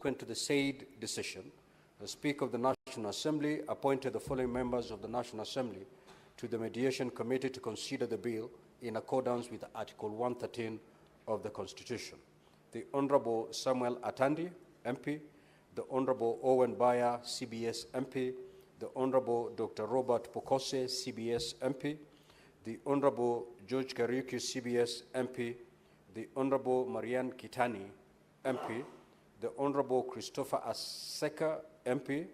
to the said decision, the Speaker of the National Assembly appointed the following members of the National Assembly to the Mediation Committee to consider the bill in accordance with Article 113 of the Constitution. The Honorable Samuel Atandi, MP, the Honorable Owen Baya, CBS MP, the Honorable Dr. Robert Pokose, CBS MP, the Honorable George Kariuki, CBS MP, the Honorable Marianne Kitani, MP, the Honorable Christopher Aseka, MP,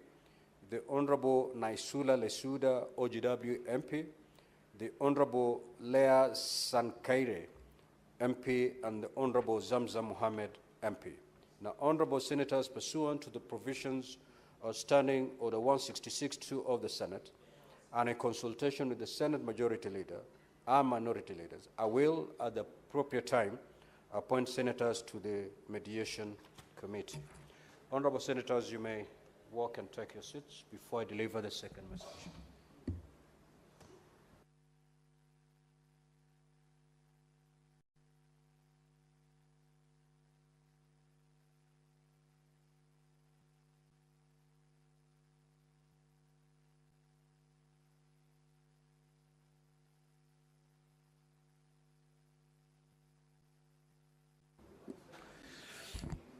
the Honorable Naisula Lesuda, OGW MP, the Honorable Leah Sankaire, MP, and the Honorable Zamza Mohammed, MP. Now, Honorable Senators, pursuant to the provisions of Standing Order 166-2 of the Senate, and in consultation with the Senate Majority Leader and Minority Leaders, I will, at the appropriate time, appoint Senators to the Mediation Committee. Honorable Senators, you may walk and take your seats before I deliver the second message.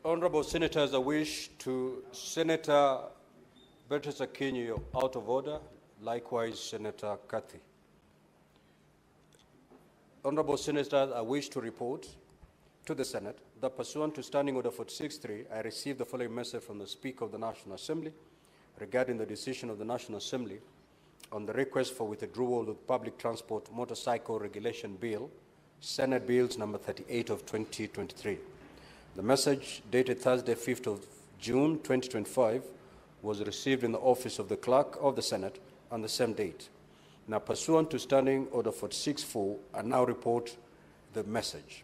Honorable Senators, I wish to Senator Bertus Akinyi, you're out of order. Likewise, Senator Kathy. Honorable Senators, I wish to report to the Senate that pursuant to Standing Order 46.3, I received the following message from the Speaker of the National Assembly regarding the decision of the National Assembly on the request for withdrawal of the Public Transport Motorcycle Regulation Bill, Senate Bills number 38 of 2023. The message, dated Thursday, 5th of June 2025, was received in the office of the Clerk of the Senate on the same date. Now, pursuant to Standing Order 46.4, I now report the message.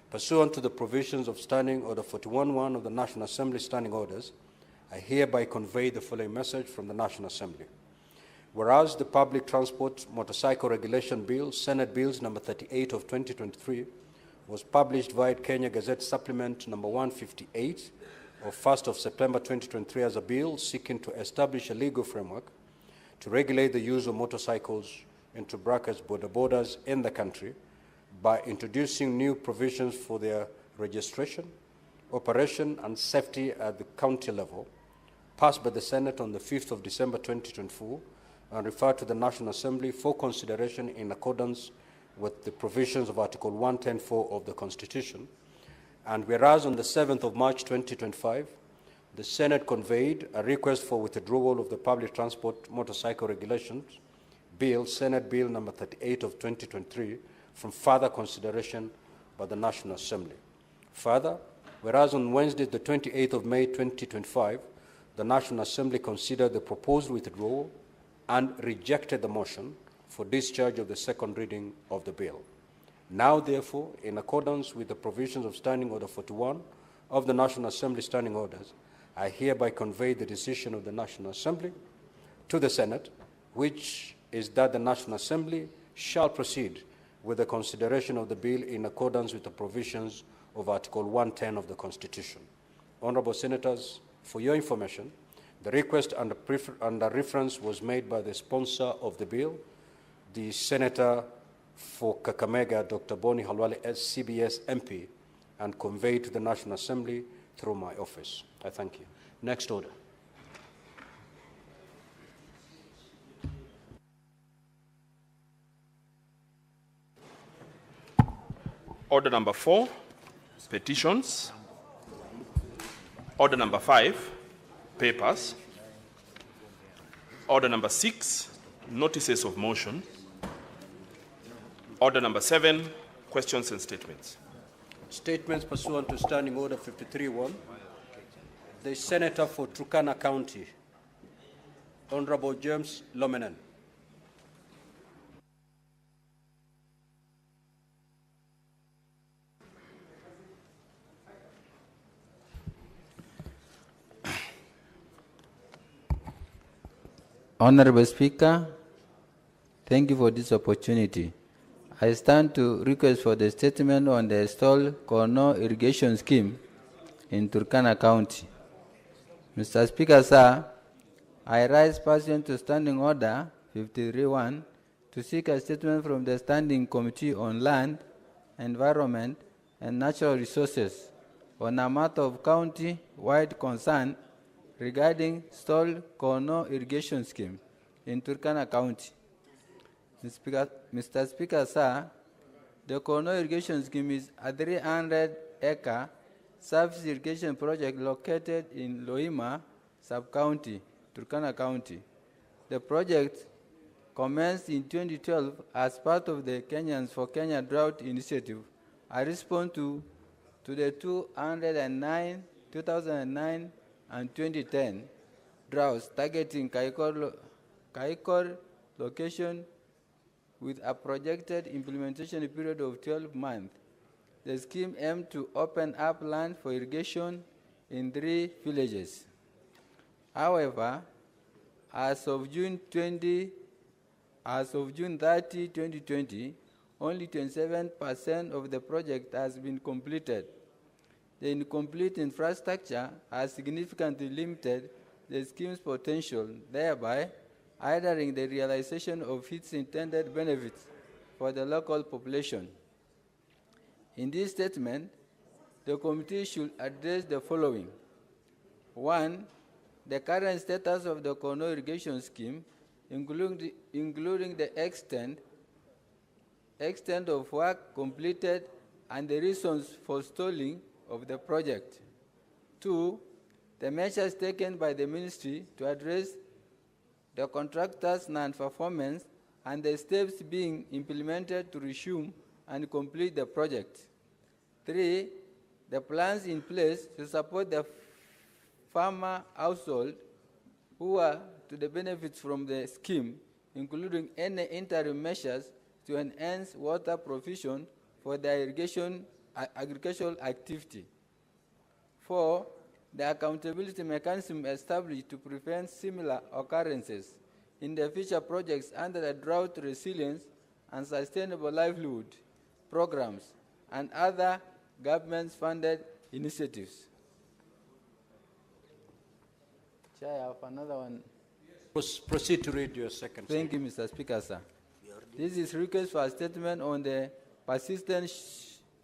Pursuant to the provisions of Standing Order 41.1 of the National Assembly Standing Orders, I hereby convey the following message from the National Assembly. Whereas the Public Transport Motorcycle Regulation Bill, Senate Bills number 38 of 2023, was published via Kenya Gazette Supplement number 158 of 1st of September 2023 as a bill seeking to establish a legal framework to regulate the use of motorcycles into brackets borders in the country by introducing new provisions for their registration, operation, and safety at the county level, passed by the Senate on the 5th of December 2024 and referred to the National Assembly for consideration in accordance with the provisions of Article 110.4 of the Constitution. And whereas on the 7th of March 2025, the Senate conveyed a request for withdrawal of the Public Transport Motorcycle Regulations Bill, Senate Bill number 38 of 2023, from further consideration by the National Assembly. Further, whereas on Wednesday, the 28th of May 2025, the National Assembly considered the proposed withdrawal and rejected the motion for discharge of the second reading of the bill. Now, therefore, in accordance with the provisions of Standing Order 41 of the National Assembly Standing Orders, I hereby convey the decision of the National Assembly to the Senate, which is that the National Assembly shall proceed with the consideration of the bill in accordance with the provisions of Article 110 of the Constitution. Honorable Senators, for your information, the request under reference was made by the sponsor of the bill, the Senator for Kakamega, Dr. Boni Halwale, CBS MP, and conveyed to the National Assembly through my office. I thank you. Next order. Order number 4, petitions. Order number 5, papers. Order number 6, notices of motion. Order number 7, questions and statements. Statements pursuant to Standing Order 53.1. The Senator for Turkana County, Honorable James Lomenen. Honorable Speaker, thank you for this opportunity. I stand to request for the statement on the stalled Corno irrigation scheme in Turkana County. Mr. Speaker, sir, I rise pursuant to Standing Order 53-1 to seek a statement from the Standing Committee on Land, Environment, and Natural Resources on a matter of county-wide concern regarding stalled Kono irrigation scheme in Turkana County. Mr. Speaker, sir, the Kono irrigation scheme is a 300-acre surface irrigation project located in Loima sub-county, Turkana County. The project commenced in 2012 as part of the Kenyans for Kenya Drought Initiative, a response to the 2009 and 2010 droughts targeting Kaikor location with a projected implementation period of 12 months. The scheme aimed to open up land for irrigation in 3 villages. However, as of June 30, 2020, only 27% of the project has been completed. The incomplete infrastructure has significantly limited the scheme's potential, thereby hindering the realization of its intended benefits for the local population. In this statement, the committee should address the following. 1. The current status of the Kono irrigation scheme, including the extent of work completed and the reasons for stalling of the project. 2. The measures taken by the ministry to address the contractor's non-performance and the steps being implemented to resume and complete the project. 3. The plans in place to support the farmer household who are to the benefits from the scheme, including any interim measures to enhance water provision for their agricultural activity. 4. The accountability mechanism established to prevent similar occurrences in the future projects under the drought resilience and sustainable livelihood programs and other government-funded initiatives. Chair, I have another one. Proceed to read your second. Thank you, Mr. Speaker, sir. This is request for a statement on the persistent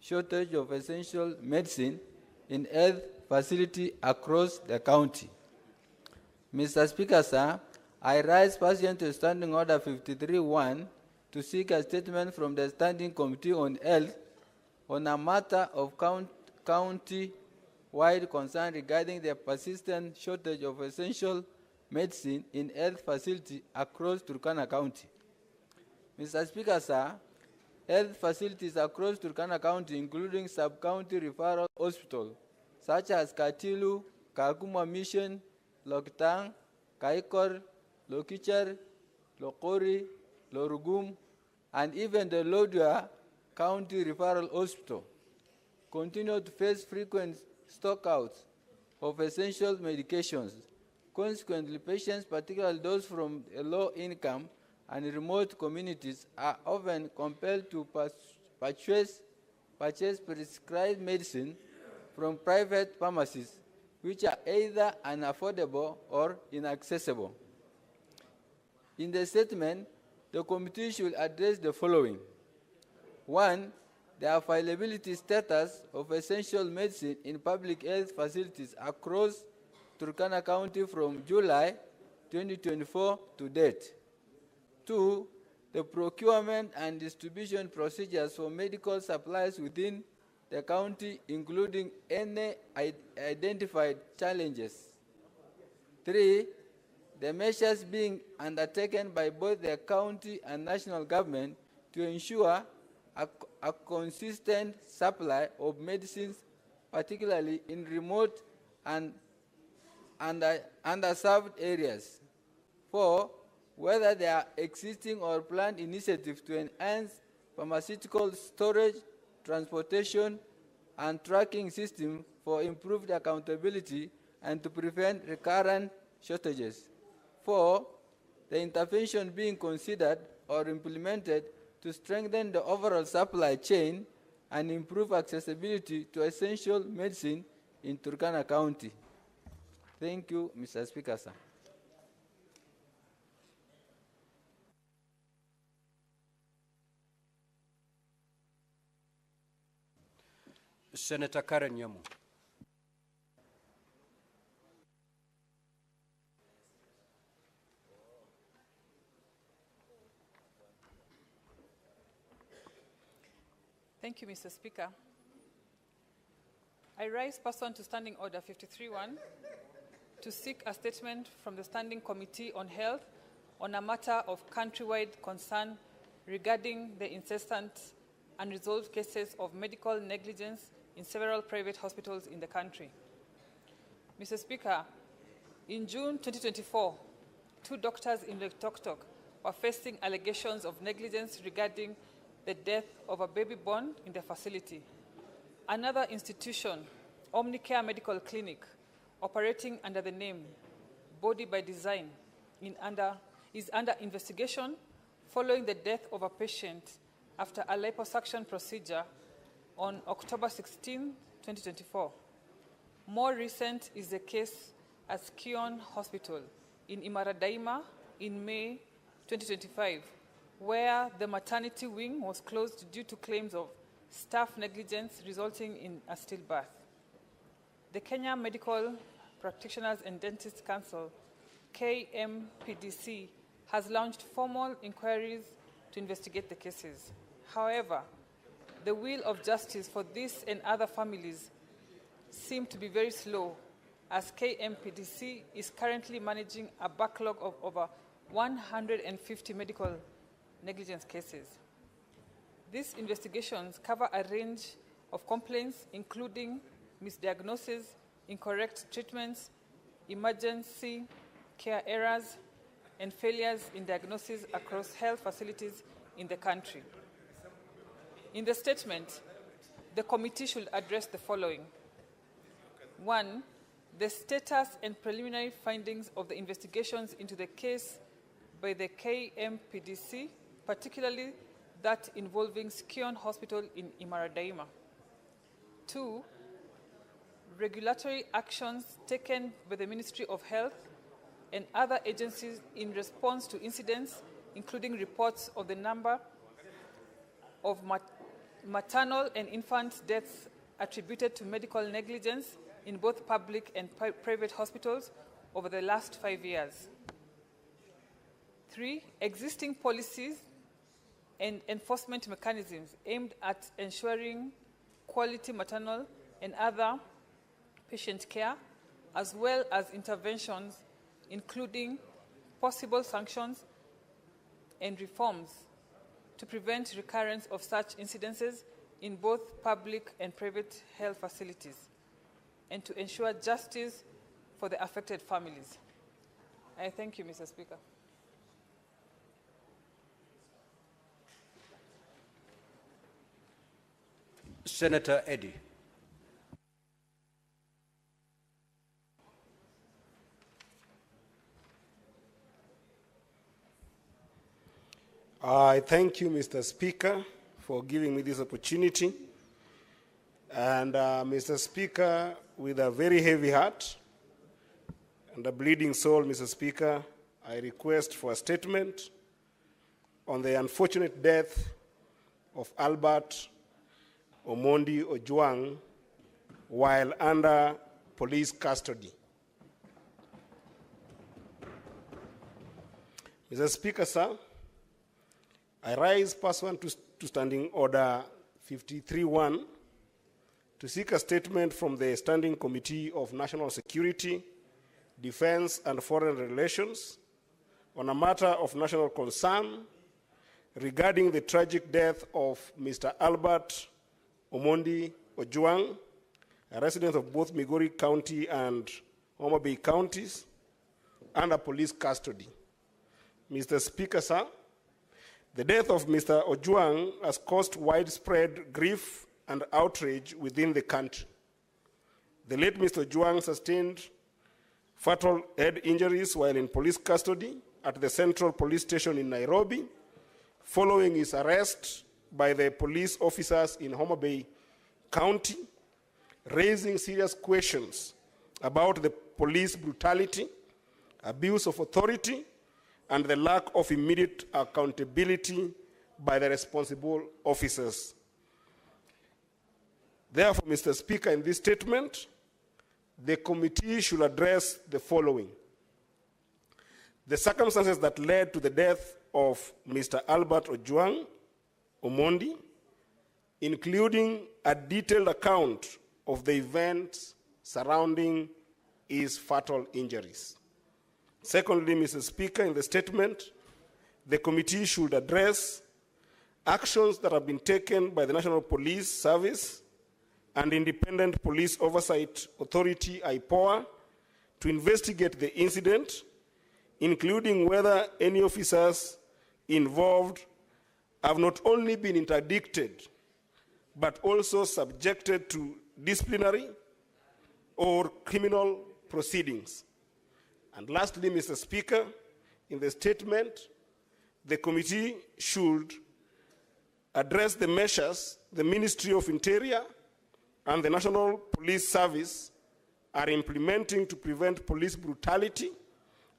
shortage of essential medicine in health facility across the county. Mr. Speaker, sir, I rise pursuant to Standing Order 53-1 to seek a statement from the Standing Committee on Health on a matter of county-wide concern regarding the persistent shortage of essential medicine in health facility across Turkana County. Mr. Speaker, sir, health facilities across Turkana County, including sub-county referral hospitals, such as Katilu, Kakuma Mission, Loktang, Kaikor, Lokichar, Lokori, Lorugum, and even the Lodwar County Referral Hospital, continue to face frequent stockouts of essential medications. Consequently, patients, particularly those from a low income and remote communities, are often compelled to purchase prescribed medicine from private pharmacies, which are either unaffordable or inaccessible. In the statement, the committee should address the following. 1. The availability status of essential medicine in public health facilities across Turkana County from July 2024 to date. 2. The procurement and distribution procedures for medical supplies within the county, including any identified challenges. 3. The measures being undertaken by both the county and national government to ensure a consistent supply of medicines, particularly in remote and underserved areas. 4. Whether there are existing or planned initiatives to enhance pharmaceutical storage, transportation, and tracking system for improved accountability and to prevent recurrent shortages. 4. The intervention being considered or implemented to strengthen the overall supply chain and improve accessibility to essential medicine in Turkana County. Thank you, Mr. Speaker, sir. Senator Karen Nyamu. Thank you, Mr. Speaker. I rise pursuant to Standing Order 53-1 to seek a statement from the Standing Committee on Health on a matter of countrywide concern regarding the incessant unresolved cases of medical negligence in several private hospitals in the country. Mr. Speaker, in June 2024, 2 doctors in Loitoktok were facing allegations of negligence regarding the death of a baby born in the facility. Another institution, Omnicare Medical Clinic, operating under the name Body by Design, is under investigation following the death of a patient after a liposuction procedure on October 16, 2024. More recent is the case at Kion Hospital in Imaradaima in May 2025, where the maternity wing was closed due to claims of staff negligence resulting in a stillbirth. The Kenya Medical Practitioners and Dentists Council, KMPDC, has launched formal inquiries to investigate the cases. However, the will of justice for this and other families seem to be very slow, as KMPDC is currently managing a backlog of over 150 medical negligence cases. These investigations cover a range of complaints, including misdiagnosis, incorrect treatments, emergency care errors, and failures in diagnosis across health facilities in the country. In the statement, the committee should address the following. 1, the status and preliminary findings of the investigations into the case by the KMPDC, particularly that involving Skion Hospital in Imaradaima. 2, regulatory actions taken by the Ministry of Health and other agencies in response to incidents, including reports of the number of maternal and infant deaths attributed to medical negligence in both public and private hospitals over the last 5 years. 3, existing policies and enforcement mechanisms aimed at ensuring quality maternal and other patient care, as well as interventions, including possible sanctions and reforms to prevent recurrence of such incidences in both public and private health facilities, and to ensure justice for the affected families. I thank you, Mr. Speaker. Senator Eddy. I thank you, Mr. Speaker, for giving me this opportunity. And Mr. Speaker, with a very heavy heart and a bleeding soul, Mr. Speaker, I request for a statement on the unfortunate death of Albert Omondi Ojwang while under police custody. Mr. Speaker, sir, I rise pursuant to Standing Order 53-1 to seek a statement from the Standing Committee of National Security, Defense and Foreign Relations on a matter of national concern regarding the tragic death of Mr. Albert Omondi Ojwang, a resident of both Migori County and Homa Bay counties, under police custody. Mr. Speaker, sir, the death of Mr. Ojwang has caused widespread grief and outrage within the country. The late Mr. Ojwang sustained fatal head injuries while in police custody at the Central Police Station in Nairobi, following his arrest by the police officers in Homa Bay County, raising serious questions about the police brutality, abuse of authority, and the lack of immediate accountability by the responsible officers. Therefore, Mr. Speaker, in this statement, the committee should address the following: the circumstances that led to the death of Mr. Albert Ojwang Omondi, including a detailed account of the events surrounding his fatal injuries. Secondly, Mr. Speaker, in the statement, the committee should address actions that have been taken by the National Police Service and Independent Police Oversight Authority, IPOA, to investigate the incident, including whether any officers involved have not only been interdicted, but also subjected to disciplinary or criminal proceedings. And lastly, Mr. Speaker, in the statement, the committee should address the measures the Ministry of Interior and the National Police Service are implementing to prevent police brutality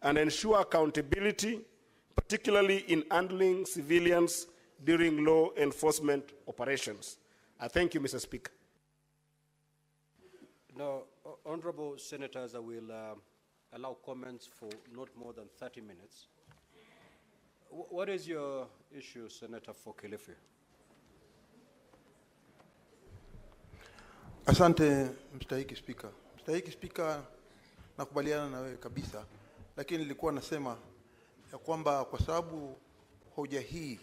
and ensure accountability, particularly in handling civilians during law enforcement operations. I thank you, Mr. Speaker. Now, honorable senators, I will allow comments for not more than 30 minutes. What is your issue, Senator for Kilifi? Asante, Mstahiki Spika. Mstahiki Spika, nakubaliana na wewe kabisa, lakini nilikuwa nasema ya kwamba kwa sababu hoja hii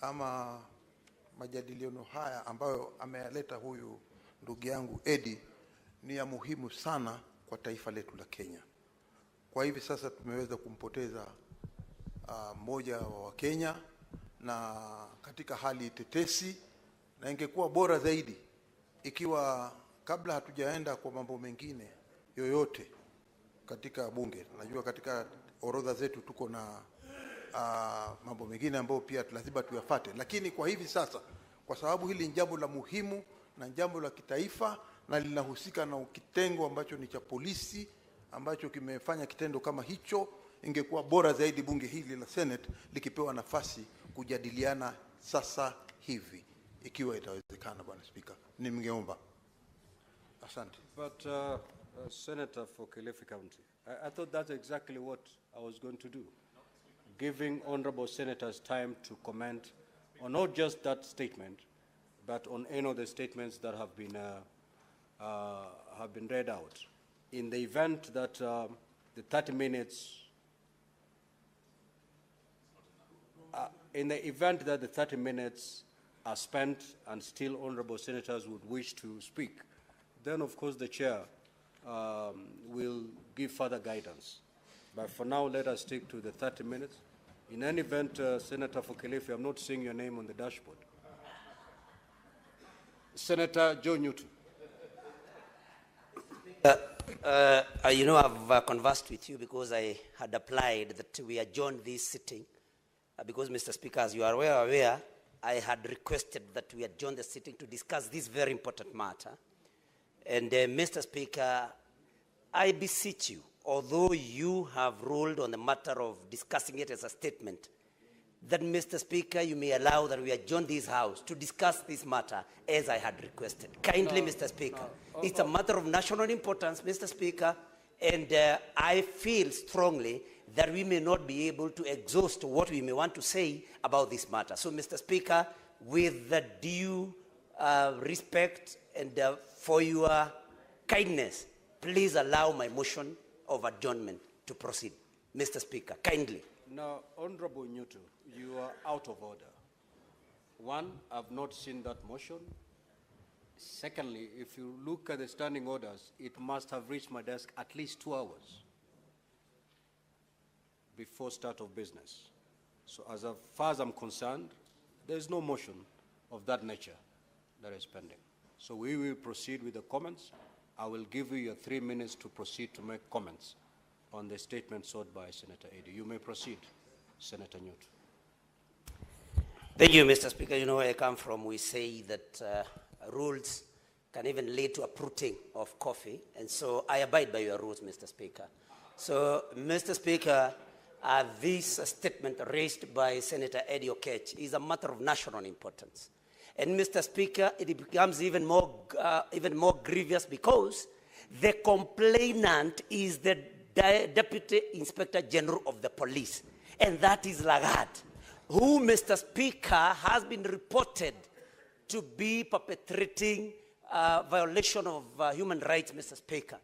ama majadiliano haya ambayo ameyaleta huyu ndugu yangu Eddie ni ya muhimu sana kwa taifa letu la Kenya. Kwa hivi sasa tumeweza kumpoteza mmoja wa Kenya na katika hali tetesi, na ingekuwa bora zaidi ikiwa kabla hatujaenda kwa mambo mengine yoyote katika bunge. Najua katika orodha zetu tuko na mambo mengine ambayo pia lazima tuyafuate, lakini kwa hivi sasa kwa sababu hili ni jambo la muhimu na jambo la kitaifa na linahusika na kitengo ambacho ni cha polisi ambacho kimefanya kitendo kama hicho, ingekuwa bora zaidi bunge hili la Senate likipewa nafasi kujadiliana sasa hivi ikiwa itawezekana, Bwana Speaker. Ningeomba. Asante. But Senator for Kilifi County, I thought that's exactly what I was going to do, giving honorable senators time to comment on not just that statement, but on any of the statements that have been read out. In the event that the 30 minutes, are spent and still honorable senators would wish to speak, then of course the chair will give further guidance. But for now, let us stick to the 30 minutes. In any event, Senator for Kilifi, I'm not seeing your name on the dashboard. Senator Joe Newton. You know, I've conversed with you because I had applied that we adjourn this sitting. Because, Mr. Speaker, as you are well aware, I had requested that we adjourn the sitting to discuss this very important matter. And, Mr. Speaker, I beseech you, although you have ruled on the matter of discussing it as a statement, that, Mr. Speaker, you may allow that we adjourn this House to discuss this matter as I had requested. Kindly, Mr. Speaker. It's a matter of national importance, Mr. Speaker, and I feel strongly that we may not be able to exhaust what we may want to say about this matter. So, Mr. Speaker, with the due respect and for your kindness, please allow my motion of adjournment to proceed. Mr. Speaker, kindly. Now, Honorable Newton, you are out of order. One, I've not seen that motion. Secondly, if you look at the standing orders, it must have reached my desk at least 2 hours before start of business. So as far as I'm concerned, there is no motion of that nature that is pending. So we will proceed with the comments. I will give you your 3 minutes to proceed to make comments on the statement sought by Senator Eddy. You may proceed, Senator Newt. Thank you, Mr. Speaker. You know where I come from. We say that rules can even lead to uprooting of coffee. And so I abide by your rules, Mr. Speaker. So, Mr. Speaker, this statement raised by Senator Eddie Okech is a matter of national importance. And Mr. Speaker, it becomes even more grievous because the complainant is the Deputy Inspector General of the Police, and that is Lagat, who, Mr. Speaker, has been reported to be perpetrating violation of human rights, Mr. Speaker.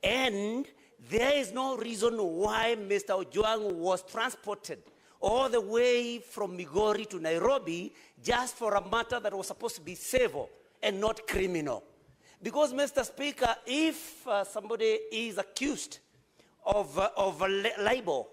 And there is no reason why Mr. Ojwang was transported all the way from Migori to Nairobi just for a matter that was supposed to be civil and not criminal. Because, Mr. Speaker, if somebody is accused of a libel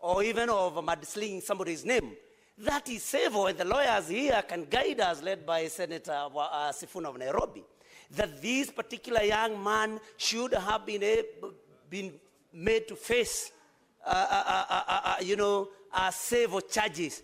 or even of mudslinging somebody's name, that is civil, and the lawyers here can guide us, led by Senator Sifuna of Nairobi, that this particular young man should have been made to face, civil charges,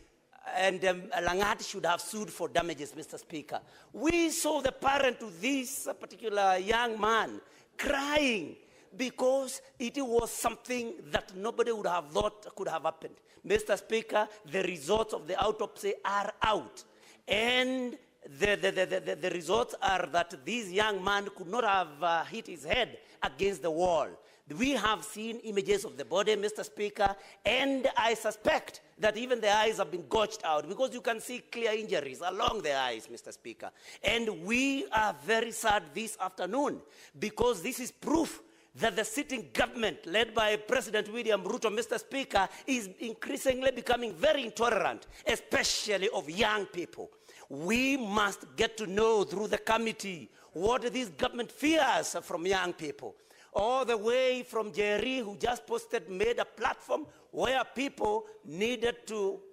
and Langat should have sued for damages, Mr. Speaker. We saw the parent to this particular young man crying because it was something that nobody would have thought could have happened. Mr. Speaker, the results of the autopsy are out, and the results are that this young man could not have hit his head against the wall. We have seen images of the body, Mr. Speaker, and I suspect that even the eyes have been gouged out because you can see clear injuries along the eyes, Mr. Speaker. And we are very sad this afternoon because this is proof that the sitting government, led by President William Ruto, Mr. Speaker, is increasingly becoming very intolerant, especially of young people. We must get to know through the committee what this government fears from young people. All the way from Jerry, who just made a platform where people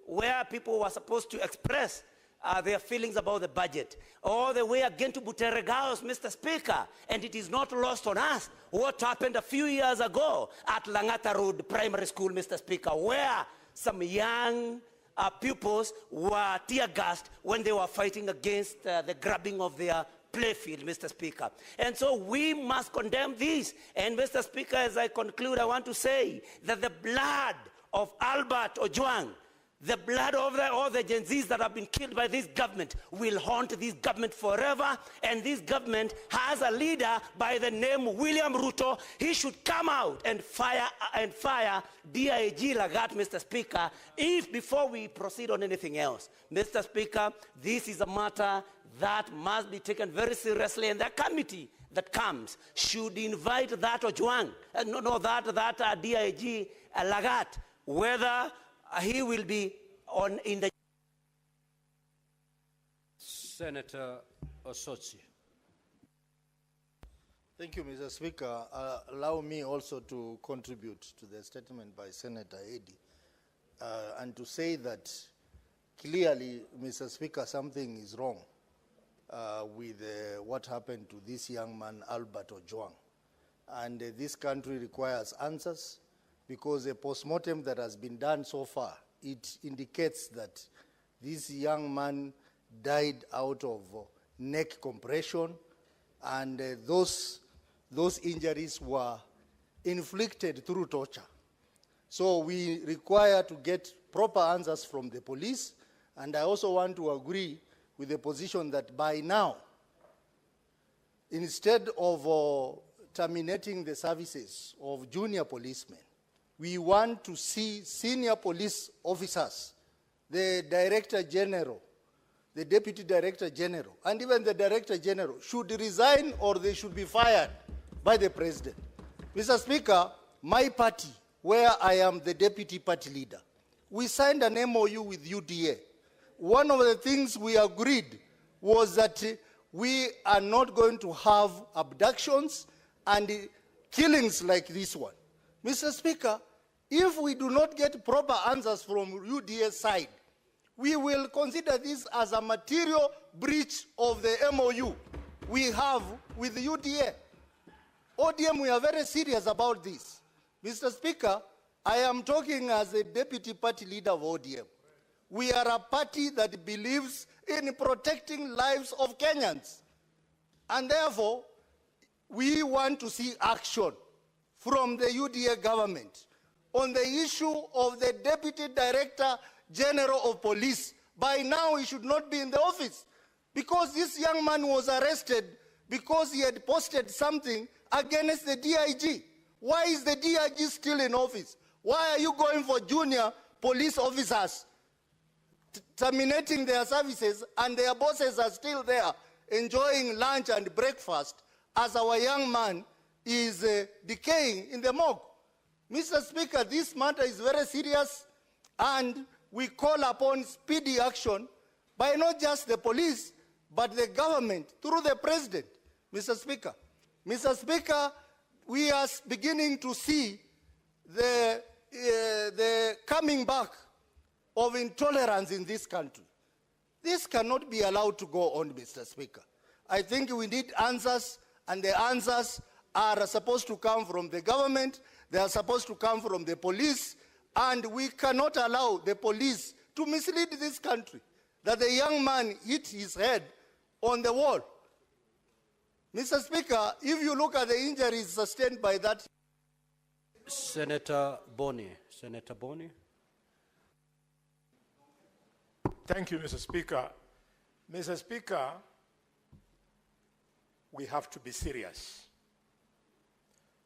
were supposed to express their feelings about the budget. All the way again to Buteregaos, Mr. Speaker, and it is not lost on us what happened a few years ago at Langata Road Primary School, Mr. Speaker, where some young pupils were tear-gassed when they were fighting against the grabbing of their playfield, Mr. Speaker. And so we must condemn this. And Mr. Speaker, as I conclude, I want to say that the blood of Albert Ojwang, the blood of all the Gen Zs that have been killed by this government will haunt this government forever. And this government has a leader by the name William Ruto. He should come out and fire DIG Lagat, Mr. Speaker, before we proceed on anything else. Mr. Speaker, this is a matter that must be taken very seriously, and the committee that comes should invite that Ojwang, that DIG Lagat, whether he will be in the... Senator Osotsi. Thank you, Mr. Speaker. Allow me also to contribute to the statement by Senator Eddy and to say that clearly, Mr. Speaker, something is wrong with what happened to this young man, Albert Ojwang. And this country requires answers because a postmortem that has been done so far, it indicates that this young man died out of neck compression, and those injuries were inflicted through torture. So we require to get proper answers from the police, and I also want to agree with the position that by now, instead of terminating the services of junior policemen, we want to see senior police officers, the Director General, the Deputy Director General, and even the Director General should resign or they should be fired by the President. Mr. Speaker, my party, where I am the Deputy Party Leader, we signed an MOU with UDA. One of the things we agreed was that we are not going to have abductions and killings like this one. Mr. Speaker, if we do not get proper answers from UDA's side, we will consider this as a material breach of the MOU we have with the UDA. ODM, we are very serious about this. Mr. Speaker, I am talking as a Deputy Party Leader of ODM. We are a party that believes in protecting lives of Kenyans. And therefore, we want to see action from the UDA government on the issue of the Deputy Director General of Police. By now, he should not be in the office because this young man was arrested because he had posted something against the DIG. Why is the DIG still in office? Why are you going for junior police officers, terminating their services, and their bosses are still there enjoying lunch and breakfast as our young man is decaying in the morgue? Mr. Speaker, this matter is very serious, and we call upon speedy action by not just the police, but the government through the president. Mr. Speaker, we are beginning to see the coming back of intolerance in this country. This cannot be allowed to go on, Mr. Speaker. I think we need answers, and the answers are supposed to come from the government, they are supposed to come from the police, and we cannot allow the police to mislead this country, that the young man hit his head on the wall. Mr. Speaker, if you look at the injuries sustained by that... Senator Boni. Senator Boni. Thank you, Mr. Speaker. Mr. Speaker, we have to be serious.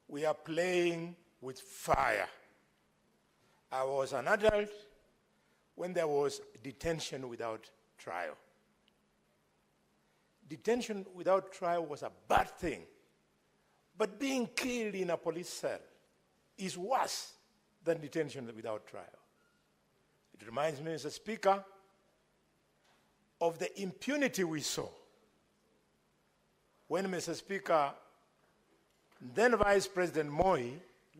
We are playing with fire. I was an adult when there was detention without trial. Detention without trial was a bad thing, but being killed in a police cell is worse than detention without trial. It reminds me, Mr. Speaker, of the impunity we saw when, Mr. Speaker, then Vice President Moi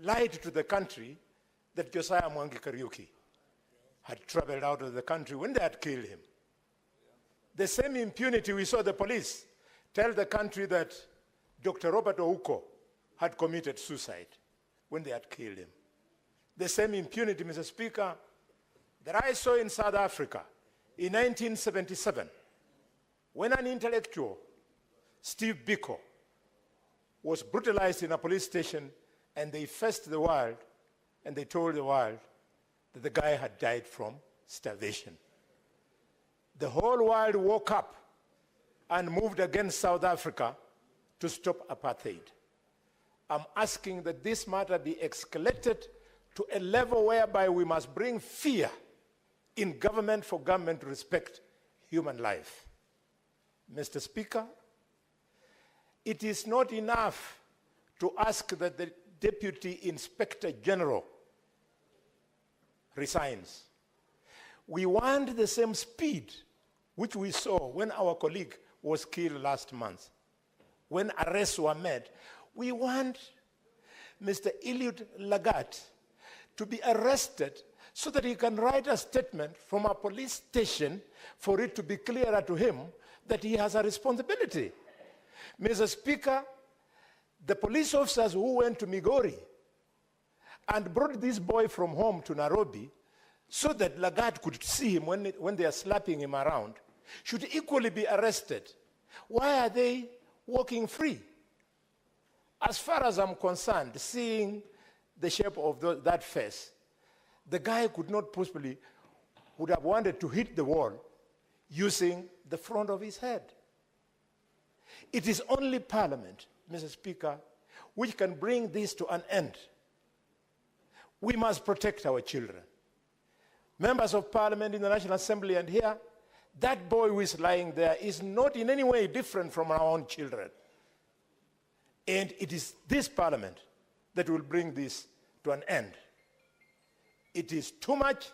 lied to the country that Josiah Mwangi Kariuki had traveled out of the country when they had killed him. The same impunity we saw the police tell the country that Dr. Robert Ouko had committed suicide when they had killed him. The same impunity, Mr. Speaker, that I saw in South Africa in 1977 when an intellectual, Steve Biko, was brutalized in a police station, and they faced the world and they told the world that the guy had died from starvation. The whole world woke up and moved against South Africa to stop apartheid. I'm asking that this matter be escalated to a level whereby we must bring fear in government for government to respect human life. Mr. Speaker, it is not enough to ask that the Deputy Inspector General resigns. We want the same speed which we saw when our colleague was killed last month. When arrests were made, we want Mr. Eliud Lagat to be arrested so that he can write a statement from a police station for it to be clearer to him that he has a responsibility. Mr. Speaker, the police officers who went to Migori and brought this boy from home to Nairobi so that Lagat could see him when they are slapping him around should equally be arrested. Why are they walking free? As far as I'm concerned, seeing the shape of that face, the guy could not possibly, would have wanted to hit the wall using the front of his head. It is only Parliament, Mr. Speaker, which can bring this to an end. We must protect our children. Members of Parliament in the National Assembly and here, that boy who is lying there is not in any way different from our own children. And it is this Parliament that will bring this to an end. It is too much,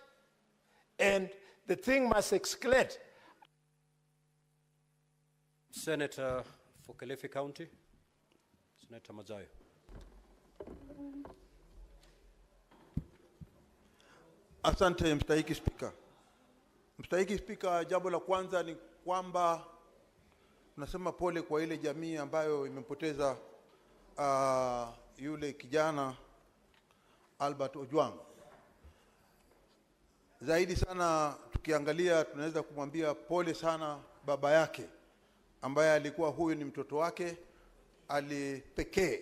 and the thing must escalate. Senator for Kilifi County, Senator Mazayo. Asante mstahiki Spika. Mstahiki Spika, jambo la kwanza ni kwamba nasema pole kwa ile jamii ambayo imempoteza yule kijana Albert Ojwang. Zaidi sana tukiangalia tunaweza kumwambia pole sana baba yake ambaye alikuwa huyu ni mtoto wake alipekee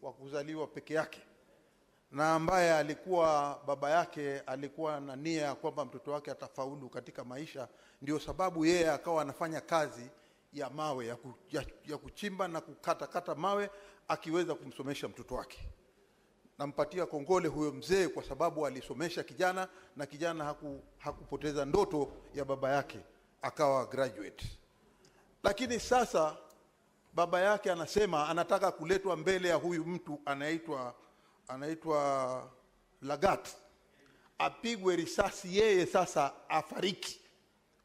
wa kuzaliwa peke yake, na ambaye alikuwa baba yake alikuwa na nia ya kwamba mtoto wake atafaulu katika maisha. Ndio sababu yeye akawa anafanya kazi ya mawe ya kuchimba na kukata mawe akiweza kumsomesha mtoto wake. Nampatia kongole huyo mzee kwa sababu alisomesha kijana, na kijana hakupoteza ndoto ya baba yake, akawa graduate. Lakini sasa baba yake anasema anataka kuletwa mbele ya huyu mtu anaitwa Lagat, apigwe risasi yeye sasa afariki.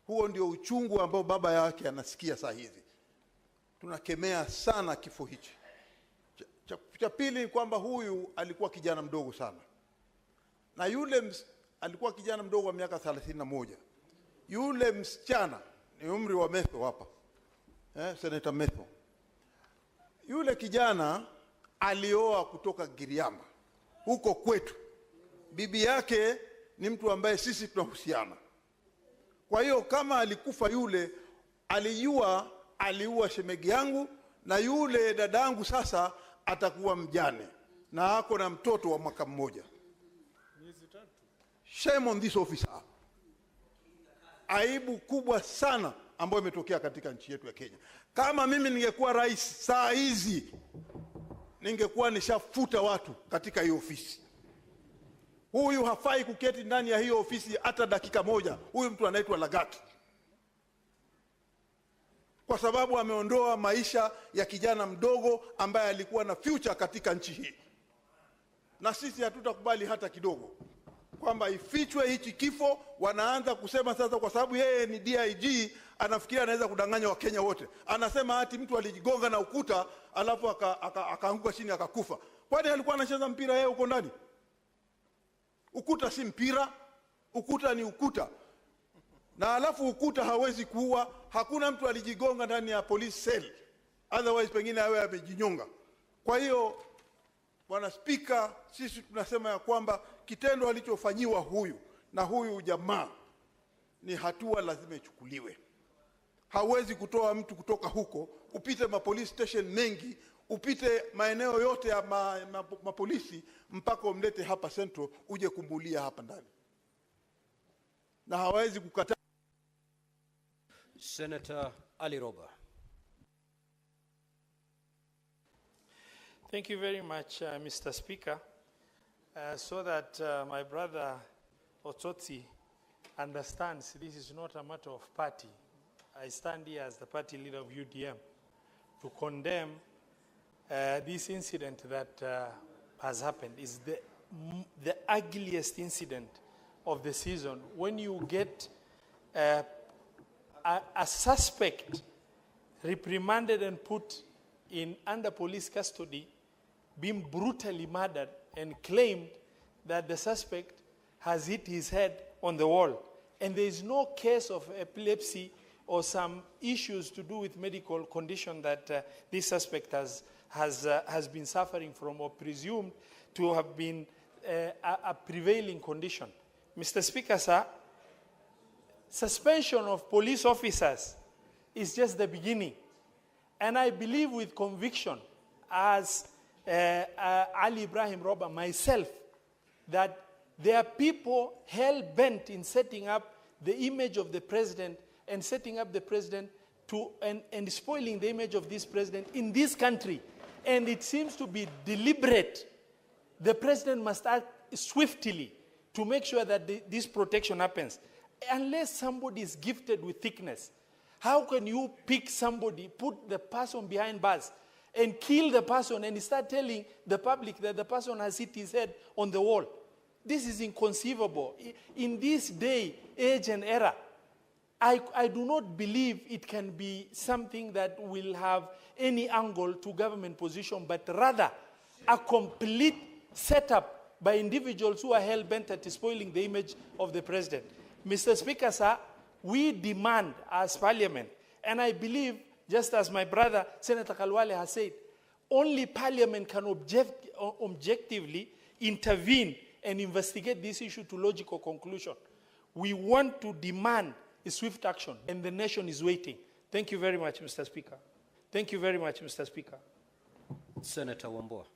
Huo ndio uchungu ambao baba yake anasikia saa hizi. Tunakemea sana kifo hichi. Cha pili ni kwamba huyu alikuwa kijana mdogo sana, na yule alikuwa kijana mdogo wa miaka 31. Yule msichana ni umri wa Metho hapa, Senator Metho. Yule kijana alioa kutoka Giriama huko kwetu. Bibi yake ni mtu ambaye sisi tunahusiana. Kwa hiyo kama alikufa yule, aliua shemegi yangu, na yule dadangu sasa atakuwa mjane na ako na mtoto wa mwaka mmoja. Shame on this officer. Aibu kubwa sana ambayo imetokea katika nchi yetu ya Kenya. Kama mimi ningekuwa rais saa hizi, ningekuwa nishafuta watu katika hiyo ofisi. Huyu hafai kuketi ndani ya hiyo ofisi hata dakika moja. Huyu mtu anaitwa Lagat, kwa sababu ameondoa maisha ya kijana mdogo ambaye alikuwa na future katika nchi hii. Na sisi hatutakubali hata kidogo kwamba ifichwe hichi kifo. Wanaanza kusema sasa kwa sababu yeye ni DIG, anafikiria anaweza kudanganya Wakenya wote. Anasema ati mtu alijigonga na ukuta alafu akaanguka chini akakufa. Kwani alikuwa anacheza mpira yeye huko ndani? Ukuta si mpira, ukuta ni ukuta. Na alafu ukuta hawezi kuua. Hakuna mtu alijigonga ndani ya police cell, otherwise pengine awe amejinyonga. Kwa hiyo Bwana Spika, sisi tunasema ya kwamba kitendo alichofanyiwa huyu na huyu jamaa ni hatua lazima ichukuliwe. Hawezi kutoa mtu kutoka huko, upite police station mengi, upite maeneo yote ya mapolisi mpaka umlete hapa Central uje kumbulia hapa ndani. Na hawezi kukataa. Senator Ali Roba. Thank you very much, Mr. Speaker. So that my brother Otsotsi understands this is not a matter of party. I stand here as the party leader of UDM to condemn this incident that has happened. It's the ugliest incident of the season. When you get a suspect reprimanded and put under police custody, being brutally murdered, and claimed that the suspect has hit his head on the wall, and there is no case of epilepsy or some issues to do with medical condition that this suspect has been suffering from or presumed to have been a prevailing condition. Mr. Speaker, sir, suspension of police officers is just the beginning. And I believe with conviction, as Ali Ibrahim Roba, myself, that there are people hell-bent in setting up the image of the president and setting up the president and spoiling the image of this president in this country. And it seems to be deliberate. The president must act swiftly to make sure that this protection happens. Unless somebody is gifted with thickness, how can you pick somebody, put the person behind bars, and kill the person and start telling the public that the person has hit his head on the wall? This is inconceivable. In this day, age, and era, I do not believe it can be something that will have any angle to government position, but rather a complete setup by individuals who are hell-bent at spoiling the image of the president. Mr. Speaker, sir, we demand as Parliament, and I believe, just as my brother Senator Kalwale has said, only Parliament can objectively intervene and investigate this issue to logical conclusion. We want to demand a swift action, and the nation is waiting. Thank you very much, Mr. Speaker. Thank you very much, Mr. Speaker. Senator Wambua.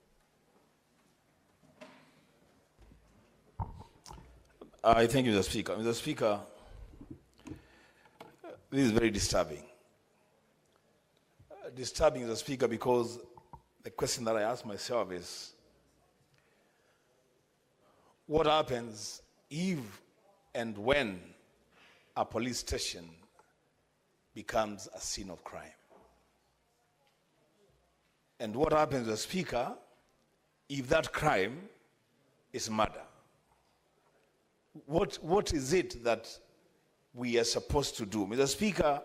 I thank you, Mr. Speaker. Mr. Speaker, this is very disturbing. Disturbing, Mr. Speaker, because the question that I ask myself is, what happens if and when a police station becomes a scene of crime? And what happens, Mr. Speaker, if that crime is murder? What is it that we are supposed to do? Mr. Speaker,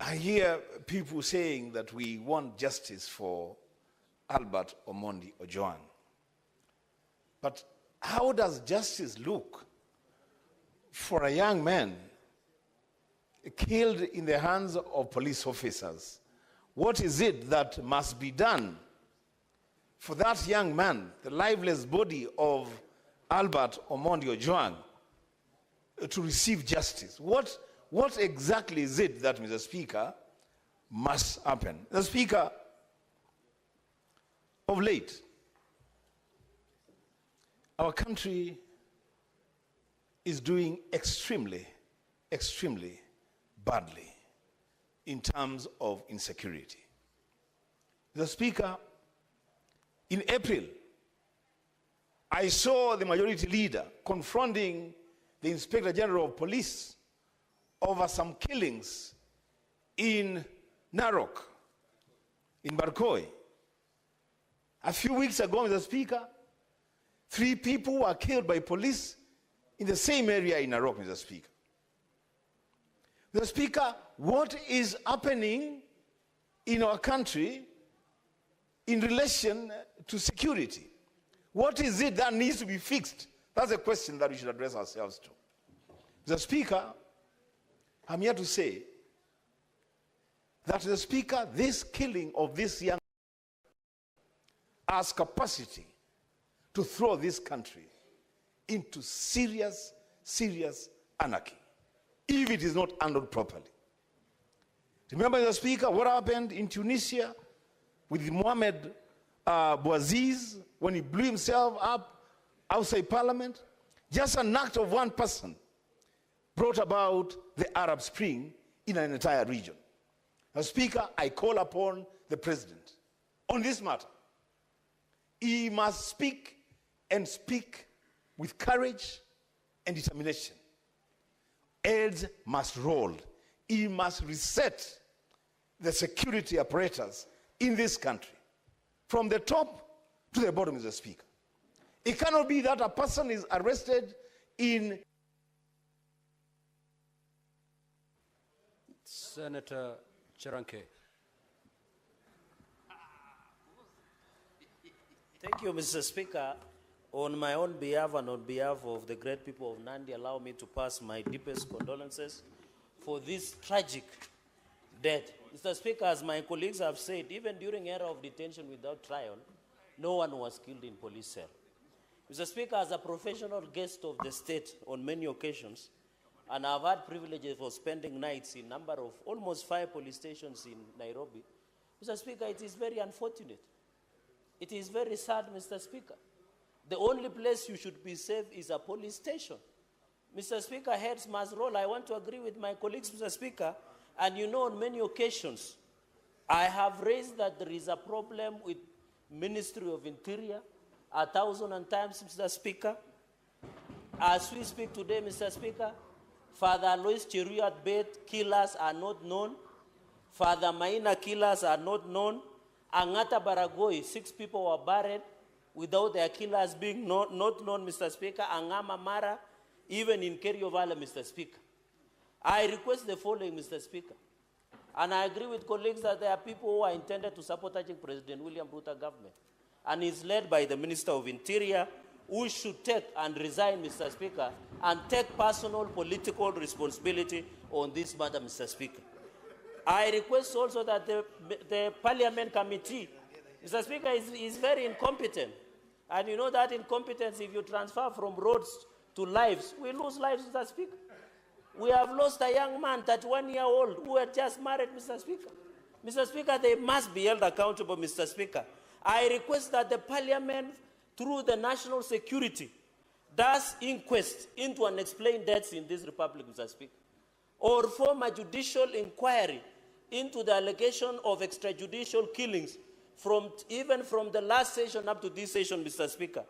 I hear people saying that we want justice for Albert Omondi Ojwang. But how does justice look for a young man killed in the hands of police officers? What is it that must be done for that young man, the lifeless body of Albert Omondi Ojwang, to receive justice? What exactly is it that, Mr. Speaker, must happen? Mr. Speaker, of late, our country is doing extremely, extremely badly in terms of insecurity. Mr. Speaker, in April, I saw the majority leader confronting the Inspector General of Police over some killings in Narok, in Barkoi. A few weeks ago, Mr. Speaker, 3 people were killed by police in the same area in Narok, Mr. Speaker. Mr. Speaker, what is happening in our country in relation to security? What is it that needs to be fixed? That's a question that we should address ourselves to. Mr. Speaker, I'm here to say that, Mr. Speaker, this killing of this young man has capacity to throw this country into serious, serious anarchy if it is not handled properly. Remember, Mr. Speaker, what happened in Tunisia with Mohamed Bouaziz when he blew himself up outside Parliament? Just an act of one person brought about the Arab Spring in an entire region. Mr. Speaker, I call upon the President on this matter. He must speak and speak with courage and determination. Heads must roll. He must reset the security apparatus in this country from the top to the bottom, Mr. Speaker. It cannot be that a person is arrested in... Senator Chiranke. Thank you, Mr. Speaker. On my own behalf and on behalf of the great people of Nandi, allow me to pass my deepest condolences for this tragic death. Mr. Speaker, as my colleagues have said, even during era of detention without trial, no one was killed in police cell. Mr. Speaker, as a professional guest of the state on many occasions, and I've had privileges for spending nights in number of almost 5 police stations in Nairobi, Mr. Speaker, it is very unfortunate. It is very sad, Mr. Speaker. The only place you should be safe is a police station. Mr. Speaker, heads must roll. I want to agree with my colleagues, Mr. Speaker, and you know on many occasions, I have raised that there is a problem with Ministry of Interior 1,000 times, Mr. Speaker. As we speak today, Mr. Speaker, Father Alois Cheruiyot Bett killers are not known. Father Maina killers are not known. Angata Baragoi, 6 people were buried without their killers being not known, Mr. Speaker. Angama Mara, even in Kerio Valley, Mr. Speaker. I request the following, Mr. Speaker. And I agree with colleagues that there are people who are intended to sabotaging President William Ruto government. And is led by the Minister of Interior, who should take and resign, Mr. Speaker, and take personal political responsibility on this matter, Mr. Speaker. I request also that the Parliament Committee, Mr. Speaker, is very incompetent. And you know that incompetence, if you transfer from roads to lives, we lose lives, Mr. Speaker. We have lost a young man, 31-year-old, who had just married, Mr. Speaker. Mr. Speaker, they must be held accountable, Mr. Speaker. I request that the Parliament, through the national security, does inquest into unexplained deaths in this Republic, Mr. Speaker, or form a judicial inquiry into the allegation of extrajudicial killings even from the last session up to this session, Mr. Speaker.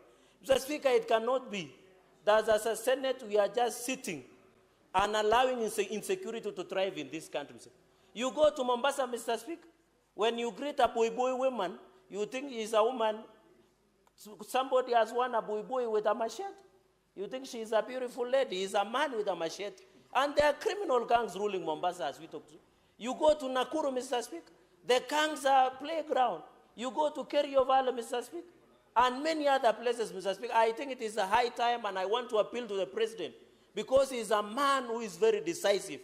Mr. Speaker, it cannot be that as a Senate we are just sitting and allowing insecurity to thrive in this country. You go to Mombasa, Mr. Speaker, when you greet a boy woman, you think she's a woman, somebody has won a boy with a machete. You think she's a beautiful lady, he's a man with a machete. And there are criminal gangs ruling Mombasa as we talk to. You go to Nakuru, Mr. Speaker, the gangs are playground. You go to Kerio Valley, Mr. Speaker, and many other places, Mr. Speaker. I think it is a high time, and I want to appeal to the President, because he is a man who is very decisive.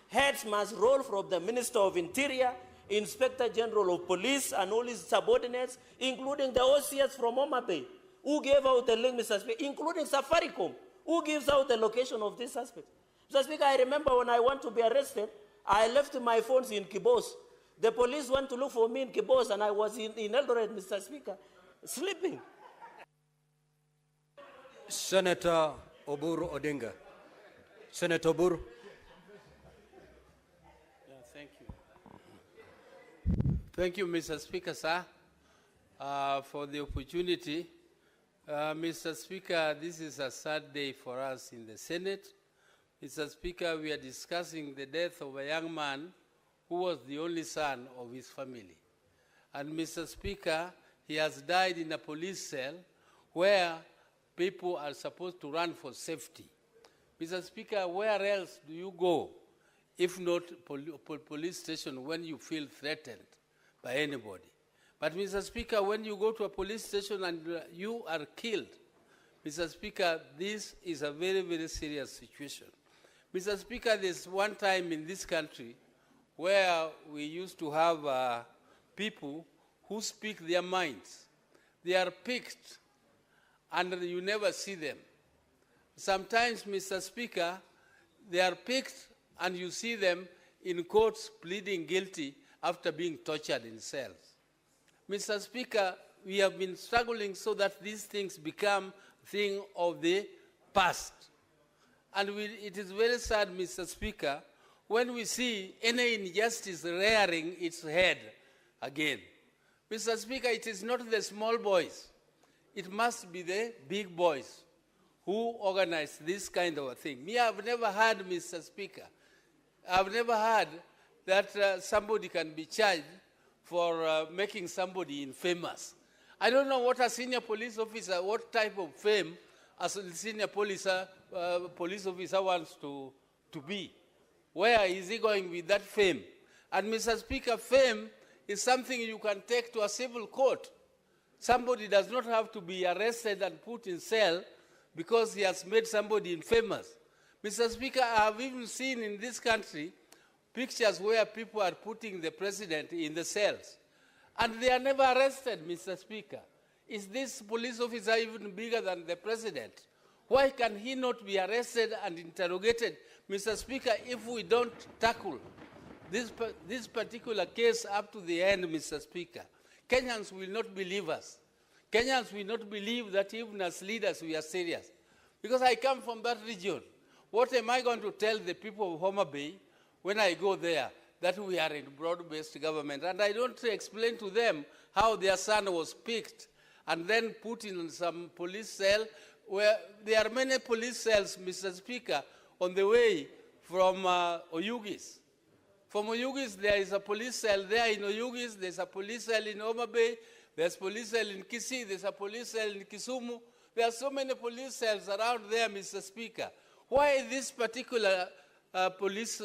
Heads must roll from the Minister of Interior, Inspector General of Police, and all his subordinates, including the OCS from Homa Bay, who gave out the link, Mr. Speaker, including Safaricom, who gives out the location of this suspect. Mr. Speaker, I remember when I want to be arrested, I left my phones in Kibos. The police went to look for me in Kibos, and I was in Eldoret, Mr. Speaker, sleeping. Senator Oburu Odinga. Senator Oburu. Thank you. Thank you, Mr. Speaker, sir, for the opportunity. Mr. Speaker, this is a sad day for us in the Senate. Mr. Speaker, we are discussing the death of a young man who was the only son of his family. And Mr. Speaker, he has died in a police cell where people are supposed to run for safety. Mr. Speaker, where else do you go if not police station when you feel threatened by anybody? But Mr. Speaker, when you go to a police station and you are killed, Mr. Speaker, this is a very, very serious situation. Mr. Speaker, there's one time in this country where we used to have people who speak their minds. They are picked and you never see them. Sometimes, Mr. Speaker, they are picked and you see them in courts pleading guilty after being tortured in cells. Mr. Speaker, we have been struggling so that these things become a thing of the past. And it is very sad, Mr. Speaker, when we see any injustice rearing its head again. Mr. Speaker, it is not the small boys. It must be the big boys who organize this kind of a thing. Me, I've never heard, Mr. Speaker, I've never heard that somebody can be charged for making somebody infamous. I don't know what a senior police officer, what type of fame a senior police officer wants to be. Where is he going with that fame? And Mr. Speaker, fame is something you can take to a civil court. Somebody does not have to be arrested and put in cell because he has made somebody infamous. Mr. Speaker, I have even seen in this country pictures where people are putting the president in the cells. And they are never arrested, Mr. Speaker. Is this police officer even bigger than the president? Why can he not be arrested and interrogated, Mr. Speaker, if we don't tackle this particular case up to the end, Mr. Speaker? Kenyans will not believe us. Kenyans will not believe that even as leaders we are serious. Because I come from that region. What am I going to tell the people of Homa Bay when I go there? That we are in broad-based government. And I don't explain to them how their son was picked and then put in some police cell where there are many police cells, Mr. Speaker, on the way from Oyugis. From Oyugis, there is a police cell there in Oyugis, there's a police cell in Homa Bay, there's a police cell in Kisii, there's a police cell in Kisumu. There are so many police cells around there, Mr. Speaker. Why this particular police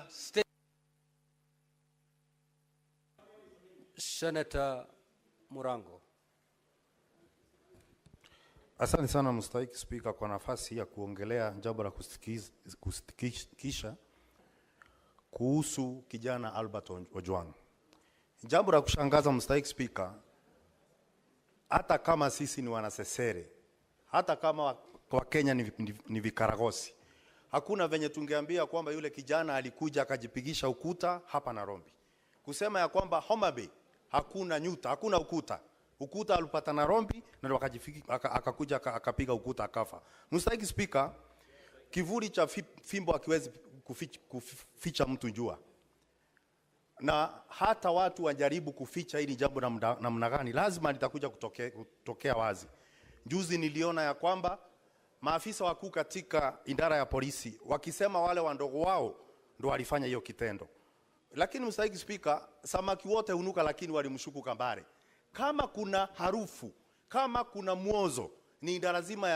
state? Senator Murango. Asante sana mstahiki Spika kwa nafasi ya kuongelea jambo la kusitikisha kuhusu kijana Albert Ojwang. Jambo la kushangaza mstahiki Spika, hata kama sisi ni wanasesere, hata kama wa Kenya ni vikaragosi, hakuna venye tungeambia kwamba yule kijana alikuja akajipigisha ukuta hapa Nairobi. Kusema ya kwamba Homa Bay hakuna nyuta, hakuna ukuta. Ukuta alipata Nairobi na akakuja akapiga ukuta akafa. Mstahiki Speaker, kivuli cha fimbo hakiwezi kuficha mtu jua. Na hata watu wajaribu kuficha hili jambo namna gani, lazima litakuja kutokea wazi. Juzi niliona ya kwamba maafisa wakuu katika idara ya polisi wakisema wale wandogo wao ndo walifanya hiyo kitendo. Lakini Mstahiki Speaker, samaki wote hunuka lakini walimshuku kambare. Kama kuna harufu, kama kuna muozo, ni idara lazima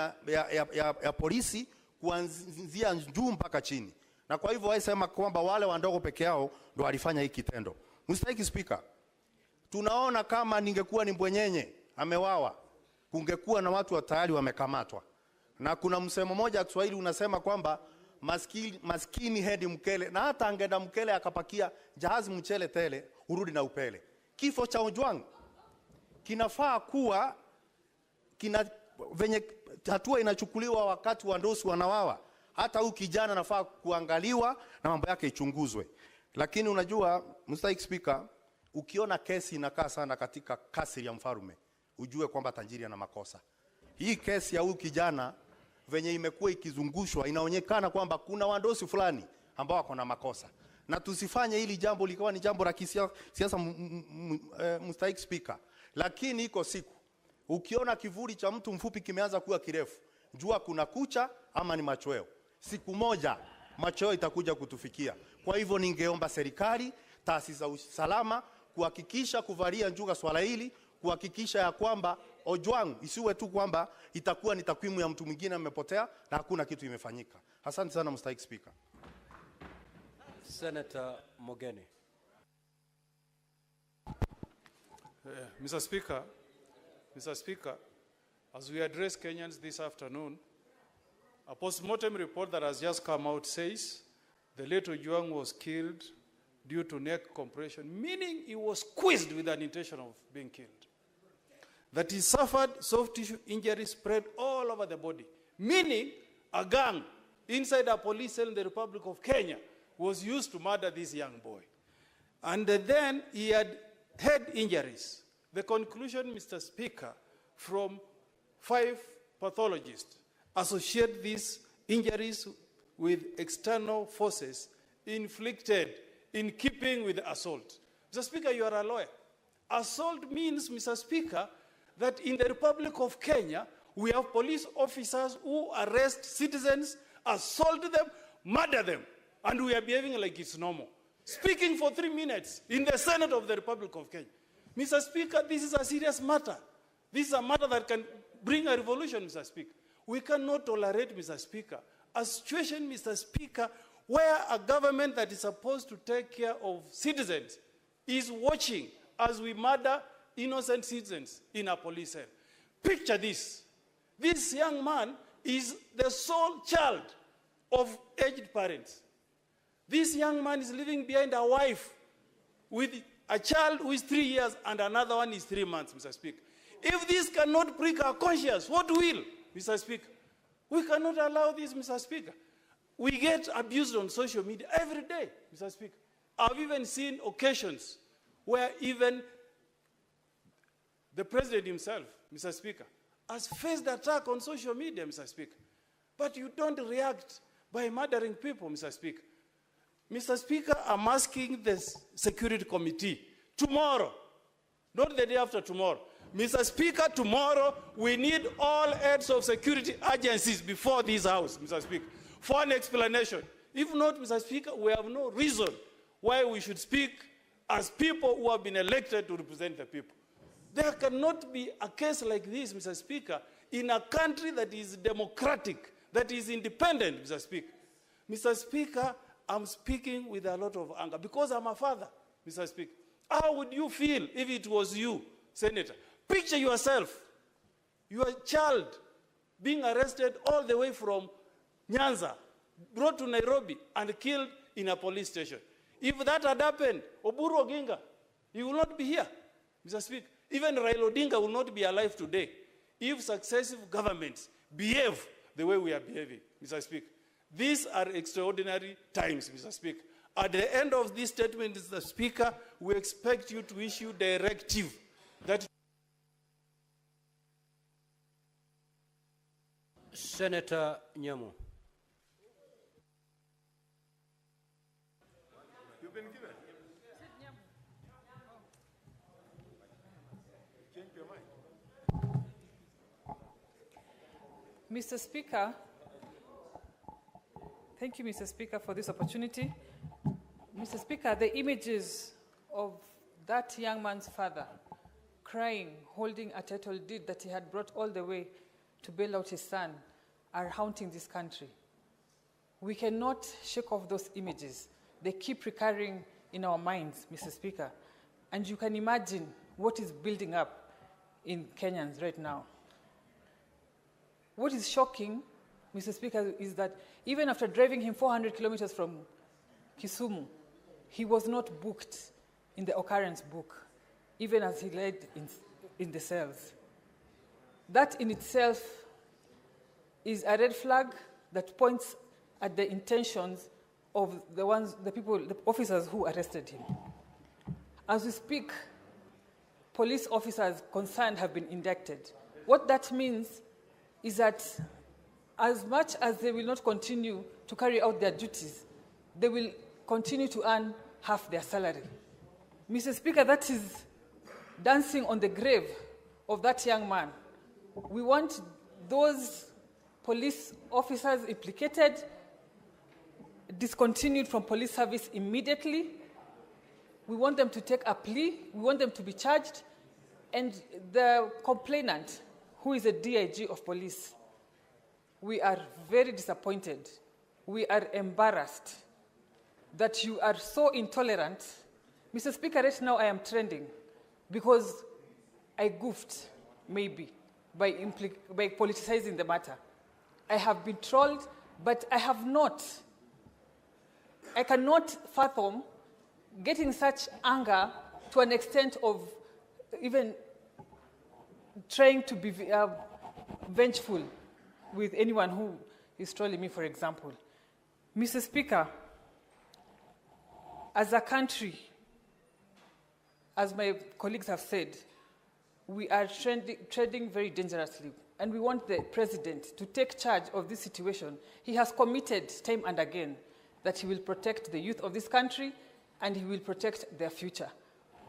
ya polisi kuanzia juu mpaka chini. Na kwa hivyo waisema kwamba wale wandogo peke yao ndo walifanya hiki kitendo. Mstahiki Speaker, tunaona kama ningekuwa ni Mbwenyenye amewawa, kungekuwa na watu tayari wamekamatwa. Na kuna msemo moja Kiswahili unasema kwamba maskini hedi mkele, na hata angeenda mkele akapakia jahazi mchele tele, urudi na upele. Kifo cha Ojwang kinafaa kuwa venye hatua inachukuliwa wakati wandosi wanawawa. Hata huyu kijana nafaa kuangaliwa na mambo yake ichunguzwe. Lakini unajua Mstahiki Speaker, ukiona kesi inakaa sana katika kasri ya mfarume, ujue kwamba tajiri ana makosa. Hii kesi ya huyu kijana venye imekuwa ikizungushwa inaonekana kwamba kuna wandosi fulani ambao wako na makosa. Na tusifanye hili jambo likawa ni jambo la kisiasa Mstahiki Speaker. Lakini iko siku ukiona kivuli cha mtu mfupi kimeanza kuwa kirefu, jua kuna kucha ama ni machweo. Siku moja machweo itakuja kutufikia. Kwa hivyo ningeomba serikali, taasisi za usalama kuhakikisha kuvalia njuga swala hili, kuhakikisha ya kwamba Ojwang isiwe tu kwamba itakuwa ni takwimu ya mtu mwingine amepotea na hakuna kitu imefanyika. Asante sana Mstahiki Speaker. Senator Mogeni. Mr. Speaker, as we address Kenyans this afternoon, a post-mortem report that has just come out says the late Ojwang was killed due to neck compression, meaning he was squeezed with an intention of being killed. That he suffered soft tissue injuries spread all over the body, meaning a gang inside a police cell in the Republic of Kenya was used to murder this young boy. And then he had head injuries. The conclusion, Mr. Speaker, from 5 pathologists associate these injuries with external forces inflicted in keeping with assault. Mr. Speaker, you are a lawyer. Assault means, Mr. Speaker, that in the Republic of Kenya, we have police officers who arrest citizens, assault them, murder them, and we are behaving like it's normal. Speaking for 3 minutes in the Senate of the Republic of Kenya. Mr. Speaker, this is a serious matter. This is a matter that can bring a revolution, Mr. Speaker. We cannot tolerate, Mr. Speaker, a situation, Mr. Speaker, where a government that is supposed to take care of citizens is watching as we murder innocent citizens in a police cell. Picture this. This young man is the sole child of aged parents. This young man is living behind a wife with a child who is 3 years and another one is 3 months, Mr. Speaker. If this cannot prick our conscience, what will, Mr. Speaker? We cannot allow this, Mr. Speaker. We get abused on social media every day, Mr. Speaker. I've even seen occasions where even the president himself, Mr. Speaker, has faced attack on social media, Mr. Speaker. But you don't react by murdering people, Mr. Speaker. Mr. Speaker, I'm asking the Security Committee tomorrow, not the day after tomorrow. Mr. Speaker, tomorrow we need all heads of security agencies before this House, Mr. Speaker, for an explanation. If not, Mr. Speaker, we have no reason why we should speak as people who have been elected to represent the people. There cannot be a case like this, Mr. Speaker, in a country that is democratic, that is independent, Mr. Speaker. Mr. Speaker, I'm speaking with a lot of anger because I'm a father, Mr. Speaker. How would you feel if it was you, Senator? Picture yourself, your child being arrested all the way from Nyanza, brought to Nairobi and killed in a police station. If that had happened, Oburu Oginga, he will not be here, Mr. Speaker. Even Raila Odinga will not be alive today if successive governments behave the way we are behaving, Mr. Speaker. These are extraordinary times, Mr. Speaker. At the end of this statement, Mr. Speaker, we expect you to issue directive that Senator Nyamu. You've been given. Change your mind. Mr. Speaker, thank you, Mr. Speaker, for this opportunity. Mr. Speaker, the images of that young man's father crying, holding a title deed that he had brought all the way to bail out his son are haunting this country. We cannot shake off those images. They keep recurring in our minds, Mr. Speaker. And you can imagine what is building up in Kenyans right now. What is shocking, Mr. Speaker, is that even after driving him 400 kilometers from Kisumu, he was not booked in the occurrence book, even as he lay in the cells. That in itself is a red flag that points at the intentions of the officers who arrested him. As we speak, police officers concerned have been indicted. What that means is that as much as they will not continue to carry out their duties, they will continue to earn half their salary. Mr. Speaker, that is dancing on the grave of that young man. We want those police officers implicated discontinued from police service immediately. We want them to take a plea. We want them to be charged. And the complainant, who is a DIG of police, we are very disappointed. We are embarrassed that you are so intolerant. Mr. Speaker, right now I am trending because I goofed, maybe, by politicizing the matter. I have been trolled, but I cannot fathom getting such anger to an extent of even trying to be vengeful with anyone who is trolling me, for example. Mr. Speaker, as a country, as my colleagues have said, we are treading very dangerously, and we want the president to take charge of this situation. He has committed time and again that he will protect the youth of this country and he will protect their future.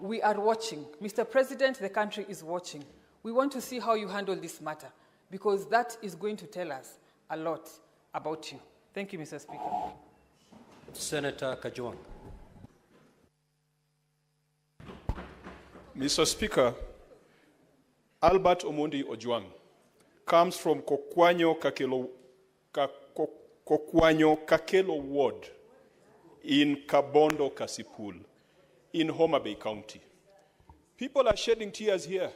We are watching. Mr. President, the country is watching. We want to see how you handle this matter because that is going to tell us a lot about you. Thank you, Mr. Speaker. Senator Ojwang. Mr. Speaker, Albert Omondi Ojwang comes from Kokwanyo Kakelo Ward in Kabondo Kasipul in Homa Bay County. People are shedding tears here.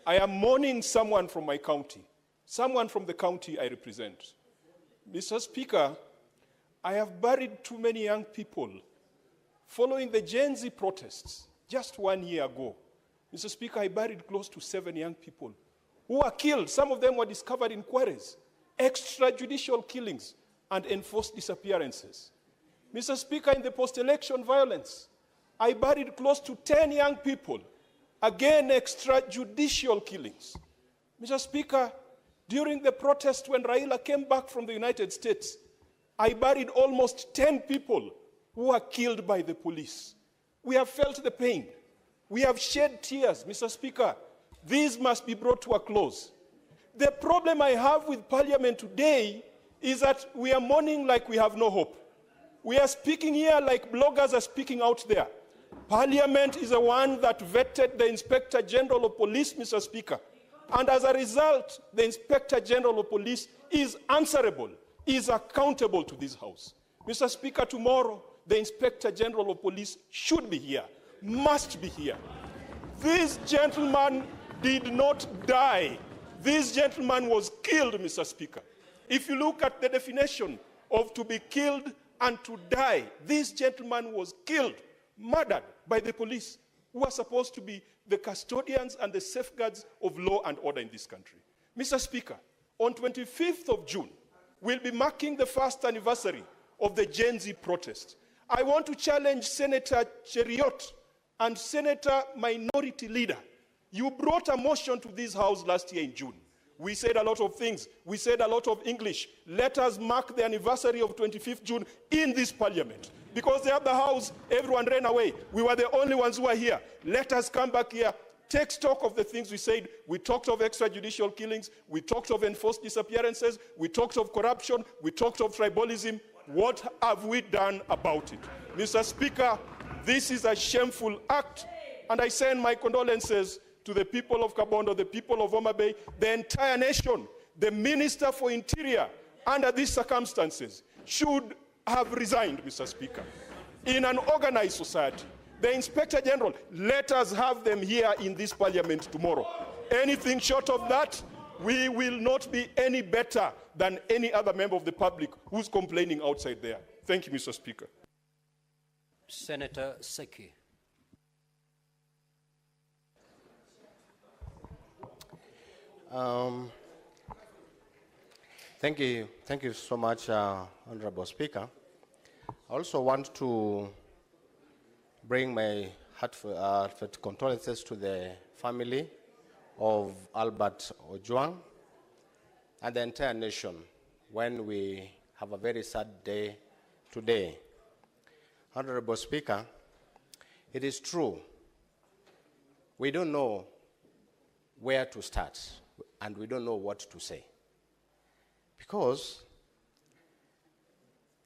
I am mourning someone from my county, someone from the county I represent. Mr. Speaker, I have buried too many young people following the Gen Z protests just 1 year ago. Mr. Speaker, I buried close to 7 young people who were killed. Some of them were discovered in quarries, extrajudicial killings, and enforced disappearances. Mr. Speaker, in the post-election violence, I buried close to 10 young people, again extrajudicial killings. Mr. Speaker, during the protest when Raila came back from the United States, I buried almost 10 people who were killed by the police. We have felt the pain. We have shed tears, Mr. Speaker. These must be brought to a close. The problem I have with Parliament today is that we are mourning like we have no hope. We are speaking here like bloggers are speaking out there. Parliament is the one that vetted the Inspector General of Police, Mr. Speaker. And as a result, the Inspector General of Police is answerable, is accountable to this House. Mr. Speaker, tomorrow, the Inspector General of Police should be here, must be here. This gentleman did not die. This gentleman was killed, Mr. Speaker. If you look at the definition of to be killed and to die, this gentleman was killed, murdered by the police, who are supposed to be the custodians and the safeguards of law and order in this country. Mr. Speaker, on 25th of June, will be marking the first anniversary of the Gen Z protest. I want to challenge Senator Cheriot and Senator Minority Leader. You brought a motion to this House last year in June. We said a lot of things. We said a lot of English. Let us mark the anniversary of 25th June in this parliament. Because the other house, everyone ran away. We were the only ones who were here. Let us come back here, take stock of the things we said. We talked of extrajudicial killings. We talked of enforced disappearances. We talked of corruption. We talked of tribalism. What have we done about it? Mr. Speaker, this is a shameful act, and I send my condolences to the people of Kabondo, the people of Homa Bay, the entire nation. The Minister for Interior, under these circumstances, should have resigned, Mr. Speaker. In an organized society, the Inspector General, let us have them here in this parliament tomorrow. Anything short of that, we will not be any better than any other member of the public who's complaining outside there. Thank you, Mr. Speaker. Senator Seki. Thank you so much, Honorable Speaker. I also want to bring my heartfelt condolences to the family of Albert Ojwang and the entire nation when we have a very sad day today. Honorable Speaker, it is true, we don't know where to start and we don't know what to say. Because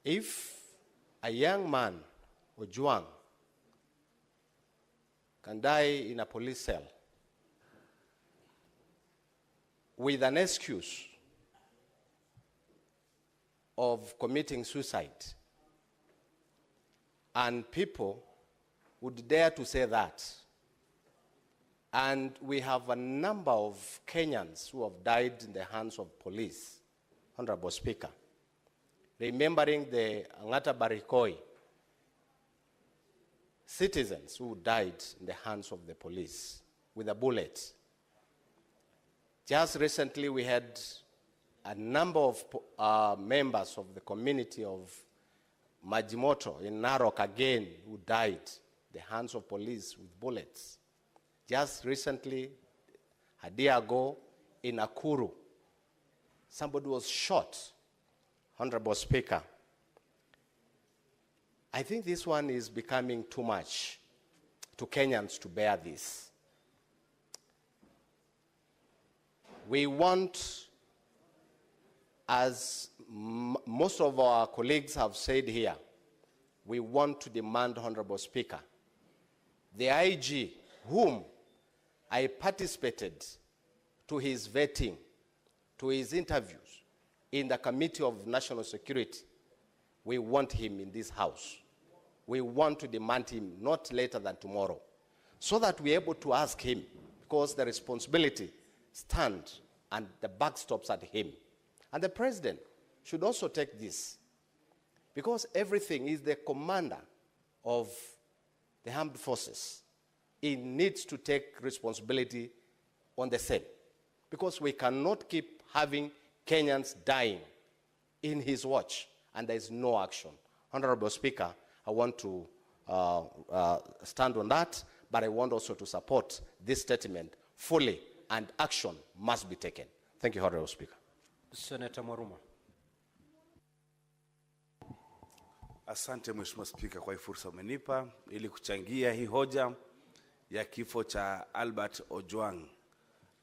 if a young man, Ojwang, can die in a police cell with an excuse of committing suicide, and people would dare to say that, and we have a number of Kenyans who have died in the hands of police, Honorable Speaker, remembering the Angata Barikoi citizens who died in the hands of the police with a bullet. Just recently we had a number of members of the community of Majimoto in Narok again who died in the hands of police with bullets. Just recently, a day ago, in Nakuru, somebody was shot. Honorable Speaker, I think this one is becoming too much to Kenyans to bear this. We want, as most of our colleagues have said here, we want to demand, Honorable Speaker, the IG, whom I participated to his vetting, to his interviews in the Committee of National Security, we want him in this House. We want to demand him not later than tomorrow, so that we're able to ask him, because the responsibility stands and the buck stops at him. And the President should also take this, because everything is the commander of the armed forces. He needs to take responsibility on the same, because we cannot keep having Kenyans dying in his watch and there is no action. Honorable Speaker, I want to stand on that, but I want also to support this statement fully, and action must be taken. Thank you, Honorable Speaker. Senator Mwaruma. Asante Mheshimiwa Spika kwa hii fursa umenipa ili kuchangia hii hoja ya kifo cha Albert Ojwang.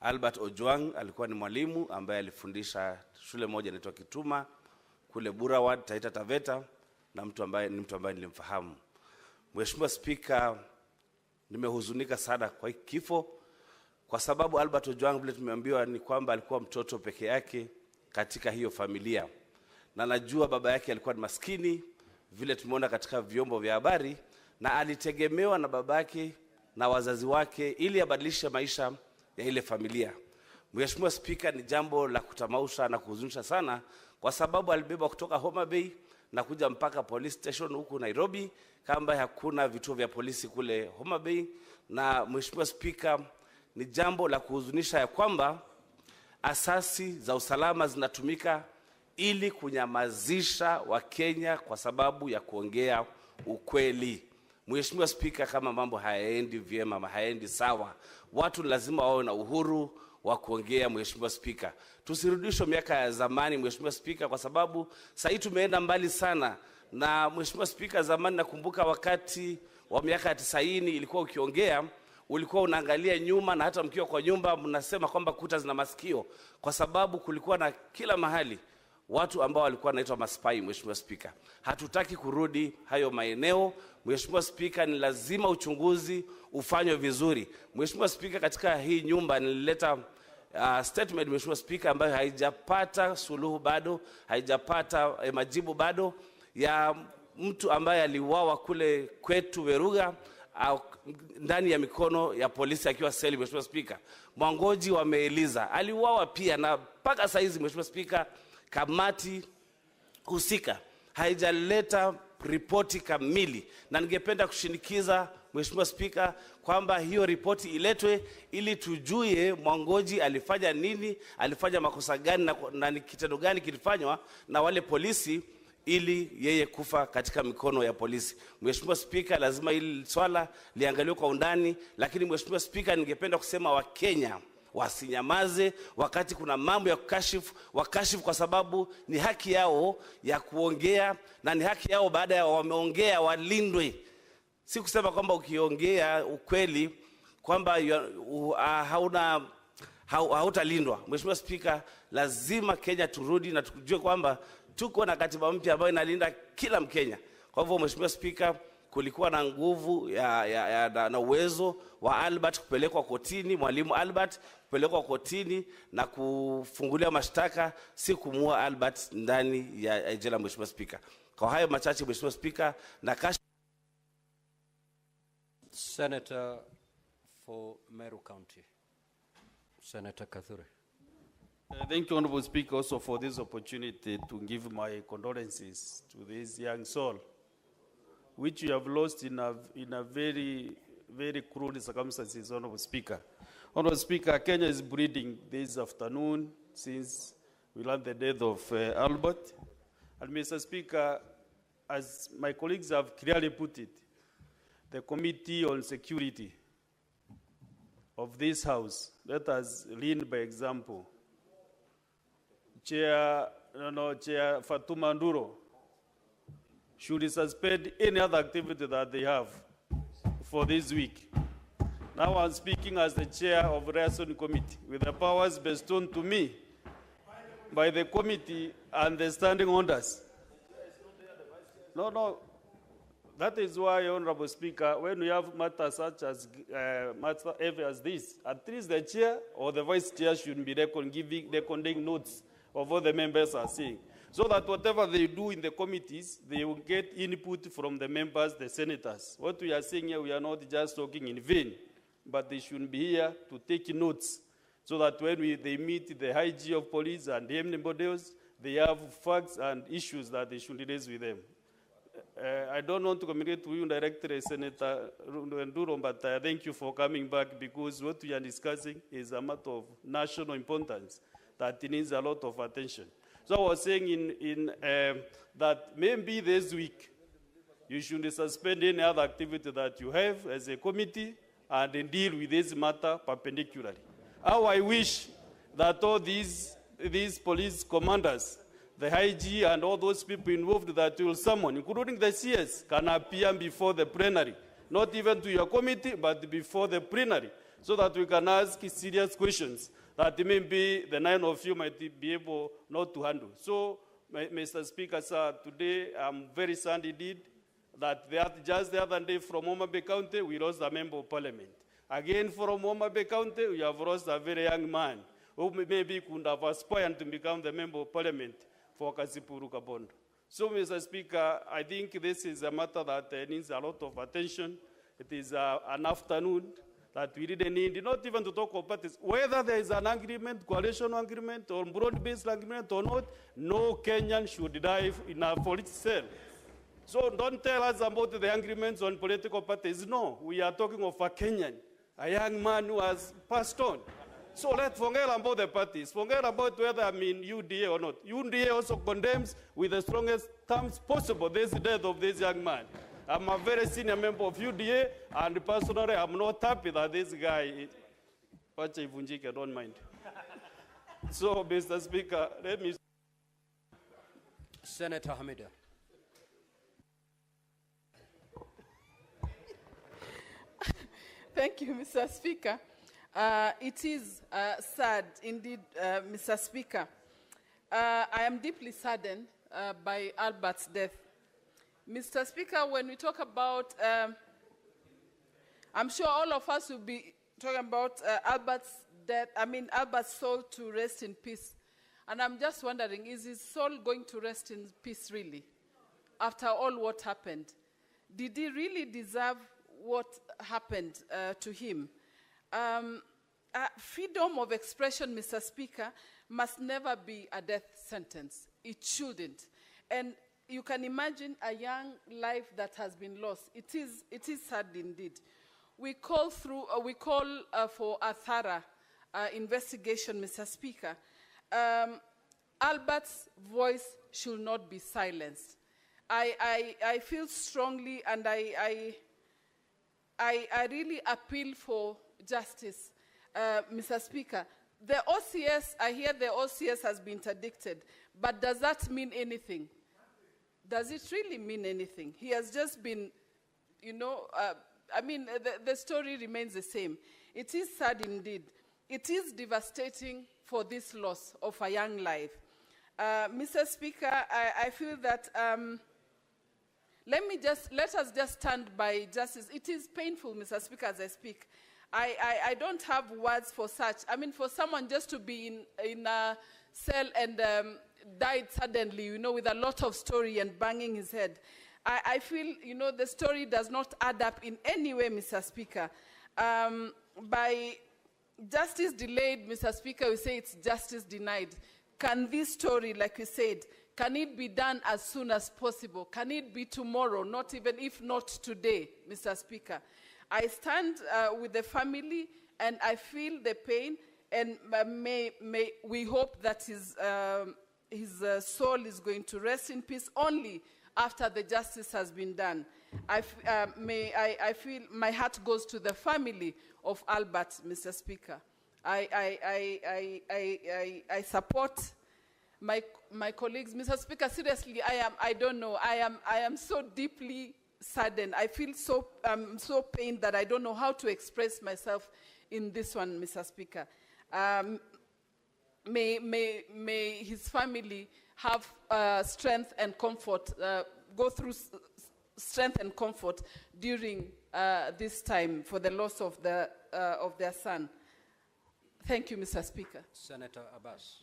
Albert Ojwang alikuwa ni mwalimu ambaye alifundisha shule moja inaitwa Kituma kule Burawad, Taita Taveta, na mtu ambaye nilimfahamu. Mheshimiwa Spika, nimehuzunika sana kwa hii kifo, kwa sababu Albert Ojwang vile tumeambiwa ni kwamba alikuwa mtoto peke yake katika hiyo familia. Na najua baba yake alikuwa ni maskini vile tumeona katika vyombo vya habari, na alitegemewa na babake na wazazi wake ili abadilishe maisha ya ile familia. Mheshimiwa Spika, ni jambo la kutamausha na kuhuzunisha sana, kwa sababu alibeba kutoka Homa Bay na kuja mpaka police station huku Nairobi, kama hakuna vituo vya polisi kule Homa Bay. Na Mheshimiwa Spika, ni jambo la kuhuzunisha ya kwamba asasi za usalama zinatumika ili kunyamazisha Wakenya kwa sababu ya kuongea ukweli. Mheshimiwa Spika, kama mambo hayaendi vyema, hayaendi sawa, watu lazima wawe na uhuru wa kuongea. Mheshimiwa Spika, tusirudishwe miaka ya zamani, Mheshimiwa Spika, kwa sababu sasa tumeenda mbali sana. Na Mheshimiwa Spika, zamani nakumbuka wakati wa miaka ya 90 ilikuwa ukiongea ulikuwa unaangalia nyuma, na hata mkiwa kwa nyumba mnasema kwamba kuta zina masikio, kwa sababu kulikuwa na kila mahali watu ambao walikuwa wanaitwa maspai. Mheshimiwa Spika, hatutaki kurudi hayo maeneo. Mheshimiwa Spika, ni lazima uchunguzi ufanywe vizuri. Mheshimiwa Spika, katika hii nyumba nilileta statement Mheshimiwa Spika, ambayo haijapata suluhu bado, haijapata majibu bado, ya mtu ambaye aliuawa kule kwetu Veruga ndani ya mikono ya polisi akiwa seli. Mheshimiwa Spika, Mwangoji wameeleza aliuawa pia, na mpaka saa hizi Mheshimiwa Spika, kamati husika haijaleta ripoti kamili, na ningependa kushinikiza Mheshimiwa Spika kwamba hiyo ripoti iletwe ili tujue Mwangoji alifanya nini, alifanya makosa gani, na ni kitendo gani kilifanywa na wale polisi ili yeye kufa katika mikono ya polisi. Mheshimiwa Spika, lazima hili swala liangaliwe kwa undani, lakini Mheshimiwa Spika, ningependa kusema Wakenya wasinyamaze wakati kuna mambo ya wakashifu, kwa sababu ni haki yao ya kuongea, na ni haki yao baada ya wameongea walindwe. Si kusema kwamba ukiongea ukweli kwamba hautalindwa. Mheshimiwa Spika, lazima Kenya turudi na tujue kwamba tuko na katiba mpya ambayo inalinda kila Mkenya. Kwa hivyo Mheshimiwa Spika, kulikuwa na nguvu na uwezo wa Albert kupelekwa kotini, mwalimu Albert kupelekwa kotini na kufungulia mashtaka, si kumua Albert ndani ya jela. Mheshimiwa Spika, kwa hayo machache Mheshimiwa Spika, na Senator for Meru County, Senator Kathure. Thank you, Honorable Speaker, also for this opportunity to give my condolences to this young soul, which you have lost in a very, very cruel circumstances, Honorable Speaker. Honorable Speaker, Kenya is bleeding this afternoon since we learned the death of Albert. And Mr. Speaker, as my colleagues have clearly put it, the Committee on Security of this House, let us lead by example. Chair Fatuma Nduro should suspend any other activity that they have for this week. Now I'm speaking as the chair of the Liaison Committee with the powers bestowed to me by the committee and the standing orders. No. That is why, Honorable Speaker, when we have matters such as matter heavy as this, at least the chair or the vice chair should be recording notes of what the members are saying, so that whatever they do in the committees, they will get input from the members, the senators. What we are saying here, we are not just talking in vain, but they should be here to take notes, so that when they meet the IG of police and anybody else, they have facts and issues that they should raise with them. I don't want to communicate to you directly, Senator Nduro, but thank you for coming back, because what we are discussing is a matter of national importance that needs a lot of attention. So I was saying that maybe this week you should suspend any other activity that you have as a committee and deal with this matter perpendicularly. How I wish that all these police commanders, the IG and all those people involved that will summon, including the CS, can appear before the plenary, not even to your committee, but before the plenary, so that we can ask serious questions that maybe the 9 of you might be able not to handle. So, Mr. Speaker, sir, today I'm very sad indeed that just the other day from Homa Bay County, we lost a member of parliament. Again, from Homa Bay County, we have lost a very young man who maybe could have aspired to become the member of parliament for Kasipuru Kabondo. So, Mr. Speaker, I think this is a matter that needs a lot of attention. It is an afternoon that we didn't need, not even to talk about parties. Whether there is an agreement, coalition agreement, or broad-based agreement or not, no Kenyan should die in a political cell. So don't tell us about the agreements on political parties. No, we are talking of a Kenyan, a young man who has passed on. So let's forget about the parties. Forget about whether I'm in UDA or not. UDA also condemns with the strongest terms possible this death of this young man. I'm a very senior member of UDA, and personally, I'm not happy that this guy, Pacha Ivunjike, don't mind. So, Mr. Speaker, let me... Senator Hamida. Thank you, Mr. Speaker. It is sad, indeed, Mr. Speaker. I am deeply saddened by Albert's death. Mr. Speaker, when we talk about, I'm sure all of us will be talking about Albert's death, Albert's soul to rest in peace. And I'm just wondering, is his soul going to rest in peace really? After all what happened? Did he really deserve what happened to him? Freedom of expression, Mr. Speaker, must never be a death sentence. It shouldn't. And you can imagine a young life that has been lost. It is sad indeed. We call for a thorough investigation, Mr. Speaker. Albert's voice should not be silenced. I feel strongly, and I really appeal for justice, Mr. Speaker. The OCS, I hear the OCS has been interdicted, but does that mean anything? Does it really mean anything? He has just been, the story remains the same. It is sad indeed. It is devastating for this loss of a young life. Mr. Speaker, I feel that let us just stand by justice. It is painful, Mr. Speaker, as I speak. I don't have words for such. For someone just to be in a cell and died suddenly, with a lot of story and banging his head. I feel, the story does not add up in any way, Mr. Speaker. By justice delayed, Mr. Speaker, we say it's justice denied. Can this story, like you said, can it be done as soon as possible? Can it be tomorrow, not even if not today, Mr. Speaker? I stand with the family, and I feel the pain, and we hope that his soul is going to rest in peace only after the justice has been done. I feel my heart goes to the family of Albert, Mr. Speaker. I support my colleagues. Mr. Speaker, seriously, I don't know. I am so deeply saddened. I feel so pained that I don't know how to express myself in this one, Mr. Speaker. May his family have strength and comfort, go through strength and comfort during this time for the loss of their son. Thank you, Mr. Speaker. Senator Abbas.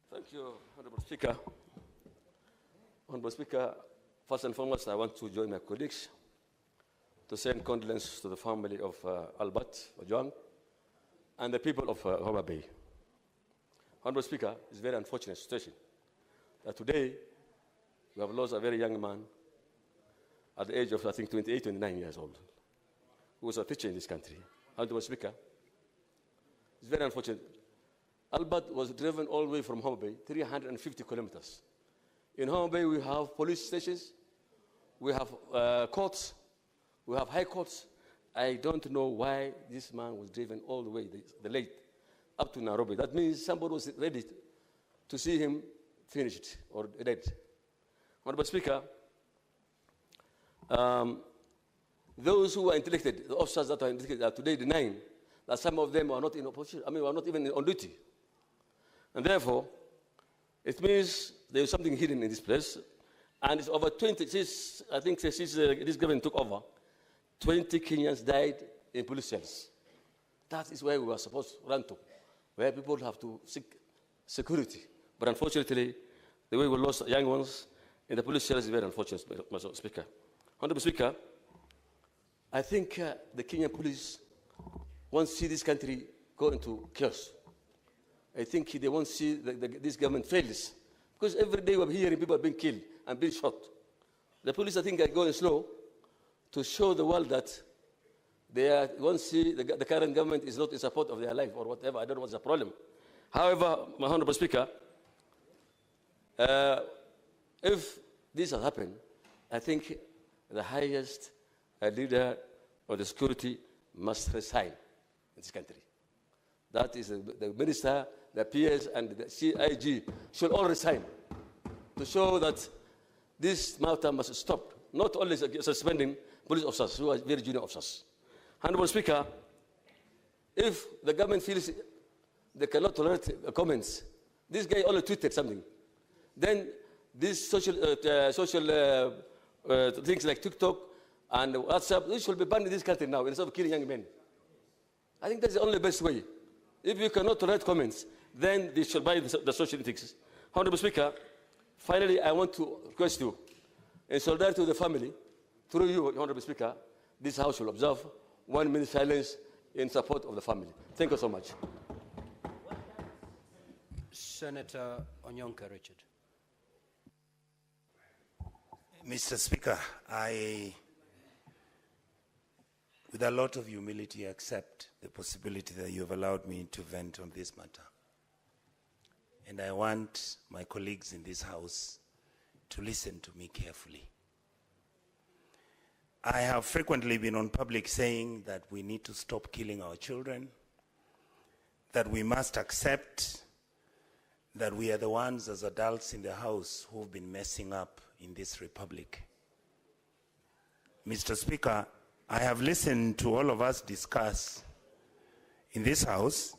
Thank you, Honorable Speaker. Honorable Speaker, first and foremost, I want to join my colleagues to send condolences to the family of Albert Ojwang and the people of Homa Bay. Honorable Speaker, it's a very unfortunate situation that today we have lost a very young man at the age of, I think, 28, 29 years old, who was a teacher in this country. Honorable Speaker, it's very unfortunate. Albert was driven all the way from Homa Bay, 350 kilometers. In Homa Bay, we have police stations, we have courts, we have high courts. I don't know why this man was driven all the way, the late, up to Nairobi. That means somebody was ready to see him finished or dead. Honorable Speaker, those who are interdicted, the officers that are interdicted, are today denying that some of them are not in opposition, are not even on duty. And therefore, it means there is something hidden in this place. And it's over 20, I think since this government took over, 20 Kenyans died in police cells. That is where we were supposed to run to, where people have to seek security. But unfortunately, the way we lost young ones in the police cells is very unfortunate, Mr. Speaker. Honorable Speaker, I think the Kenyan police won't see this country go into chaos. I think they won't see this government fails. Because every day we're hearing people are being killed and being shot. The police, I think, are going slow to show the world that they won't see the current government is not in support of their life or whatever. I don't know what's the problem. However, my Honorable Speaker, if this has happened, I think the highest leader of the security must resign in this country. That is the minister, the PS, and the CIG should all resign to show that this matter must stop. Not only suspending police officers who are very junior officers. Honorable Speaker, if the government feels they cannot tolerate comments, this guy only tweeted something, then these social things like TikTok and WhatsApp, this should be banned in this country now instead of killing young men. I think that's the only best way. If you cannot tolerate comments, then they should buy the social ethics. Honorable Speaker, finally, I want to request you, in solidarity with the family, through you, Honorable Speaker, this House will observe 1 minute silence in support of the family. Thank you so much. Senator Onyonka Richard. Mr. Speaker, I, with a lot of humility, accept the possibility that you have allowed me to vent on this matter. And I want my colleagues in this House to listen to me carefully. I have frequently been on public saying that we need to stop killing our children, that we must accept that we are the ones as adults in the House who've been messing up in this republic. Mr. Speaker, I have listened to all of us discuss in this House,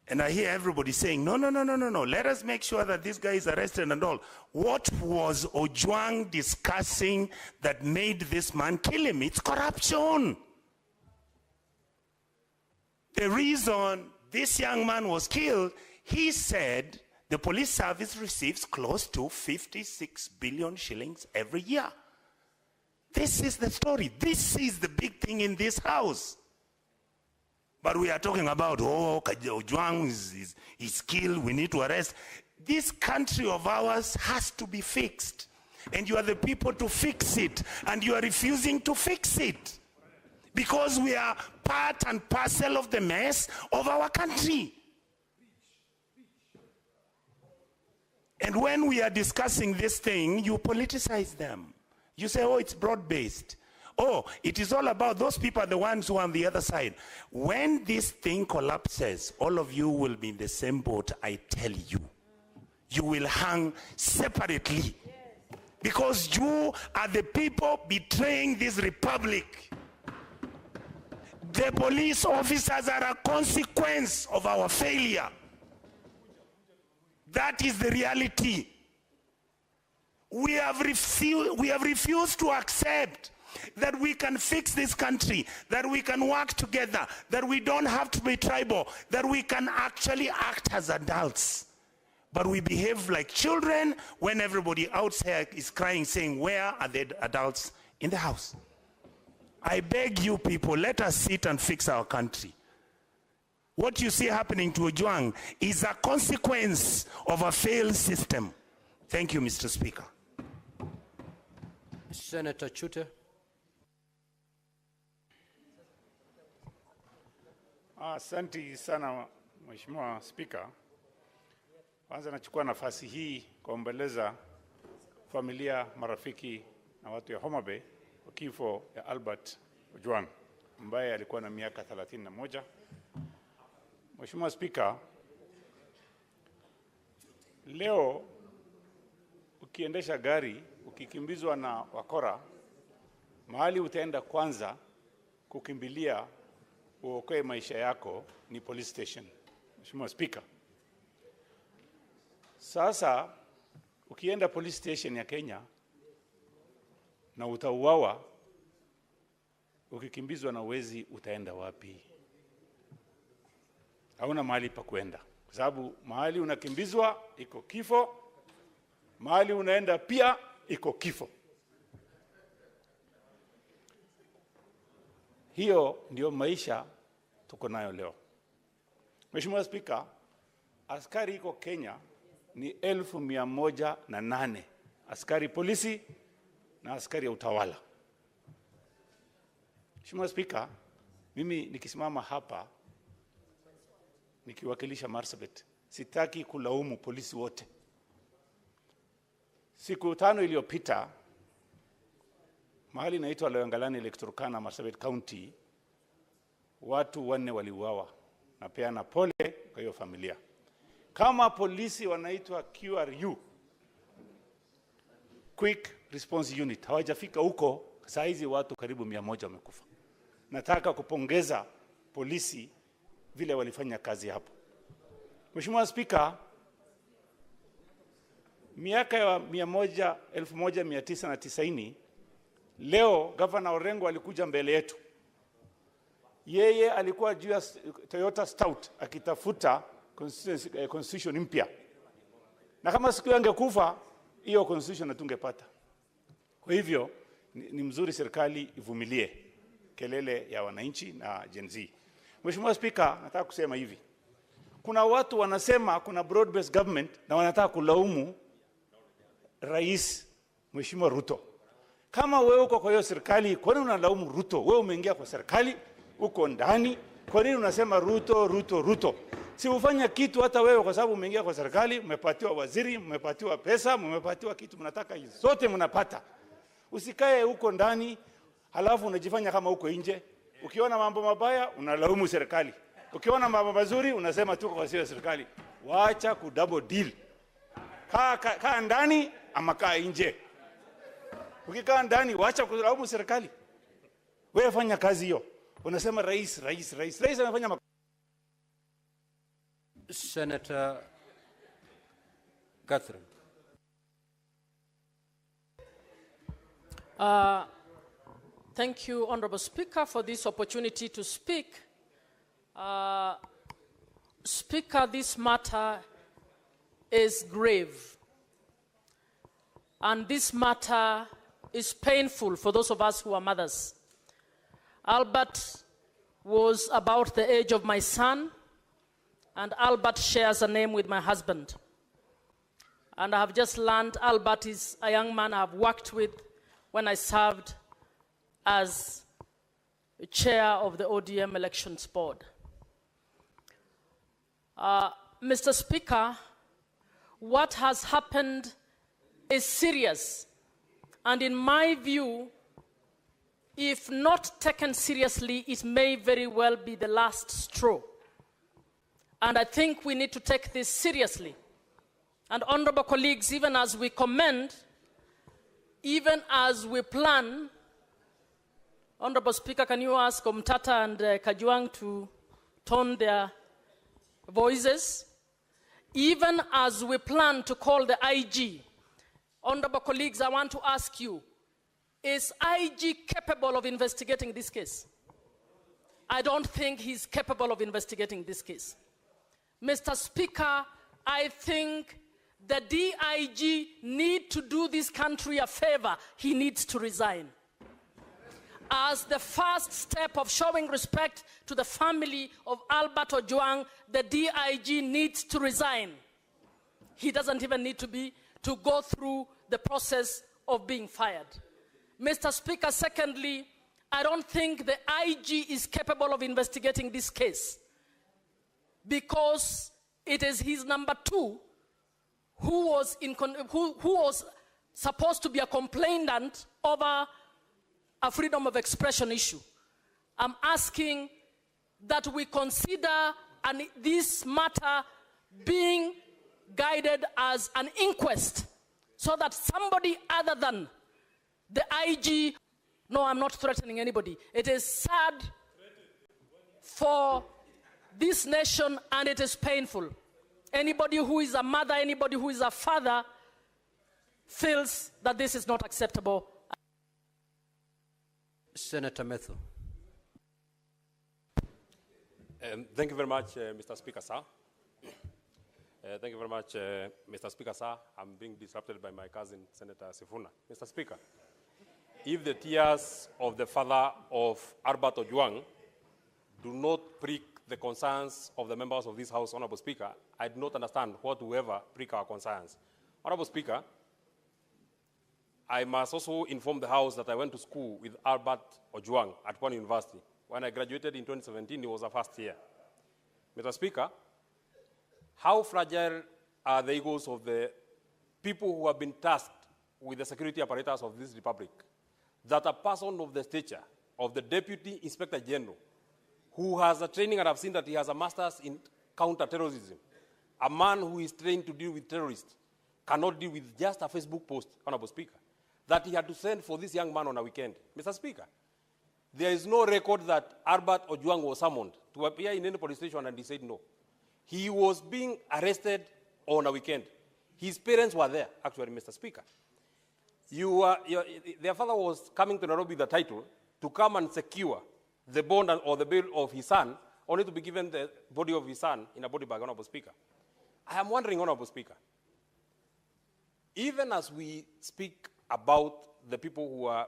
and I hear everybody saying, no, let us make sure that this guy is arrested and all. What was Ojwang discussing that made this man kill him? It's corruption. The reason this young man was killed, he said the police service receives close to 56 billion shillings every year. This is the story. This is the big thing in this House. But we are talking about, Ojwang is killed, we need to arrest. This country of ours has to be fixed. And you are the people to fix it. And you are refusing to fix it. Because we are part and parcel of the mess of our country. And when we are discussing this thing, you politicize them. You say, oh, it's broad-based. Oh, it is all about those people are the ones who are on the other side. When this thing collapses, all of you will be in the same boat, I tell you. You will hang separately. Because you are the people betraying this republic. The police officers are a consequence of our failure. That is the reality. We have refused to accept that we can fix this country, that we can work together, that we don't have to be tribal, that we can actually act as adults. But we behave like children when everybody outside is crying, saying, where are the adults in the House? I beg you people, let us sit and fix our country. What you see happening to Ojwang is a consequence of a failed system. Thank you, Mr. Speaker. Senator Chute. Asante sana Mheshimiwa Spika. Kwanza nachukua nafasi hii kuombeleza familia, marafiki na watu ya Homa Bay kwa kifo ya Albert Ojwang ambaye alikuwa na miaka 31. Mheshimiwa Spika, leo ukiendesha gari ukikimbizwa na wakora, mahali utaenda kwanza kukimbilia uokoe maisha yako ni police station. Mheshimiwa Spika, sasa ukienda police station ya Kenya na utauawa, ukikimbizwa na wezi utaenda wapi? Hauna mahali pa kwenda, kwa sababu mahali unakimbizwa iko kifo, mahali unaenda pia iko kifo. Hiyo ndio maisha tuko nayo leo. Mheshimiwa Spika, askari iko Kenya ni 1108 askari polisi na askari ya utawala. Mheshimiwa Spika, mimi nikisimama hapa nikiwakilisha Marsabit, sitaki kulaumu polisi wote. Siku 5 iliyopita, mahali inaitwa Loyangalani Lake Turkana, Marsabit County, watu 4 waliuawa. Napeana pole kwa hiyo familia. Kama polisi wanaitwa QRU, Quick Response Unit, hawajafika huko, saa hizi watu karibu 100 wamekufa. Nataka kupongeza polisi vile walifanya kazi hapo. Mheshimiwa Spika, miaka ya 1990, leo Governor Orengo alikuja mbele yetu. Yeye alikuwa juu ya Toyota Stout akitafuta constitution mpya. Na kama siku angekufa, hiyo constitution hatungepata. Kwa hivyo ni mzuri serikali ivumilie kelele ya wananchi na Gen Z. Mheshimiwa Spika, nataka kusema hivi. Kuna watu wanasema kuna broad based government na wanataka kulaumu Rais Mheshimiwa Ruto. Kama wewe uko kwa hiyo serikali, kwa nini unalaumu Ruto? Wewe umeingia kwa serikali, uko ndani, kwa nini unasema Ruto, Ruto, Ruto? Si ufanya kitu hata wewe, kwa sababu umeingia kwa serikali, umepatiwa waziri, umepatiwa pesa, umepatiwa kitu mnataka hizo. Sote mnapata. Usikae huko ndani, halafu unajifanya kama uko nje. Ukiona mambo mabaya, unalaumu serikali. Ukiona mambo mazuri, unasema tuko kwa serikali. Waacha ku double deal. Kaa ndani ama kaa nje. Ukikaa ndani, waacha kulaumu serikali. Wewe fanya kazi hiyo. Unasema rais anafanya Senator Catherine. Thank you, Honorable Speaker, for this opportunity to speak. Speaker, this matter is grave. And this matter is painful for those of us who are mothers. Albert was about the age of my son, and Albert shares a name with my husband. And I have just learned Albert is a young man I have worked with when I served as chair of the ODM Elections Board. Mr. Speaker, what has happened is serious. And in my view, if not taken seriously, it may very well be the last straw. And I think we need to take this seriously. And honorable colleagues, even as we commend, even as we plan, Honorable Speaker, can you ask Omtata and Ojwang to tone their voices? Even as we plan to call the IG, honorable colleagues, I want to ask you, is IG capable of investigating this case? I don't think he's capable of investigating this case. Mr. Speaker, I think the DIG need to do this country a favor. He needs to resign. As the first step of showing respect to the family of Albert Ojwang, the DIG needs to resign. He doesn't even need to go through the process of being fired. Mr. Speaker, secondly, I don't think the IG is capable of investigating this case because it is his number 2 who was supposed to be a complainant over a freedom of expression issue. I'm asking that we consider this matter being guided as an inquest so that somebody other than the IG, no, I'm not threatening anybody. It is sad for this nation and it is painful. Anybody who is a mother, anybody who is a father feels that this is not acceptable. Senator Methu. Thank you very much, Mr. Speaker, sir. Thank you very much, Mr. Speaker, sir. I'm being disrupted by my cousin, Senator Sifuna. Mr. Speaker, if the tears of the father of Albert Ojwang do not prick the concerns of the members of this House, Honorable Speaker, I do not understand what will ever prick our concerns. Honorable Speaker, I must also inform the House that I went to school with Albert Ojwang at Pwani University. When I graduated in 2017, he was a first year. Mr. Speaker, how fragile are the egos of the people who have been tasked with the security apparatus of this republic, that a person of the stature of the Deputy Inspector General, who has a training, and I've seen that he has a master's in counter-terrorism, a man who is trained to deal with terrorists, cannot deal with just a Facebook post, Honorable Speaker, that he had to send for this young man on a weekend. Mr. Speaker, there is no record that Albert Ojwang was summoned to appear in any police station and he said no. He was being arrested on a weekend. His parents were there, actually, Mr. Speaker. Their father was coming to Nairobi with the title to come and secure the bond or the bail of his son, only to be given the body of his son in a body bag, Honorable Speaker. I am wondering, Honorable Speaker, even as we speak about the people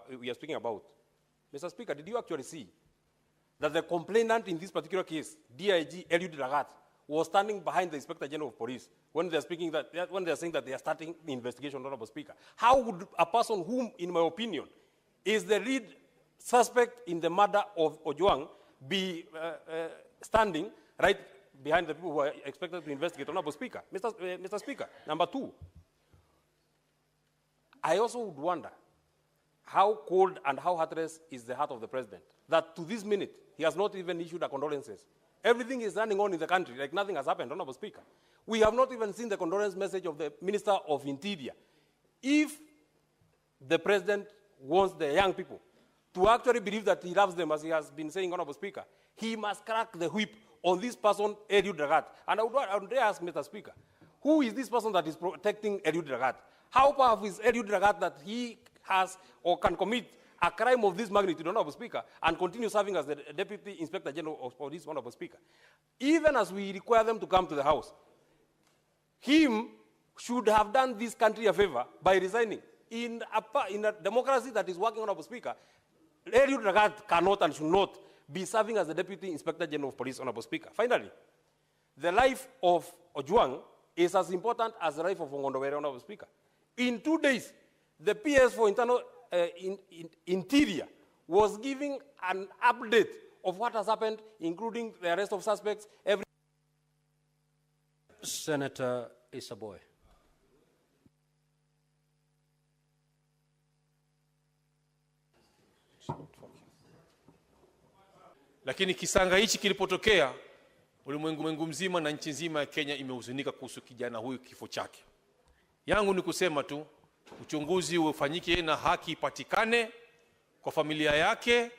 who we are speaking about, Mr. Speaker, did you actually see that the complainant in this particular case, DIG Eliud Lagat, was standing behind the Inspector General of Police when they're saying that they are starting the investigation, Honorable Speaker? How would a person whom, in my opinion, is the lead suspect in the murder of Ojwang be standing right behind the people who are expected to investigate, Honorable Speaker? Mr. Speaker, number two, I also would wonder how cold and how heartless is the heart of the president, that to this minute, he has not even issued a condolences. Everything is running on in the country like nothing has happened, Honorable Speaker. We have not even seen the condolence message of the Minister of Interior. If the president wants the young people to actually believe that he loves them, as he has been saying, Honorable Speaker, he must crack the whip on this person, Eliud Lagat. And I would ask, Mr. Speaker, who is this person that is protecting Eliud Lagat? How powerful is Eliud Lagat that he has or can commit a crime of this magnitude, Honorable Speaker, and continue serving as the Deputy Inspector General of Police, Honorable Speaker? Even as we require them to come to the House, him should have done this country a favor by resigning. In a democracy that is working, Honorable Speaker, Eliud Lagat cannot and should not be serving as the Deputy Inspector General of Police, Honorable Speaker. Finally, the life of Ojwang is as important as the life of Ongondowere, Honorable Speaker. In 2 days, the PS for Internal Interior was giving an update of what has happened, including the arrest of suspects. Senator Isaboy. Lakini kisanga hichi kilipotokea, ulimwengu mzima na nchi nzima ya Kenya imehuzunika kuhusu kijana huyu, kifo chake. Yangu ni kusema tu, uchunguzi ufanyike na haki ipatikane kwa familia yake,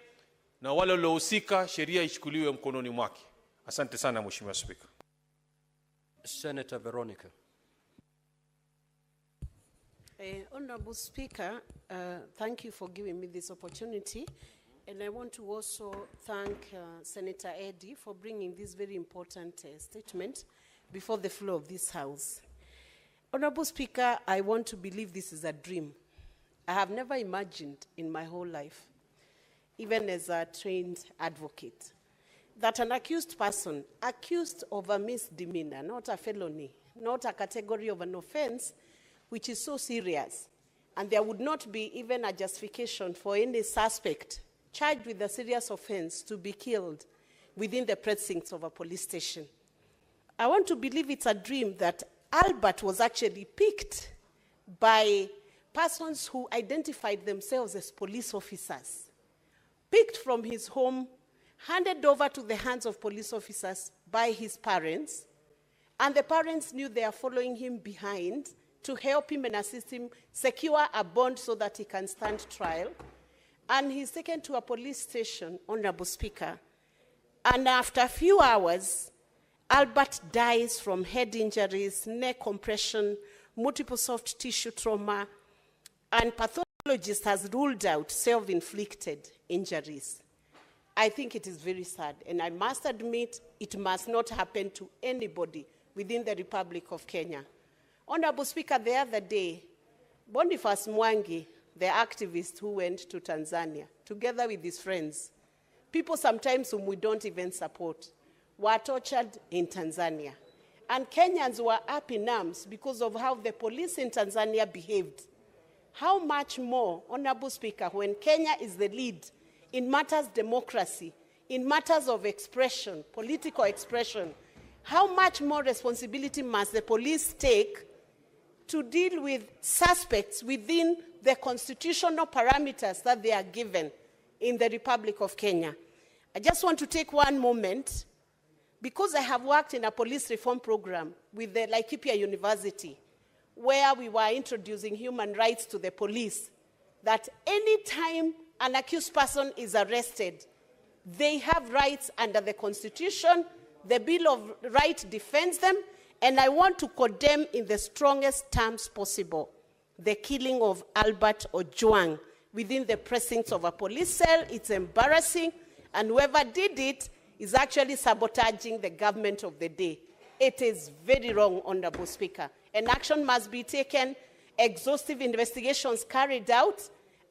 na wale waliohusika sheria ichukuliwe mkononi mwake. Asante sana, Mheshimiwa Speaker. Senator Veronica. Honorable Speaker, thank you for giving me this opportunity. And I want to also thank Senator Eddy for bringing this very important statement before the floor of this House. Honorable Speaker, I want to believe this is a dream. I have never imagined in my whole life, even as a trained advocate, that an accused person, accused of a misdemeanor, not a felony, not a category of an offense, which is so serious, and there would not be even a justification for any suspect charged with a serious offense to be killed within the precincts of a police station. I want to believe it's a dream that Albert was actually picked by persons who identified themselves as police officers, picked from his home, handed over to the hands of police officers by his parents, and the parents knew they are following him behind to help him and assist him secure a bond so that he can stand trial. And he's taken to a police station, Honorable Speaker, and after a few hours, Albert dies from head injuries, neck compression, multiple soft tissue trauma, and pathologist has ruled out self-inflicted injuries. I think it is very sad, and I must admit it must not happen to anybody within the Republic of Kenya. Honorable Speaker, the other day, Boniface Mwangi, the activist who went to Tanzania, together with his friends, people sometimes whom we don't even support, were tortured in Tanzania. And Kenyans were up in arms because of how the police in Tanzania behaved, how much more, Honorable Speaker, when Kenya is the lead in matters democracy, in matters of expression, political expression, how much more responsibility must the police take to deal with suspects within the constitutional parameters that they are given in the Republic of Kenya? I just want to take one moment, because I have worked in a police reform program with the Laikipia University, where we were introducing human rights to the police, that any time an accused person is arrested, they have rights under the Constitution. The Bill of Rights defends them, and I want to condemn in the strongest terms possible the killing of Albert Ojwang within the precincts of a police cell. It's embarrassing, and whoever did it is actually sabotaging the government of the day. It is very wrong, Honorable Speaker. And action must be taken, exhaustive investigations carried out,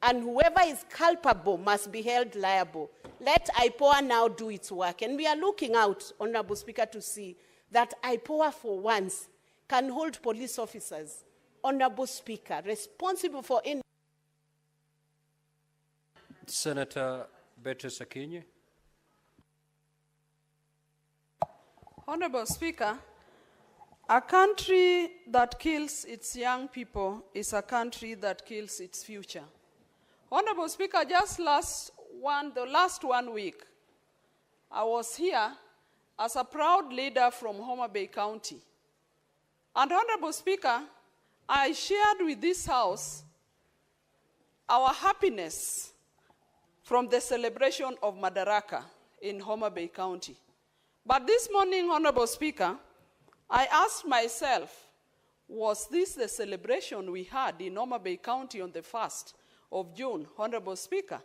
and whoever is culpable must be held liable. Let IPOA now do its work. And we are looking out, Honorable Speaker, to see that IPOA for once can hold police officers, Honorable Speaker, responsible for any. Senator Beatrice Akinyi. Honorable Speaker, a country that kills its young people is a country that kills its future. Honorable Speaker, just the last 1 week, I was here as a proud leader from Homa Bay County. And Honorable Speaker, I shared with this House our happiness from the celebration of Madaraka in Homa Bay County. But this morning, Honorable Speaker, I asked myself, was this the celebration we had in Homa Bay County on the 1st of June, Honorable Speaker?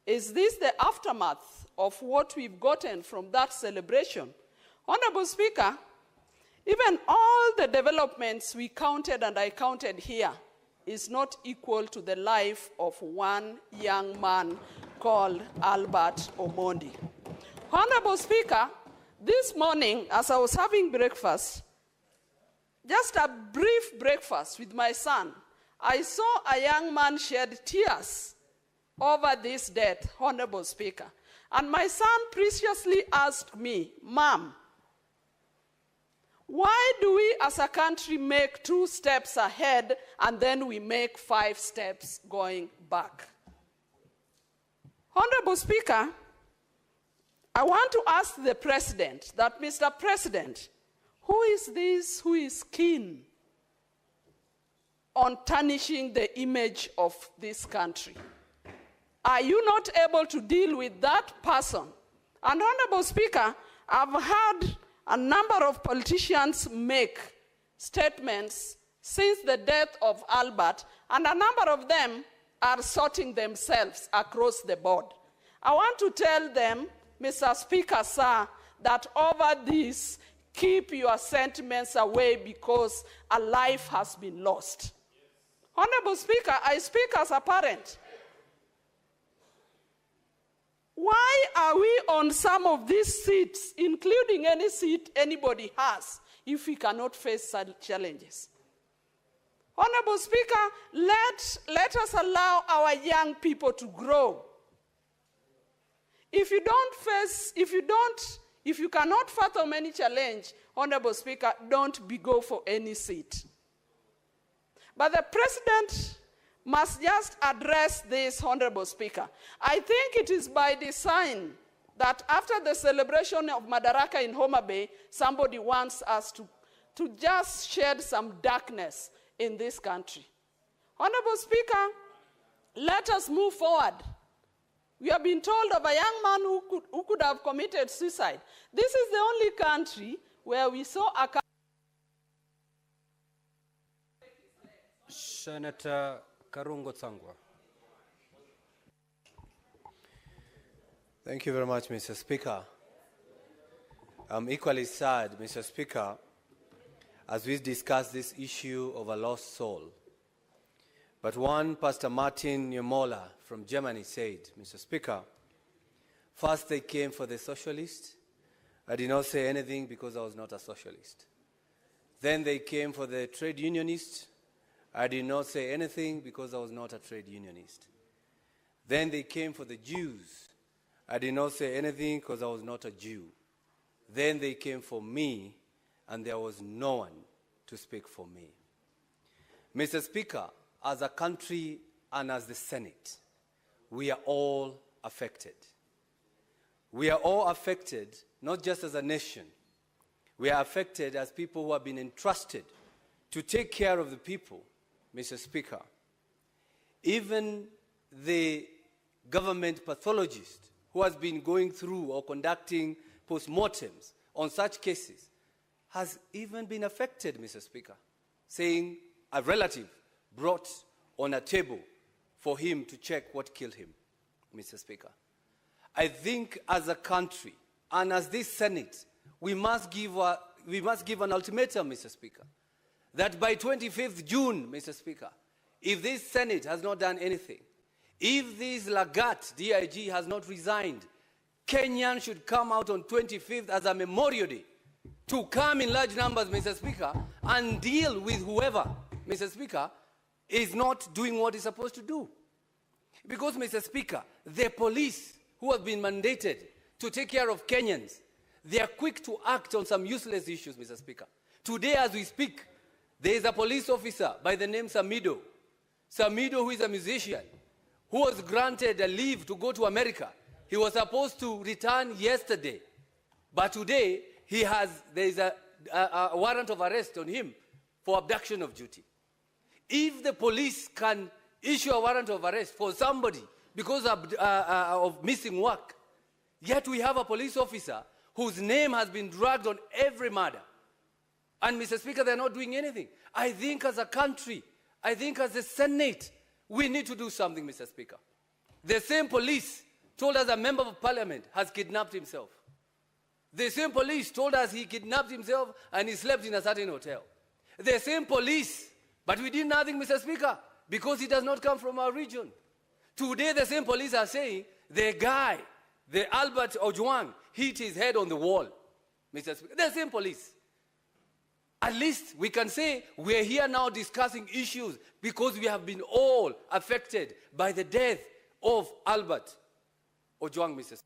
Is this the aftermath of what we've gotten from that celebration? Honorable Speaker, even all the developments we counted and I counted here is not equal to the life of one young man called Albert Omondi. Honorable Speaker, this morning, as I was having breakfast, just a brief breakfast with my son, I saw a young man shed tears over this death, Honorable Speaker. And my son preciously asked me, Mom, why do we as a country make 2 steps ahead and then we make 5 steps going back? Honorable Speaker, I want to ask the President that, Mr. President, who is this who is keen on tarnishing the image of this country? Are you not able to deal with that person? And Honorable Speaker, I've heard a number of politicians make statements since the death of Albert, and a number of them are sorting themselves across the board. I want to tell them, Mr. Speaker, sir, that over this, keep your sentiments away because a life has been lost. Honorable Speaker, I speak as a parent. Why are we on some of these seats, including any seat anybody has, if we cannot face such challenges? Honorable Speaker, let us allow our young people to grow. If you cannot fathom any challenge, Honorable Speaker, don't go for any seat. But the President must just address this, Honorable Speaker. I think it is by design that after the celebration of Madaraka in Homa Bay, somebody wants us to just shed some darkness in this country. Honorable Speaker, let us move forward. We have been told of a young man who could have committed suicide. This is the only country where we saw a... Senator Karungo Tsangwa. Thank you very much, Mr. Speaker. I'm equally sad, Mr. Speaker, as we discuss this issue of a lost soul. But one, Pastor Martin Niemola from Germany said, Mr. Speaker, first they came for the socialist. I did not say anything because I was not a socialist. Then they came for the trade unionist. I did not say anything because I was not a trade unionist. Then they came for the Jews. I did not say anything because I was not a Jew. Then they came for me, and there was no one to speak for me. Mr. Speaker, as a country and as the Senate, we are all affected. We are all affected, not just as a nation. We are affected as people who have been entrusted to take care of the people, Mr. Speaker. Even the government pathologist who has been going through or conducting postmortems on such cases has even been affected, Mr. Speaker, saying a relative brought on a table for him to check what killed him, Mr. Speaker. I think as a country and as this Senate, we must give an ultimatum, Mr. Speaker, that by 25th June, Mr. Speaker, if this Senate has not done anything, if this Lagat DIG has not resigned, Kenyans should come out on 25th as a Memorial Day to come in large numbers, Mr. Speaker, and deal with whoever, Mr. Speaker, is not doing what it's supposed to do. Because, Mr. Speaker, the police who have been mandated to take care of Kenyans, they are quick to act on some useless issues, Mr. Speaker. Today, as we speak, there is a police officer by the name Samido. Samido, who is a musician, who was granted a leave to go to America. He was supposed to return yesterday, but today there is a warrant of arrest on him for abduction of duty. If the police can issue a warrant of arrest for somebody because of missing work, yet we have a police officer whose name has been dragged on every murder, and Mr. Speaker, they're not doing anything. I think as a country, I think as a Senate, we need to do something, Mr. Speaker. The same police told us a member of parliament has kidnapped himself. The same police told us he kidnapped himself and he slept in a certain hotel. The same police, but we did nothing, Mr. Speaker, because he does not come from our region. Today, the same police are saying the guy, the Albert Ojwang, hit his head on the wall, Mr. Speaker. The same police. At least we can say we are here now discussing issues because we have been all affected by the death of Albert Ojwang, Mr. Speaker.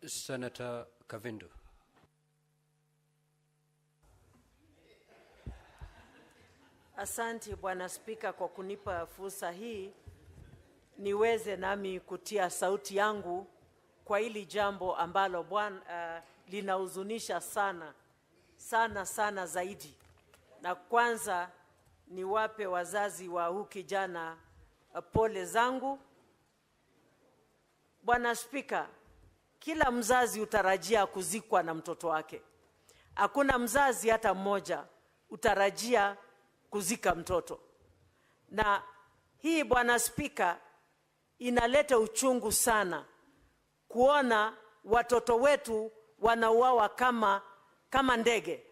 Senator Kavindu. Asante Bwana Spika kwa kunipa fursa hii niweze nami kutia sauti yangu kwa hili jambo ambalo linahuzunisha sana zaidi. Na kwanza niwape wazazi wa huyu kijana pole zangu. Bwana Spika, kila mzazi utarajia kuzikwa na mtoto wake. Hakuna mzazi hata mmoja utarajia kuzika mtoto. Na hii Bwana Spika inaleta uchungu sana kuona watoto wetu wanauawa kama ndege.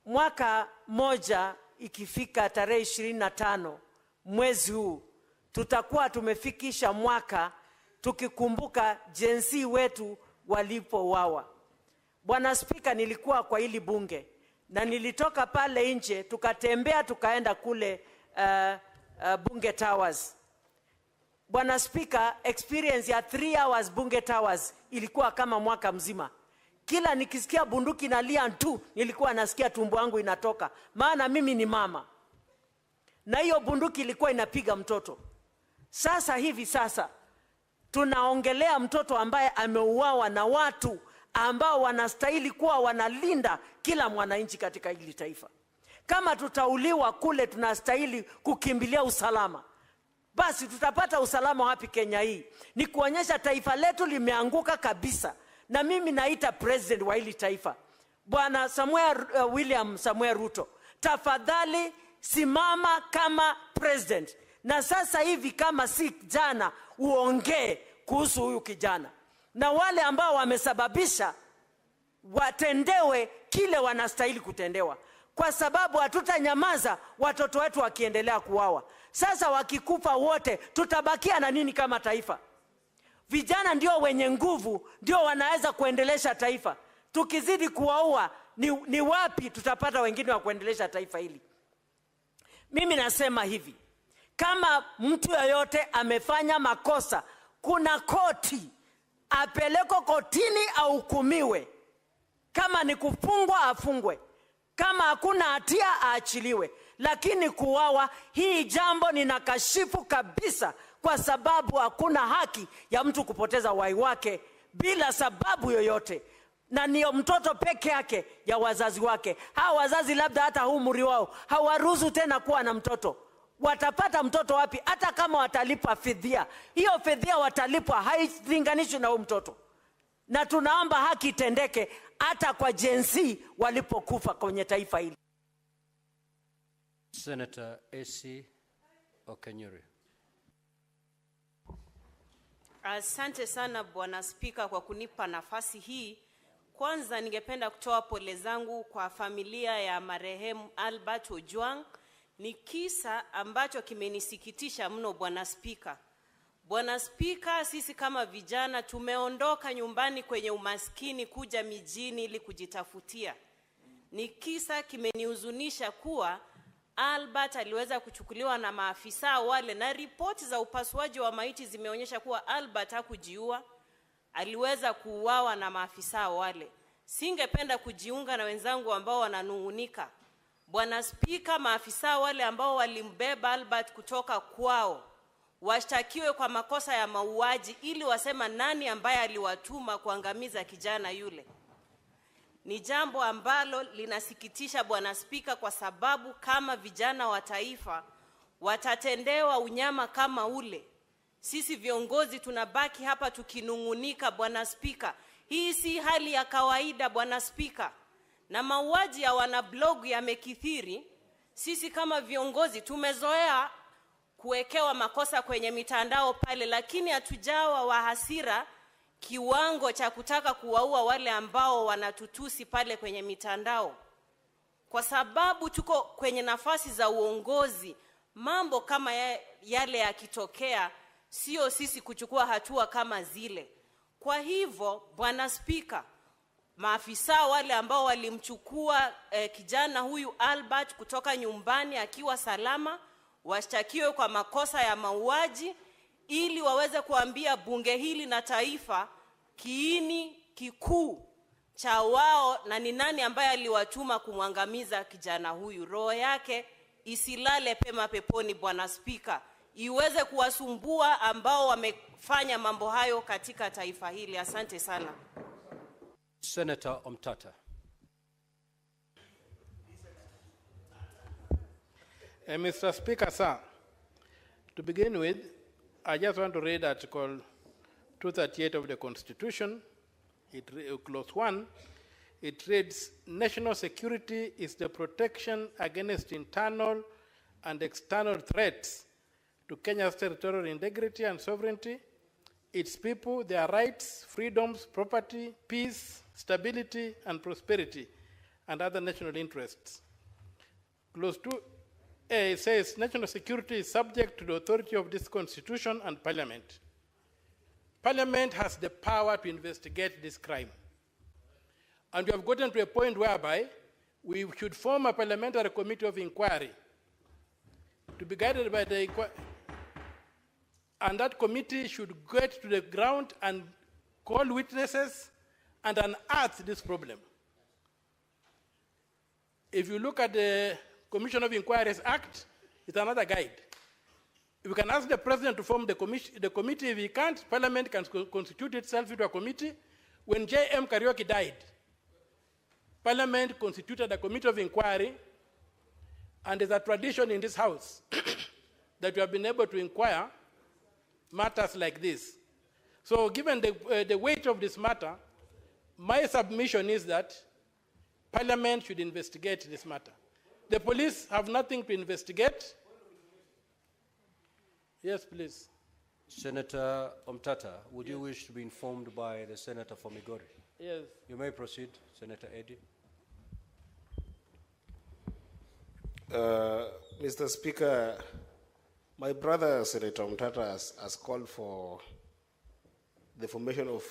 Mwaka moja ikifika tarehe 25 mwezi huu tutakuwa tumefikisha mwaka tukikumbuka jinsi wetu walipouawa. Bwana Spika, nilikuwa kwa hili bunge na nilitoka pale nje tukatembea tukaenda kule Bunge Towers. Bwana Spika, experience ya 3 hours Bunge Towers ilikuwa kama mwaka mzima. Kila nikisikia bunduki nalia tu nilikuwa nasikia tumbo yangu inatoka, maana mimi ni mama. Na hiyo bunduki ilikuwa inapiga mtoto. Sasa tunaongelea mtoto ambaye ameuawa na watu ambao wanastahili kuwa wanalinda kila mwananchi katika hili taifa. Kama tutauliwa kule tunastahili kukimbilia usalama. Basi tutapata usalama wapi Kenya hii? Ni kuonyesha taifa letu limeanguka kabisa. Na mimi naita president wa hili taifa, Bwana William Samuel Ruto, tafadhali simama kama president. Na sasa hivi kama si jana uongee kuhusu huyu kijana. Na wale ambao wamesababisha watendewe kile wanastahili kutendewa. Kwa sababu hatutanyamaza watoto wetu wakiendelea kuuawa. Sasa wakikufa wote tutabakia na nini kama taifa? Vijana ndio wenye nguvu, ndio wanaweza kuendelesha taifa. Tukizidi kuwaua, ni wapi tutapata wengine wa kuendelesha taifa hili? Mimi nasema hivi, kama mtu yoyote amefanya makosa, kuna koti, apelekwe kotini ahukumiwe. Kama ni kufungwa afungwe, kama hakuna hatia aachiliwe. Lakini kuwawa, hii jambo ninakashifu kabisa, kwa sababu hakuna haki ya mtu kupoteza uhai wake bila sababu yoyote, na ni mtoto peke yake ya wazazi wake. Hawa wazazi labda hata umri wao hawaruhusu tena kuwa na mtoto. Watapata mtoto wapi? Hata kama watalipa fidhia, hiyo fidhia watalipwa hailinganishwi na huyo mtoto. Na tunaomba haki itendeke hata kwa jinsi walipokufa kwenye taifa hili. Senator A.C. Okenyuri. Asante sana Bwana Spika kwa kunipa nafasi hii. Kwanza ningependa kutoa pole zangu kwa familia ya marehemu Albert Ojwang. Ni kisa ambacho kimenisikitisha mno Bwana Spika. Bwana Spika, sisi kama vijana tumeondoka nyumbani kwenye umaskini kuja mijini ili kujitafutia. Ni kisa kimenihuzunisha kuwa Albert aliweza kuchukuliwa na maafisa wale, na ripoti za upasuaji wa maiti zimeonyesha kuwa Albert hakujiua, aliweza kuuawa na maafisa wale. Singependa kujiunga na wenzangu ambao wananungunika. Bwana Spika, maafisa wale ambao walimbeba Albert kutoka kwao washtakiwe kwa makosa ya mauaji, ili wasema nani ambaye aliwatuma kuangamiza kijana yule. Ni jambo ambalo linasikitisha Bwana Spika, kwa sababu kama vijana wa taifa watatendewa unyama kama ule, sisi viongozi tunabaki hapa tukinungunika Bwana Spika. Hii si hali ya kawaida Bwana Spika, na mauaji ya wanablog yamekithiri. Sisi kama viongozi tumezoea kuwekewa makosa kwenye mitandao pale, lakini hatujawa wa hasira kiwango cha kutaka kuwaua wale ambao wanatutusi pale kwenye mitandao. Kwa sababu tuko kwenye nafasi za uongozi, mambo kama yale yakitokea, sio sisi kuchukua hatua kama zile. Kwa hivyo Bwana Spika, maafisa wale ambao walimchukua kijana huyu Albert kutoka nyumbani akiwa salama, washtakiwe kwa makosa ya mauaji, ili waweze kuambia bunge hili na taifa kiini kikuu cha wao na ni nani ambaye aliwatuma kumwangamiza kijana huyu. Roho yake isilale pema peponi Bwana Spika, iweze kuwasumbua ambao wamefanya mambo hayo katika taifa hili. Asante sana. Senator Omtata. Mr. Speaker, sir, to begin with, I just want to read Article 238 of the Constitution, Clause 1. It reads, national security is the protection against internal and external threats to Kenya's territorial integrity and sovereignty, its people, their rights, freedoms, property, peace, stability, and prosperity, and other national interests. Clause 2A says national security is subject to the authority of this Constitution and Parliament. Parliament has the power to investigate this crime. And we have gotten to a point whereby we should form a parliamentary committee of inquiry to be guided by the inquiry. And that committee should get to the ground and call witnesses and unearth this problem. If you look at the Commission of Inquiries Act, it's another guide. We can ask the President to form the committee. If he can't, Parliament can constitute itself into a committee. When J.M. Kariuki died, Parliament constituted a committee of inquiry, and there's a tradition in this House that we have been able to inquire matters like this. So given the weight of this matter, my submission is that Parliament should investigate this matter. The police have nothing to investigate. Yes, please. Senator Omtata, would you wish to be informed by the Senator for Migori? Yes. You may proceed, Senator Eddy. Mr. Speaker, my brother, Senator Omtata, has called for the formation of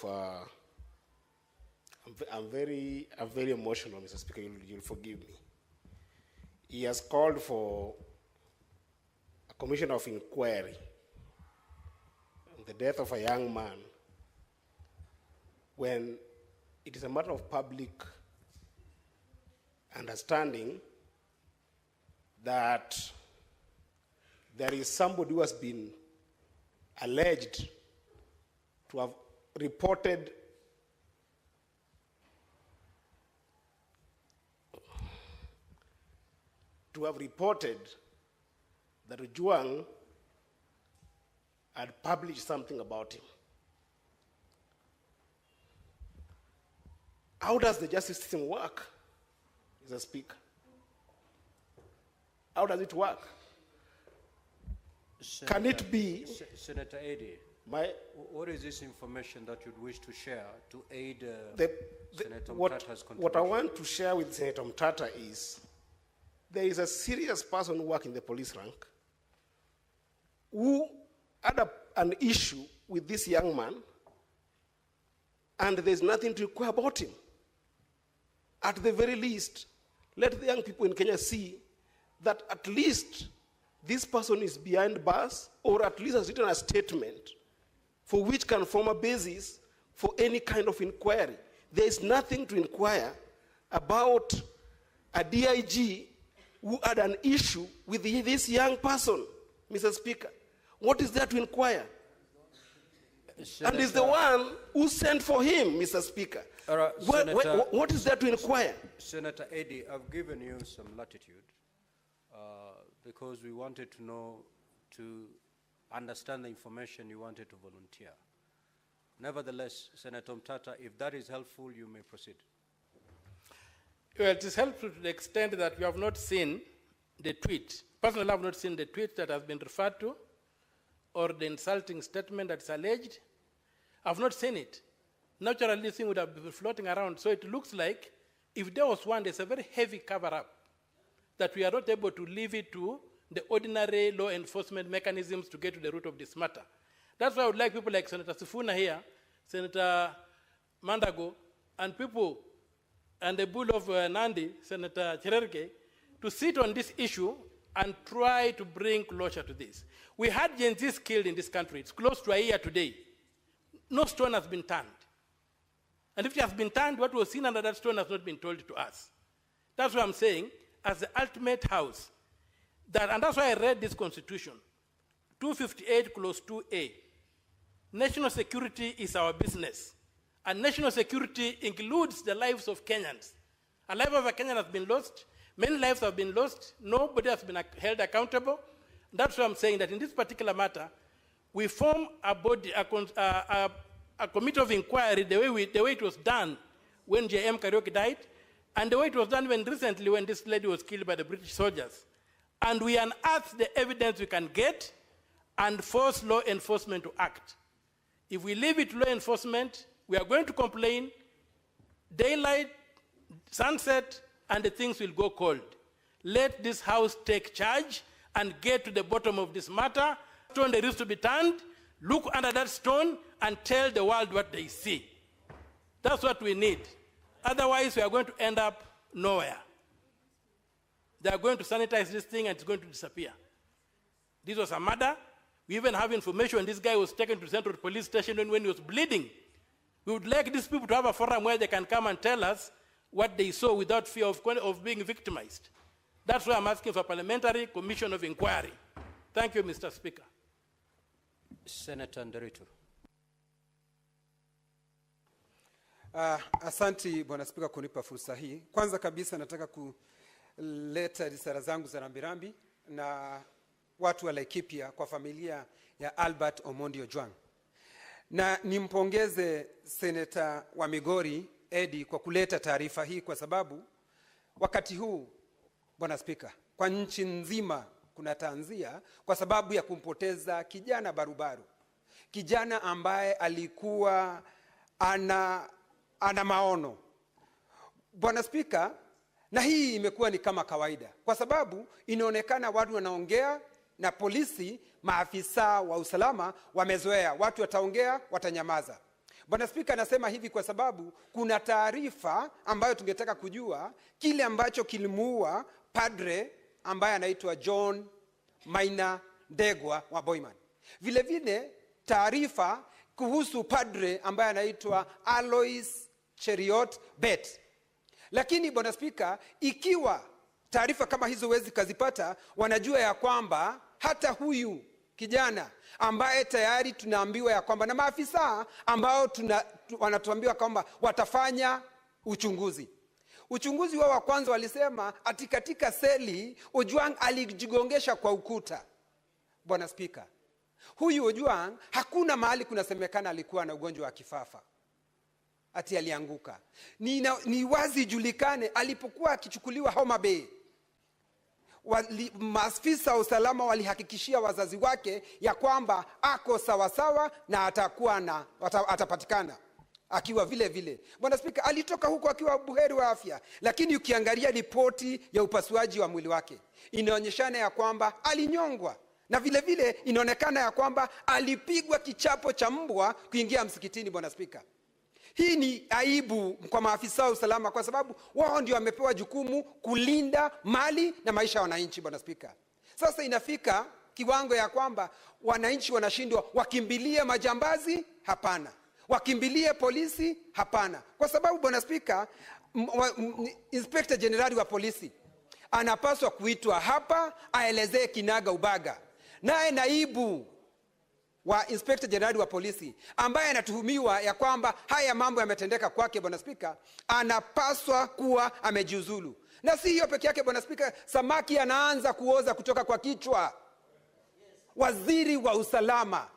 I'm very emotional, Mr. Speaker. You'll forgive me. He has called for a commission of inquiry on the death of a young man when it is a matter of public understanding that there is somebody who has been alleged to have reported that Ojwang had published something about him. How does the justice system work, Mr. Speaker? How does it work? Can it be... Senator Eddy, what is this information that you'd wish to share to aid Senator Mtata's contribution? What I want to share with Senator Mtata is there is a serious person who works in the police rank who had an issue with this young man, and there's nothing to inquire about him. At the very least, let the young people in Kenya see that at least this person is behind bars, or at least has written a statement for which can form a basis for any kind of inquiry. There is nothing to inquire about a DIG who had an issue with this young person, Mr. Speaker. What is there to inquire? And is the one who sent for him, Mr. Speaker. What is there to inquire? Senator Eddy, I've given you some latitude because we wanted to know, to understand the information you wanted to volunteer. Nevertheless, Senator Mtata, if that is helpful, you may proceed. Well, it is helpful to the extent that you have not seen the tweet. Personally, I have not seen the tweet that has been referred to or the insulting statement that is alleged. I have not seen it. Naturally, this thing would have been floating around. So it looks like if there was one, there's a very heavy cover-up that we are not able to leave it to the ordinary law enforcement mechanisms to get to the root of this matter. That's why I would like people like Senator Sifuna here, Senator Mandago, and people, and the bull of Nandi, Senator Chererke, to sit on this issue and try to bring closure to this. We had Gen Zs killed in this country. It's close to a year today. No stone has been turned. And if it has been turned, what was seen under that stone has not been told to us. That's what I'm saying, as the ultimate house. And that's why I read this constitution, 258 clause 2A. National security is our business. And national security includes the lives of Kenyans. A life of a Kenyan has been lost. Many lives have been lost. Nobody has been held accountable. That's why I'm saying that in this particular matter, we form a body, a committee of inquiry the way it was done when J.M. Kariuki died, and the way it was done recently when this lady was killed by the British soldiers. And we unearth the evidence we can get and force law enforcement to act. If we leave it to law enforcement, we are going to complain, daylight, sunset, and the things will go cold. Let this house take charge and get to the bottom of this matter. Stone there is to be turned, look under that stone, and tell the world what they see. That's what we need. Otherwise, we are going to end up nowhere. They are going to sanitize this thing and it's going to disappear. This was a murder. We even have information this guy was taken to Central Police Station when he was bleeding. We would like these people to have a forum where they can come and tell us what they saw without fear of being victimized. That's why I'm asking for a parliamentary commission of inquiry. Thank you, Mr. Speaker. Senator Nderitu. Asanti Bwana Spika kunipa fursa hii. Kwanza kabisa nataka kuleta risala zangu za rambirambi na watu wa Laikipia kwa familia ya Albert Omondi Ojwang. Na nimpongeze Seneta wa Migori Eddy kwa kuleta taarifa hii kwa sababu wakati huu Bwana Spika, kwa nchi nzima kuna tanzia kwa sababu ya kumpoteza kijana barubaru. Kijana ambaye alikuwa ana maono. Bwana Spika, na hii imekuwa ni kama kawaida kwa sababu inaonekana watu wanaongea na polisi, maafisa wa usalama wamezoea, watu wataongea watanyamaza. Bwana Spika, anasema hivi kwa sababu kuna taarifa ambayo tungetaka kujua kile ambacho kilimuua padre ambaye anaitwa John Maina Ndegwa wa Boyman. Vile vile taarifa kuhusu padre ambaye anaitwa Alois Cheriot Bet. Lakini Bwana Spika, ikiwa taarifa kama hizo wezi kazipata, wanajua ya kwamba hata huyu kijana ambaye tayari tunaambiwa ya kwamba na maafisa ambao wanatuambiwa kwamba watafanya uchunguzi. Uchunguzi wao wa kwanza walisema ati katika seli Ojwang alijigongesha kwa ukuta. Bwana Spika, huyu Ojwang hakuna mahali kunasemekana alikuwa na ugonjwa wa kifafa ati alianguka. Ni wazi julikane alipokuwa akichukuliwa Homa Bay, maafisa wa usalama walihakikishia wazazi wake ya kwamba ako sawasawa na atapatikana akiwa vile vile. Bwana Spika, alitoka huko akiwa buheri wa afya, lakini ukiangalia ripoti ya upasuaji wa mwili wake inaonyeshana ya kwamba alinyongwa, na vile vile inaonekana ya kwamba alipigwa kichapo cha mbwa kuingia msikitini. Bwana Spika, hii ni aibu kwa maafisa wa usalama, kwa sababu wao ndio wamepewa jukumu kulinda mali na maisha ya wananchi. Bwana Spika, sasa inafika kiwango ya kwamba wananchi wanashindwa, wakimbilie majambazi? Hapana. Wakimbilie polisi? Hapana. Kwa sababu Bwana Spika, Inspector General wa polisi anapaswa kuitwa hapa aelezee kinaga ubaga. Naye naibu wa Inspector General wa polisi ambaye anatuhumiwa ya kwamba haya mambo yametendeka kwake, Bwana Spika, anapaswa kuwa amejiuzulu. Na si hiyo peke yake Bwana Spika, samaki anaanza kuoza kutoka kwa kichwa. Waziri wa usalama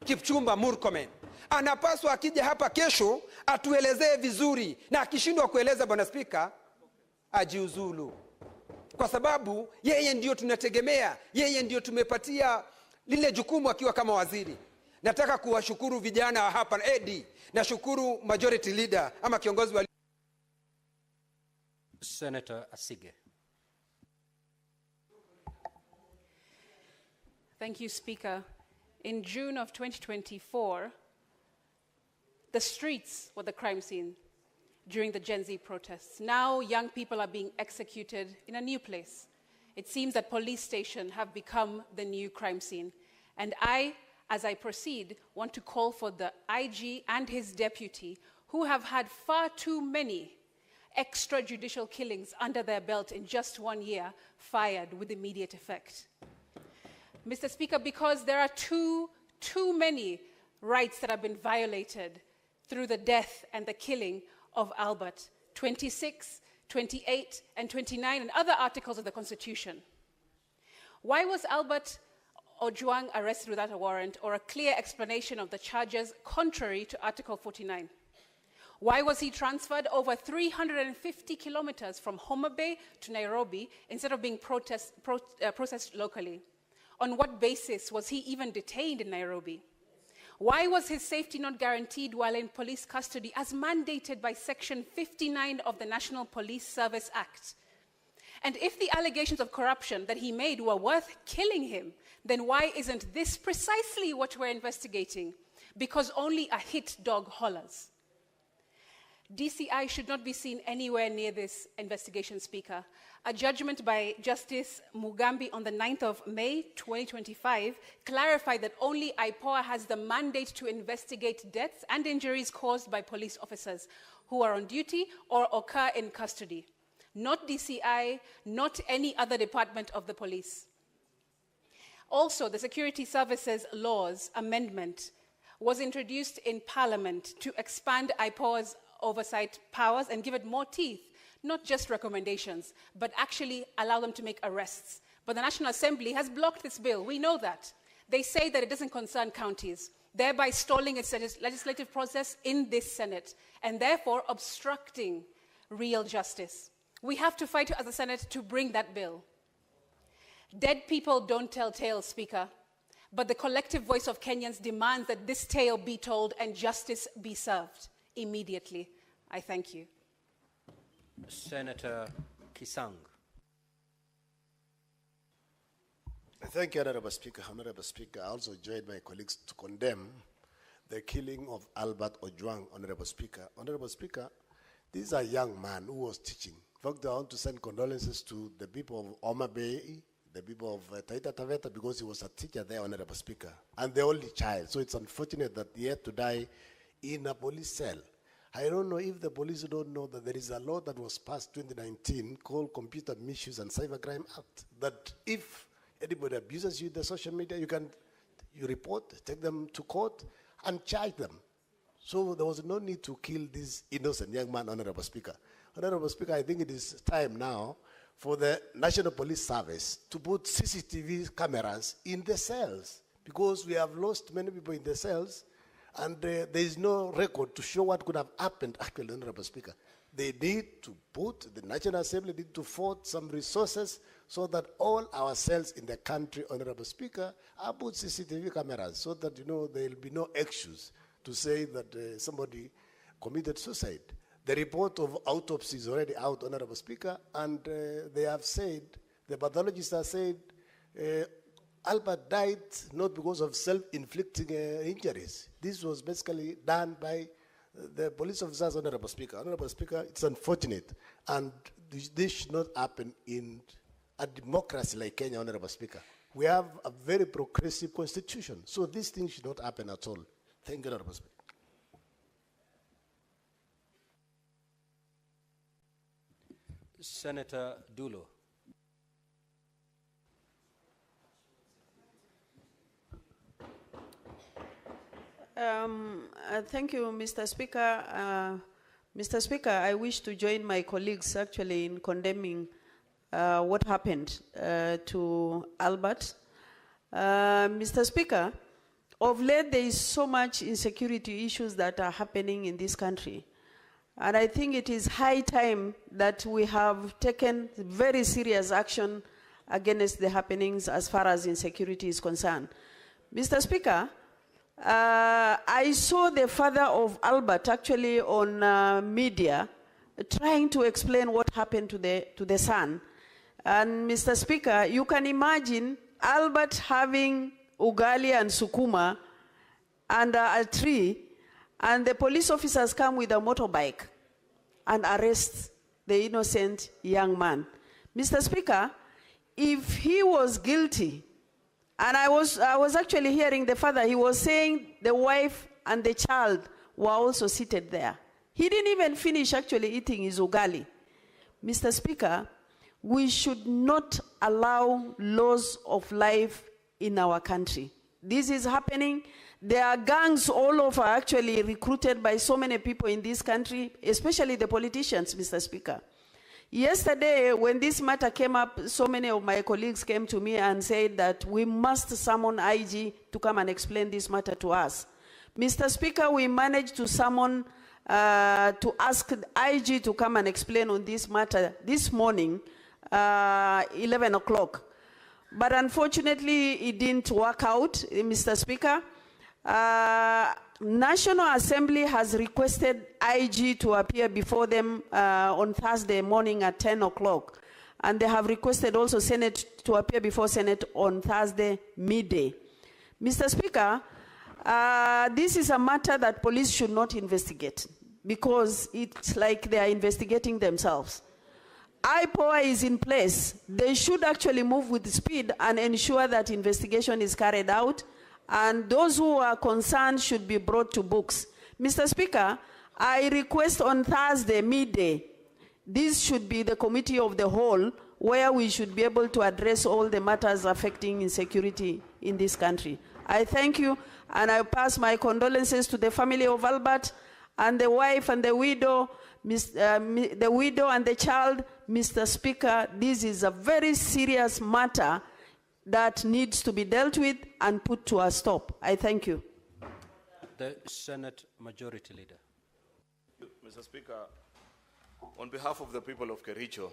Kipchumba Murkomen anapaswa akija hapa kesho atuelezee vizuri, na akishindwa kueleza Bwana Spika, ajiuzulu. Kwa sababu yeye ndio tunategemea, yeye ndio tumepatia lile jukumu akiwa kama waziri. Nataka kuwashukuru vijana wa hapa Edi, na shukuru majority leader ama kiongozi wa Senator Asige. Thank you, Speaker. In June of 2024, the streets were the crime scene during the Gen Z protests. Now young people are being executed in a new place. It seems that police stations have become the new crime scene. And I, as I proceed, want to call for the IG and his deputy, who have had far too many extrajudicial killings under their belt in just 1 year, fired with immediate effect. Mr. Speaker, because there are too many rights that have been violated through the death and the killing of Albert, 26, 28, and 29, and other articles of the Constitution. Why was Albert Ojwang arrested without a warrant or a clear explanation of the charges contrary to Article 49? Why was he transferred over 350 kilometers from Homa Bay to Nairobi instead of being processed locally? On what basis was he even detained in Nairobi? Why was his safety not guaranteed while in police custody as mandated by Section 59 of the National Police Service Act? And if the allegations of corruption that he made were worth killing him, then why isn't this precisely what we're investigating? Because only a hit dog hollers. DCI should not be seen anywhere near this investigation, Speaker. A judgment by Justice Mugambi on the 9th of May 2025 clarified that only IPOA has the mandate to investigate deaths and injuries caused by police officers who are on duty or occur in custody. Not DCI, not any other department of the police. Also, the Security Services Laws Amendment was introduced in Parliament to expand IPOA's oversight powers and give it more teeth, not just recommendations, but actually allow them to make arrests. But the National Assembly has blocked this bill. We know that. They say that it doesn't concern counties, thereby stalling its legislative process in this Senate, and therefore obstructing real justice. We have to fight as a Senate to bring that bill. Dead people don't tell tales, Speaker, but the collective voice of Kenyans demands that this tale be told and justice be served immediately. I thank you. Senator Kisang. Thank you, Honorable Speaker. Honorable Speaker, I also join my colleagues to condemn the killing of Albert Ojwang, Honorable Speaker. Honorable Speaker, this is a young man who was teaching. In fact, I want to send condolences to the people of Homa Bay, the people of Taita Taveta, because he was a teacher there, Honorable Speaker, and the only child. So it's unfortunate that he had to die in a police cell. I don't know if the police don't know that there is a law that was passed 2019 called Computer Misuse and Cybercrime Act, that if anybody abuses you in the social media, you report, take them to court, and charge them. So there was no need to kill this innocent young man, Honorable Speaker. Honorable Speaker, I think it is time now for the National Police Service to put CCTV cameras in the cells, because we have lost many people in the cells, and there is no record to show what could have happened, actually, Honorable Speaker. They need to put, the National Assembly need to afford some resources so that all our cells in the country, Honorable Speaker, are put CCTV cameras so that, there will be no excuse to say that somebody committed suicide. The report of autopsy is already out, Honorable Speaker, and they have said, the pathologists have said, Albert died not because of self-inflicting injuries. This was basically done by the police officers, Honorable Speaker. Honorable Speaker, it's unfortunate, and this should not happen in a democracy like Kenya, Honorable Speaker. We have a very progressive constitution, so these things should not happen at all. Thank you, Honorable Speaker. Senator Dulo. Thank you, Mr. Speaker. Mr. Speaker, I wish to join my colleagues actually in condemning what happened to Albert. Mr. Speaker, of late there is so much insecurity issues that are happening in this country. And I think it is high time that we have taken very serious action against the happenings as far as insecurity is concerned. Mr. Speaker, I saw the father of Albert actually on media trying to explain what happened to the son. And Mr. Speaker, you can imagine Albert having ugali and sukuma under a tree, and the police officers come with a motorbike and arrest the innocent young man. Mr. Speaker, if he was guilty, and I was actually hearing the father, he was saying the wife and the child were also seated there. He didn't even finish actually eating his ugali. Mr. Speaker, we should not allow loss of life in our country. This is happening. There are gangs all over actually recruited by so many people in this country, especially the politicians, Mr. Speaker. Yesterday, when this matter came up, so many of my colleagues came to me and said that we must summon IG to come and explain this matter to us. Mr. Speaker, we managed to summon, to ask IG to come and explain on this matter this morning, 11 o'clock. But unfortunately, it didn't work out, Mr. Speaker. National Assembly has requested IG to appear before them on Thursday morning at 10 o'clock. And they have requested also Senate to appear before Senate on Thursday midday. Mr. Speaker, this is a matter that police should not investigate, because it's like they are investigating themselves. IPOA is in place. They should actually move with speed and ensure that investigation is carried out, and those who are concerned should be brought to books. Mr. Speaker, I request on Thursday midday, this should be the committee of the whole, where we should be able to address all the matters affecting insecurity in this country. I thank you, and I pass my condolences to the family of Albert and the wife and the widow, the widow and the child. Mr. Speaker, this is a very serious matter that needs to be dealt with and put to a stop. I thank you. The Senate Majority Leader. Mr. Speaker, on behalf of the people of Kericho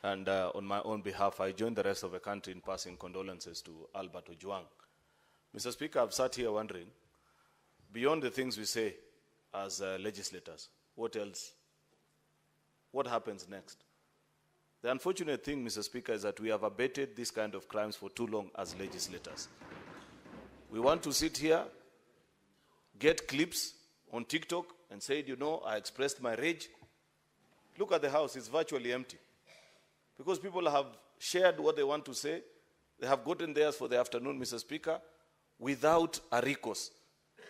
and on my own behalf, I join the rest of the country in passing condolences to Albert Ojwang. Mr. Speaker, I've sat here wondering, beyond the things we say as legislators, what else? What happens next? The unfortunate thing, Mr. Speaker, is that we have abated this kind of crimes for too long as legislators. We want to sit here, get clips on TikTok and said, you know, I expressed my rage. Look at the house, it's virtually empty. Because people have shared what they want to say. They have gotten theirs for the afternoon, Mr. Speaker, without a recourse.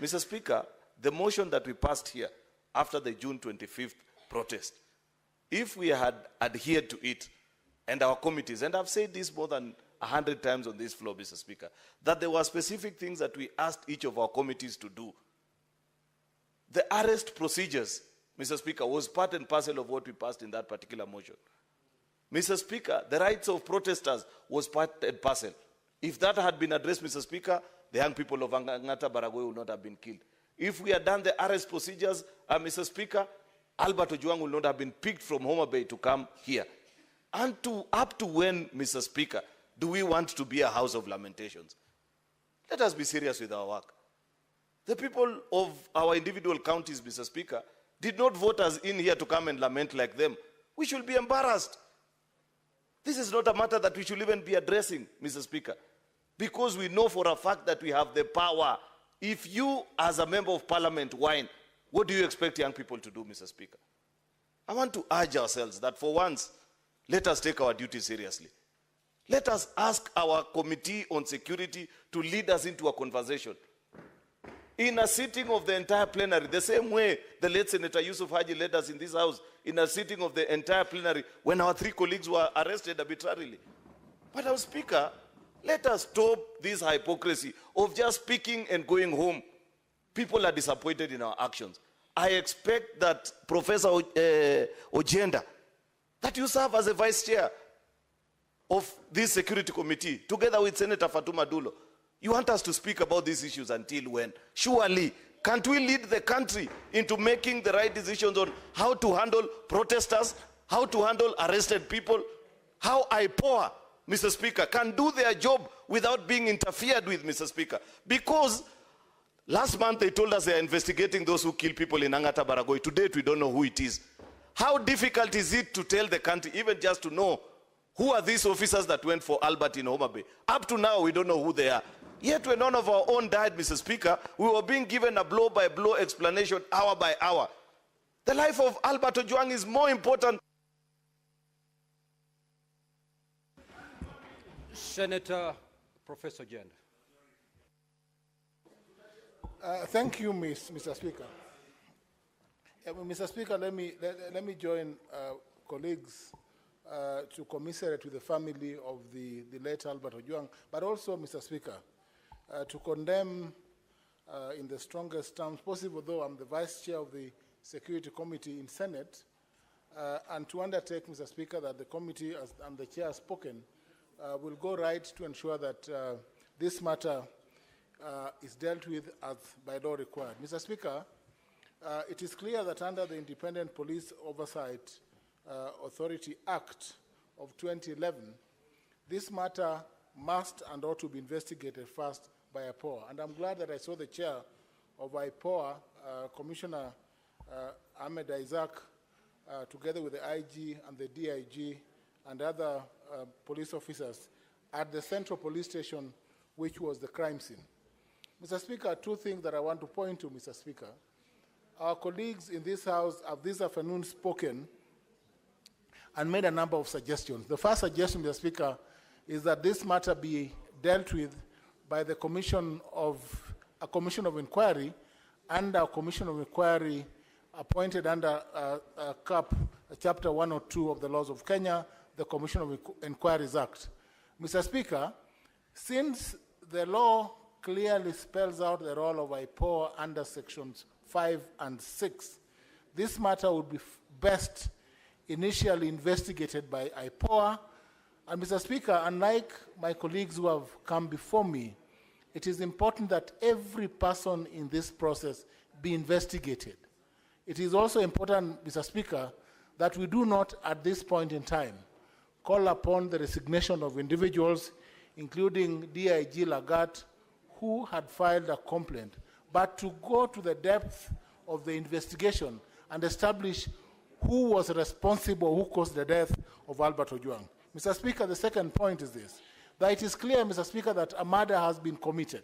Mr. Speaker, the motion that we passed here after the June 25th protest, if we had adhered to it, and our committees, and I've said this more than 100 times on this floor, Mr. Speaker, that there were specific things that we asked each of our committees to do. The arrest procedures, Mr. Speaker, was part and parcel of what we passed in that particular motion. Mr. Speaker, the rights of protesters was part and parcel. If that had been addressed, Mr. Speaker, the young people of Angata Baragoi would not have been killed. If we had done the arrest procedures, Mr. Speaker, Albert Ojwang would not have been picked from Homa Bay to come here. And up to when, Mr. Speaker, do we want to be a house of lamentations? Let us be serious with our work. The people of our individual counties, Mr. Speaker, did not vote us in here to come and lament like them. We should be embarrassed. This is not a matter that we should even be addressing, Mr. Speaker, because we know for a fact that we have the power. If you, as a member of parliament, whine, what do you expect young people to do, Mr. Speaker? I want to urge ourselves that for once, let us take our duty seriously. Let us ask our committee on security to lead us into a conversation. In a sitting of the entire plenary, the same way the late Senator Yusuf Haji led us in this house, in a sitting of the entire plenary, when our 3 colleagues were arrested arbitrarily. But our Speaker, let us stop this hypocrisy of just speaking and going home. People are disappointed in our actions. I expect that Professor Ojenda, that you serve as a vice chair of this security committee, together with Senator Fatuma Dulo. You want us to speak about these issues until when? Surely, can't we lead the country into making the right decisions on how to handle protesters, how to handle arrested people, how IPOA, Mr. Speaker, can do their job without being interfered with, Mr. Speaker? Because last month they told us they are investigating those who kill people in Angata Baragoi. To date, we don't know who it is. How difficult is it to tell the country, even just to know, who are these officers that went for Albert in Homa Bay? Up to now, we don't know who they are. Yet when none of our own died, Mr. Speaker, we were being given a blow-by-blow explanation hour by hour. The life of Albert Ojwang is more important. Senator Professor Ojenda. Thank you, Mr. Speaker. Mr. Speaker, let me join colleagues to commiserate with the family of the late Albert Ojwang, but also, Mr. Speaker, to condemn in the strongest terms possible, though I'm the Vice Chair of the Security Committee in Senate, and to undertake, Mr. Speaker, that the committee, and the Chair has spoken, will go right to ensure that this matter is dealt with as by law required. Mr. Speaker, it is clear that under the Independent Police Oversight Authority Act of 2011, this matter must and ought to be investigated first by IPOA. And I'm glad that I saw the chair of IPOA, Commissioner Ahmed Isaac, together with the IG and the DIG and other police officers at the Central Police Station, which was the crime scene. Mr. Speaker, 2 things that I want to point to, Mr. Speaker. Our colleagues in this House have this afternoon spoken and made a number of suggestions. The first suggestion, Mr. Speaker, is that this matter be dealt with by the commission of inquiry and a commission of inquiry appointed under Chapter 102 of the laws of Kenya, the Commission of Inquiries Act. Mr. Speaker, since the law clearly spells out the role of IPOA under Sections 5 and 6, this matter would be best initially investigated by IPOA. And Mr. Speaker, unlike my colleagues who have come before me, it is important that every person in this process be investigated. It is also important, Mr. Speaker, that we do not, at this point in time, call upon the resignation of individuals, including DIG Lagat, who had filed a complaint, but to go to the depth of the investigation and establish who was responsible, who caused the death of Albert Ojwang. Mr. Speaker, the second point is this, that it is clear, Mr. Speaker, that a murder has been committed.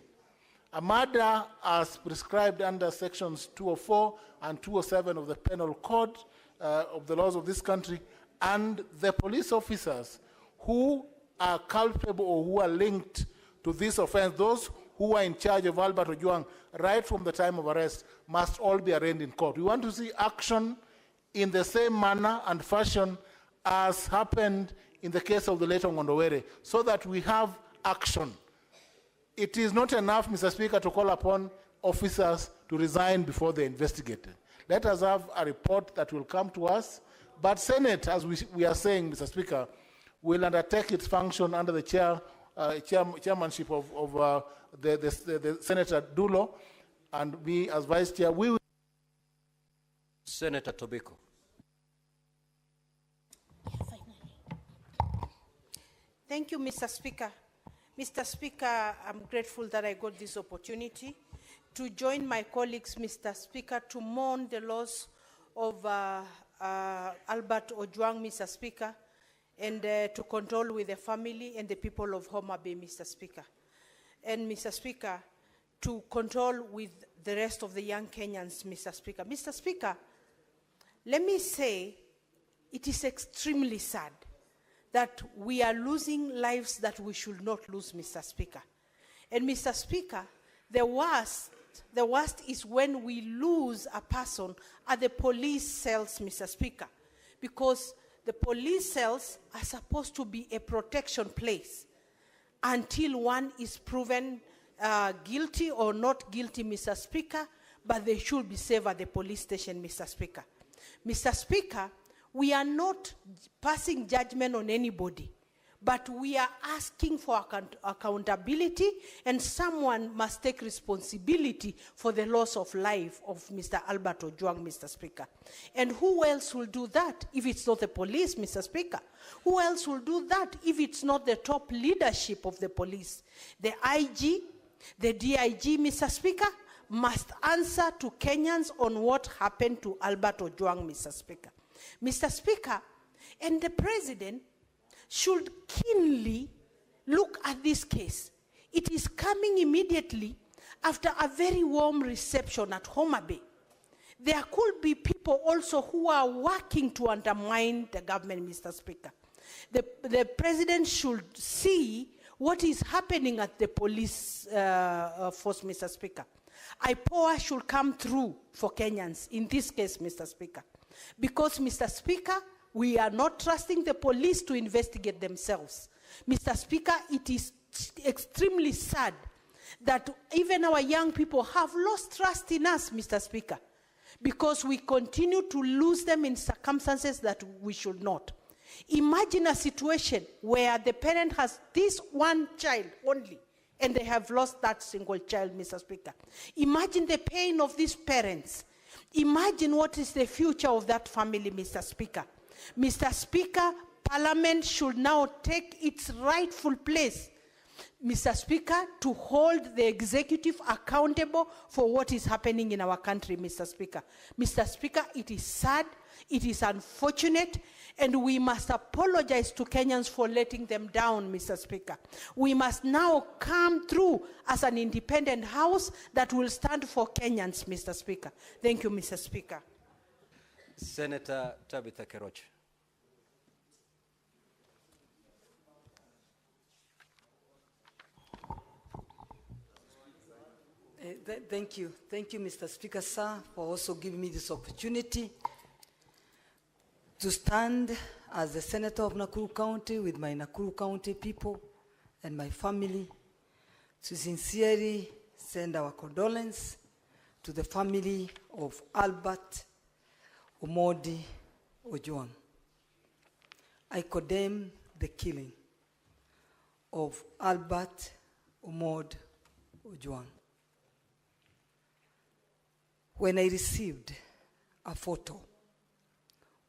a murder as prescribed under sections 204 and 207 of the Penal Code of the laws of this country, and the police officers who are culpable or who are linked to this offense, those who are in charge of Albert Ojwang right from the time of arrest, must all be arraigned in court. We want to see action in the same manner and fashion as happened in the case of the late Ngondowere, so that we have action. It is not enough, Mr. Speaker, to call upon officers to resign before they investigate. Let us have a report that will come to us. But Senate, as we are saying, Mr. Speaker, will undertake its function under the chairmanship of the Senator Dulo, and me as Vice Chair. We will. Senator Tobiko. Thank you, Mr. Speaker. Mr. Speaker, I'm grateful that I got this opportunity to join my colleagues, Mr. Speaker, to mourn the loss of Albert Ojwang, Mr. Speaker, and to condole with the family and the people of Homa Bay, Mr. Speaker. And, Mr. Speaker, to condole with the rest of the young Kenyans, Mr. Speaker. Mr. Speaker, let me say it is extremely sad that we are losing lives that we should not lose, Mr. Speaker. And, Mr. Speaker, the worst is when we lose a person at the police cells, Mr. Speaker, because the police cells are supposed to be a protection place until one is proven guilty or not guilty, Mr. Speaker, but they should be saved at the police station, Mr. Speaker. Mr. Speaker, we are not passing judgment on anybody, but we are asking for accountability, and someone must take responsibility for the loss of life of Mr. Albert Ojwang, Mr. Speaker. And who else will do that if it's not the police, Mr. Speaker? Who else will do that if it's not the top leadership of the police? The IG, the DIG, Mr. Speaker, must answer to Kenyans on what happened to Albert Ojwang, Mr. Speaker. Mr. Speaker, and the President should keenly look at this case. It is coming immediately after a very warm reception at Homa Bay. There could be people also who are working to undermine the government, Mr. Speaker. The President should see what is happening at the police force, Mr. Speaker. IPOA should come through for Kenyans in this case, Mr. Speaker. Because, Mr. Speaker, we are not trusting the police to investigate themselves. Mr. Speaker, it is extremely sad that even our young people have lost trust in us, Mr. Speaker, because we continue to lose them in circumstances that we should not. Imagine a situation where the parent has this one child only, and they have lost that single child, Mr. Speaker. Imagine the pain of these parents. Imagine what is the future of that family, Mr. Speaker. Mr. Speaker, Parliament should now take its rightful place, Mr. Speaker, to hold the executive accountable for what is happening in our country, Mr. Speaker. Mr. Speaker, it is sad, it is unfortunate, and we must apologize to Kenyans for letting them down, Mr. Speaker. We must now come through as an independent house that will stand for Kenyans, Mr. Speaker. Thank you, Mr. Speaker. Senator Tabitha Keroche. Thank you, Mr. Speaker, sir, for also giving me this opportunity to stand as the Senator of Nakuru County with my Nakuru County people and my family to sincerely send our condolence to the family of Albert Omondi Ojwang. I condemn the killing of Albert Omondi Ojwang. When I received a photo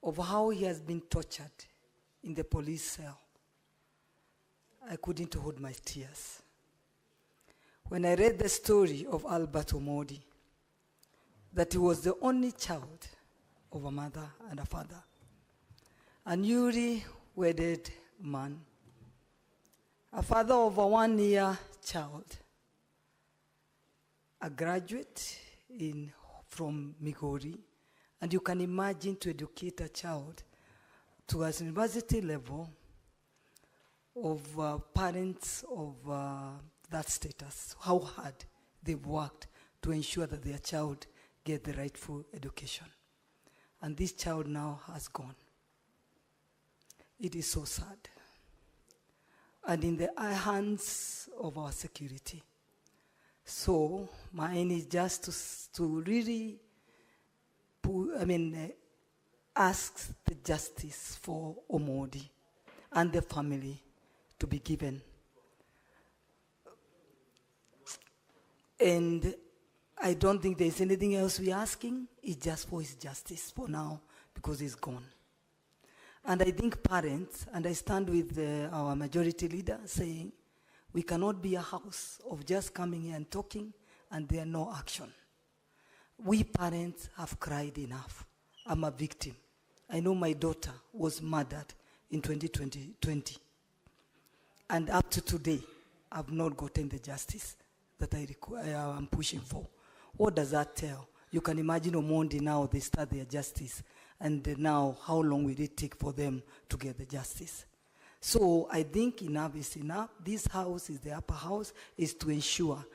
of how he has been tortured in the police cell, I couldn't hold my tears. When I read the story of Albert Omondi, that he was the only child of a mother and a father, a newly wedded man, a father of a 1-year child, a graduate from Migori, and you can imagine to educate a child to a university level of parents of that status, how hard they've worked to ensure that their child get the rightful education. And this child now has gone. It is so sad. And in the hands of our security. So my aim is just to really ask the justice for Omodi and the family to be given. And I don't think there's anything else we're asking. It's just for his justice for now, because he's gone. And I think parents, and I stand with our majority leader saying, we cannot be a house of just coming here and talking and there no action. We parents have cried enough. I'm a victim. I know my daughter was murdered in 2020. And up to today, I've not gotten the justice that I'm pushing for. What does that tell? You can imagine Omondi now, they start their justice. And now, how long will it take for them to get the justice? So I think enough is enough. This house is the upper house, is to ensure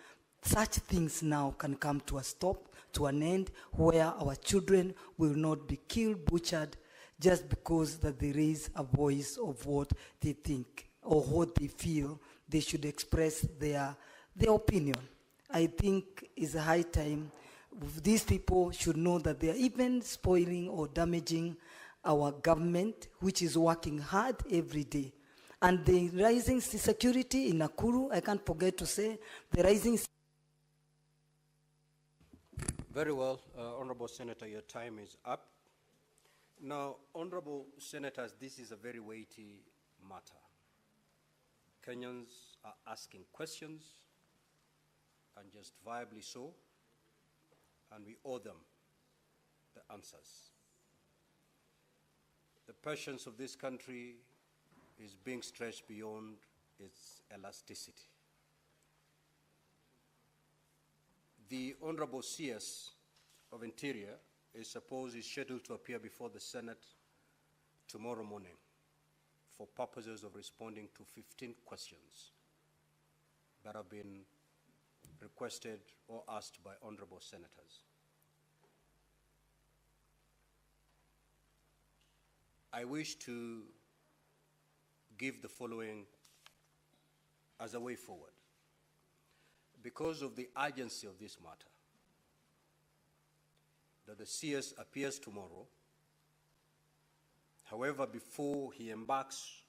such things now can come to a stop, to an end, where our children will not be killed, butchered, just because that they raise a voice of what they think or what they feel they should express their opinion. I think it's a high time. These people should know that they are even spoiling or damaging our government, which is working hard every day. And the rising security in Nakuru, I can't forget to say, the rising... Very well, Honorable Senator, your time is up. Now, Honorable Senators, this is a very weighty matter. Kenyans are asking questions, and justifiably so, and we owe them the answers. The patience of this country is being stretched beyond its elasticity. The Honorable CS of Interior is scheduled to appear before the Senate tomorrow morning for purposes of responding to 15 questions that have been requested or asked by honorable senators. I wish to give the following as a way forward. Because of the urgency of this matter, that the CS appears tomorrow. However, before he embarks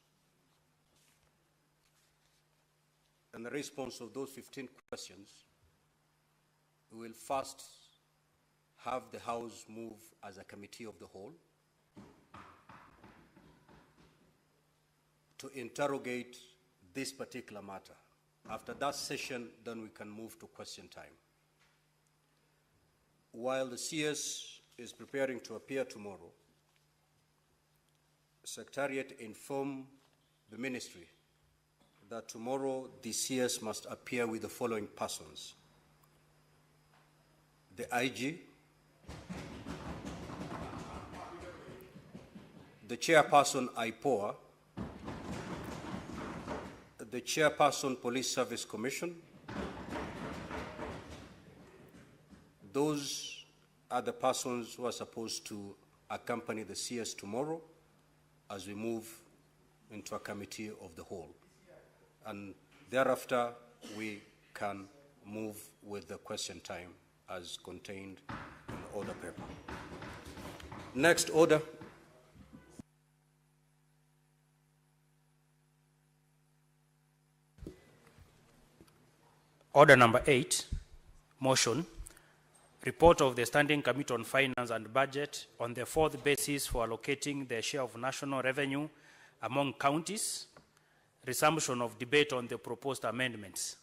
on the response of those 15 questions, we will first have the House move as a committee of the whole to interrogate this particular matter. After that session, then we can move to question time. While the CS is preparing to appear tomorrow, Secretariat informed the ministry that tomorrow the CS must appear with the following persons: the IG, the chairperson IPOA, the chairperson Police Service Commission. Those are the persons who are supposed to accompany the CS tomorrow as we move into a committee of the whole. And thereafter, we can move with the question time as contained in the order paper. Next order. Order number 8, motion. Report of the Standing Committee on Finance and Budget on the fourth basis for allocating the share of national revenue among counties. Resumption of debate on the proposed amendments.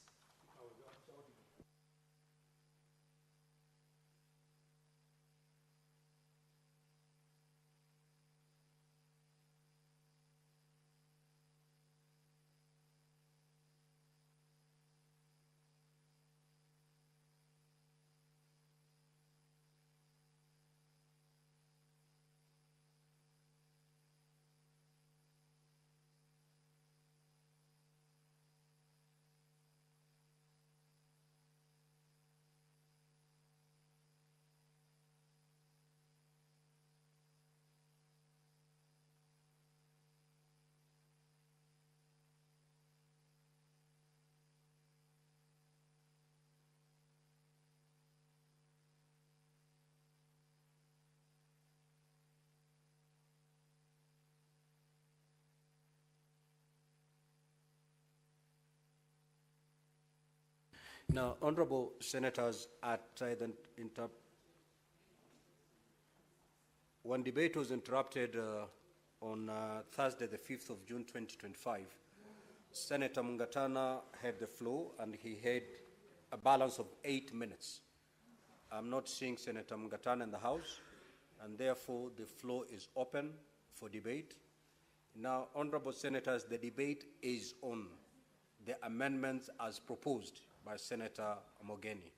Now, honorable senators, when debate was interrupted on Thursday, the 5th of June, 2025, Senator Mungatana had the floor and he had a balance of 8 minutes. I'm not seeing Senator Mungatana in the House, and therefore the floor is open for debate. Now, honorable senators, the debate is on the amendments as proposed by Senator Mogeni,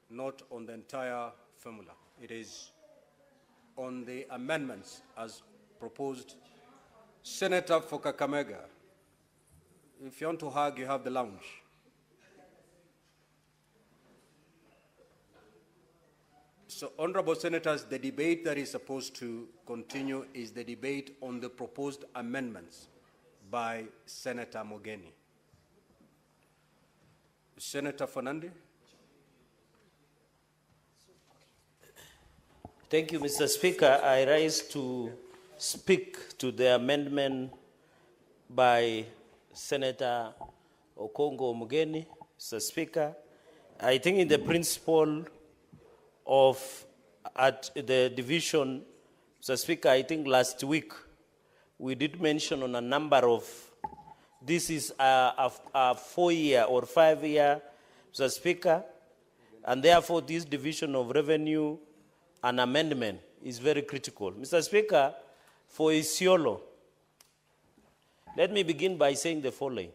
not on the entire formula. It is on the amendments as proposed. Senator for Kakamega, if you want to hug, you have the lounge. So, honorable senators, the debate that is supposed to continue is the debate on the proposed amendments by Senator Mogeni. Senator Fernandez. Thank you, Mr. Speaker. I rise to speak to the amendment by Senator Okongo Omugeni. Mr. Speaker, I think in the principle of at the division, Mr. Speaker, I think last week we did mention on a number of, this is a 4-year or 5-year, Mr. Speaker, and therefore this division of revenue and amendment is very critical. Mr. Speaker, for Isiolo, let me begin by saying the following.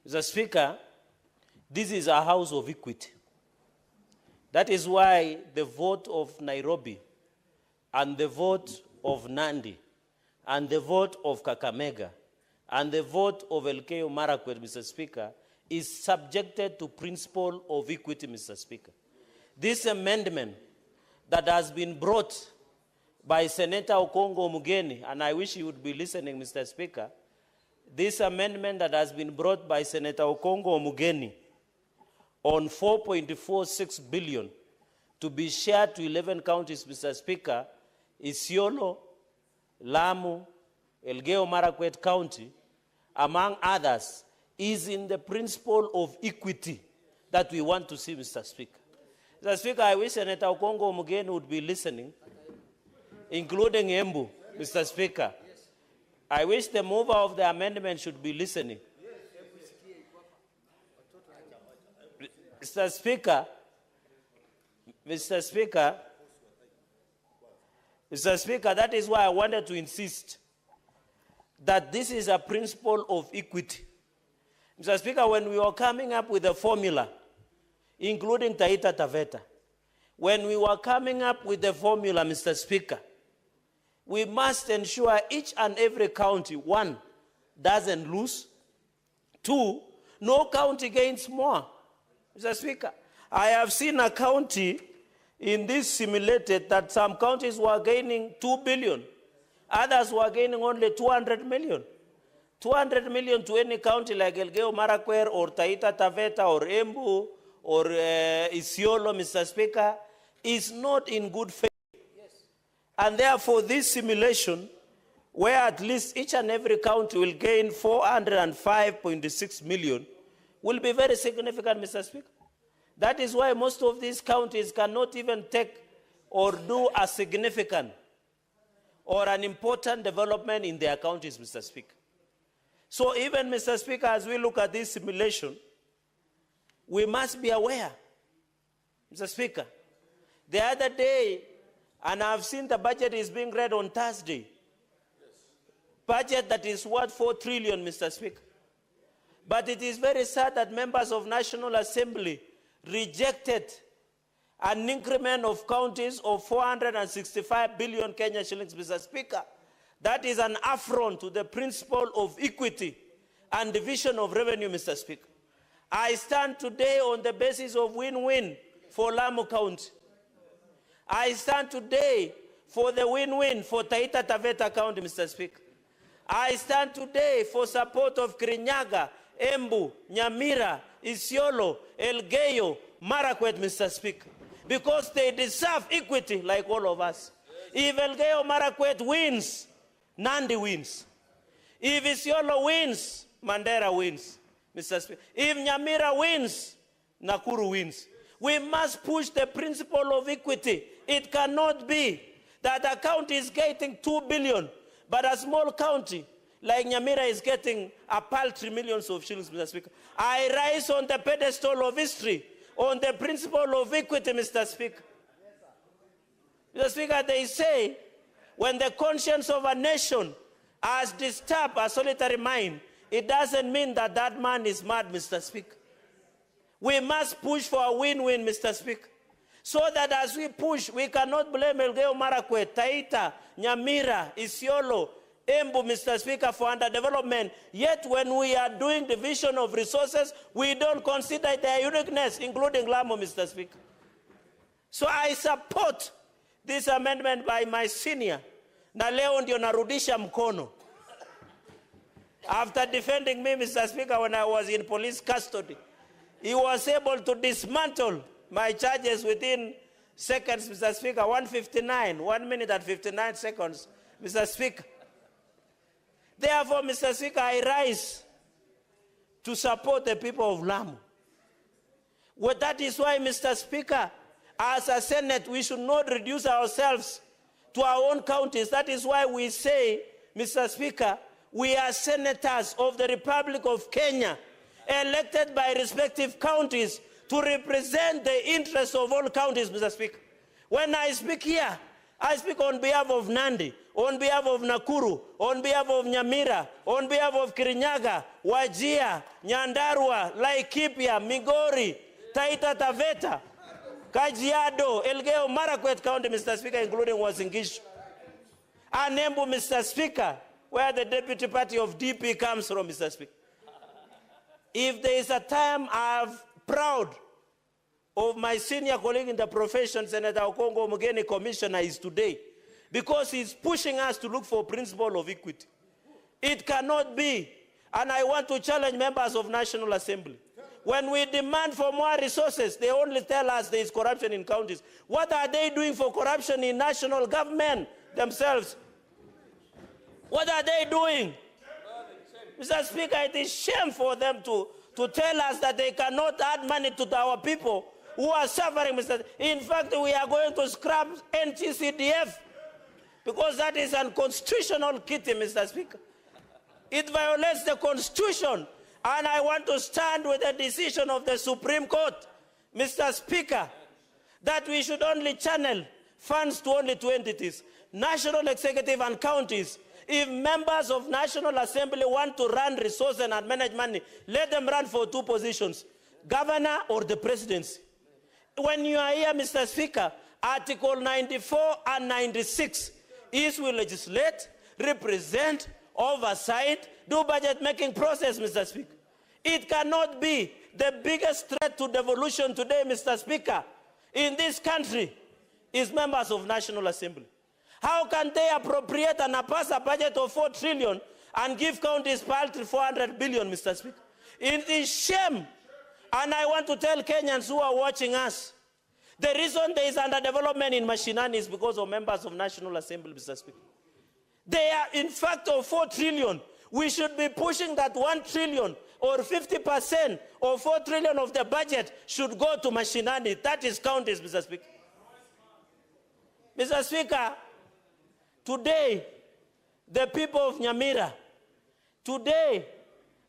Mr. Speaker, this is a house of equity. That is why the vote of Nairobi and the vote of Nandi and the vote of Kakamega and the vote of Elgeyo Marakwet, Mr. Speaker, is subjected to principle of equity, Mr. Speaker. This amendment that has been brought by Senator Okongo Omugeni, and I wish he would be listening, Mr. Speaker, this amendment that has been brought by Senator Okongo Omugeni on 4.46 billion to be shared to 11 counties, Mr. Speaker, Isiolo, Lamu, Elgeyo Marakwet County, among others, is in the principle of equity that we want to see, Mr. Speaker. Mr. Speaker, I wish Senator Okongo Omugeni would be listening, including Embu, Mr. Speaker. I wish the mover of the amendment should be listening. Mr. Speaker, that is why I wanted to insist that this is a principle of equity. Mr. Speaker, when we were coming up with a formula, including Taita Taveta, when we were coming up with the formula, Mr. Speaker, we must ensure each and every county, 1, doesn't lose, 2, no county gains more. Mr. Speaker, I have seen a county in this simulated that some counties were gaining 2 billion, others were gaining only 200 million. 200 million to any county like Elgeyo Marakwet or Taita Taveta or Embu or Isiolo, Mr. Speaker, is not in good faith. Yes. And therefore this simulation, where at least each and every county will gain 405.6 million, will be very significant, Mr. Speaker. That is why most of these counties cannot even take or do a significant or an important development in their counties, Mr. Speaker. So even, Mr. Speaker, as we look at this simulation, we must be aware, Mr. Speaker. The other day, and I've seen the budget is being read on Thursday, budget that is worth 4 trillion, Mr. Speaker. But it is very sad that members of National Assembly rejected an increment of counties of 465 billion Kenya shillings, Mr. Speaker. That is an affront to the principle of equity and division of revenue, Mr. Speaker. I stand today on the basis of win-win for Lamu County. I stand today for the win-win for Taita Taveta County, Mr. Speaker. I stand today for support of Kirinyaga, Embu, Nyamira, Isiolo, Elgeyo, Marakwet, Mr. Speaker, because they deserve equity like all of us. If Elgeyo Marakwet wins, Nandi wins. If Isiolo wins, Mandera wins. Mr. Speaker. If Nyamira wins, Nakuru wins. We must push the principle of equity. It cannot be that a county is getting 2 billion, but a small county like Nyamira is getting a paltry millions of shillings, Mr. Speaker. I rise on the pedestal of history, on the principle of equity, Mr. Speaker. Mr. Speaker, they say when the conscience of a nation has disturbed a solitary mind, it doesn't mean that that man is mad, Mr. Speaker. We must push for a win-win, Mr. Speaker. So that as we push, we cannot blame Elgeyo Marakwet, Taita, Nyamira, Isiolo, Embu, Mr. Speaker, for underdevelopment. Yet when we are doing division of resources, we don't consider their uniqueness, including Lamu, Mr. Speaker. So I support this amendment by my senior. Na leo ndio narudisha mkono. After defending me, Mr. Speaker, when I was in police custody, he was able to dismantle my charges within seconds, Mr. Speaker. 1 minute and 59 seconds, Mr. Speaker. Therefore, Mr. Speaker, I rise to support the people of Lamu. Well, that is why, Mr. Speaker, as a Senate, we should not reduce ourselves to our own counties. That is why we say, Mr. Speaker, we are senators of the Republic of Kenya, elected by respective counties to represent the interests of all counties, Mr. Speaker. When I speak here, I speak on behalf of Nandi, on behalf of Nakuru, on behalf of Nyamira, on behalf of Kirinyaga, Wajir, Nyandarua, Laikipia, Migori, Taita Taveta, Kajiado, Elgeyo Marakwet County, Mr. Speaker, including Uasin Gishu. And Embu, Mr. Speaker, where the deputy party of DP comes from, Mr. Speaker. If there is a time I'm proud of my senior colleague in the profession, Senator Okongo Omogeni, Commissioner, is today, because he's pushing us to look for principle of equity. It cannot be, and I want to challenge members of National Assembly. When we demand for more resources, they only tell us there is corruption in counties. What are they doing for corruption in national government themselves? What are they doing? Mr. Speaker, it is shame for them to tell us that they cannot add money to our people who are suffering, Mr. In fact, we are going to scrap NTCDF because that is unconstitutional kitty, Mr. Speaker. It violates the Constitution, and I want to stand with the decision of the Supreme Court, Mr. Speaker, that we should only channel funds to only two entities, national executive and counties. If members of National Assembly want to run resources and manage money, let them run for two positions, governor or the presidency. When you are here, Mr. Speaker, Article 94 and 96 is we legislate, represent, oversight, do budget-making process, Mr. Speaker. It cannot be the biggest threat to devolution today, Mr. Speaker, in this country is members of National Assembly. How can they appropriate and pass a budget of 4 trillion and give counties paltry 400 billion, Mr. Speaker? It is shame. And I want to tell Kenyans who are watching us, the reason there is underdevelopment in Mashinani is because of members of National Assembly, Mr. Speaker. They are, in fact, of 4 trillion. We should be pushing that 1 trillion or 50% of 4 trillion of the budget should go to Mashinani. That is counties, Mr. Speaker. Mr. Speaker, today, the people of Nyamira, today,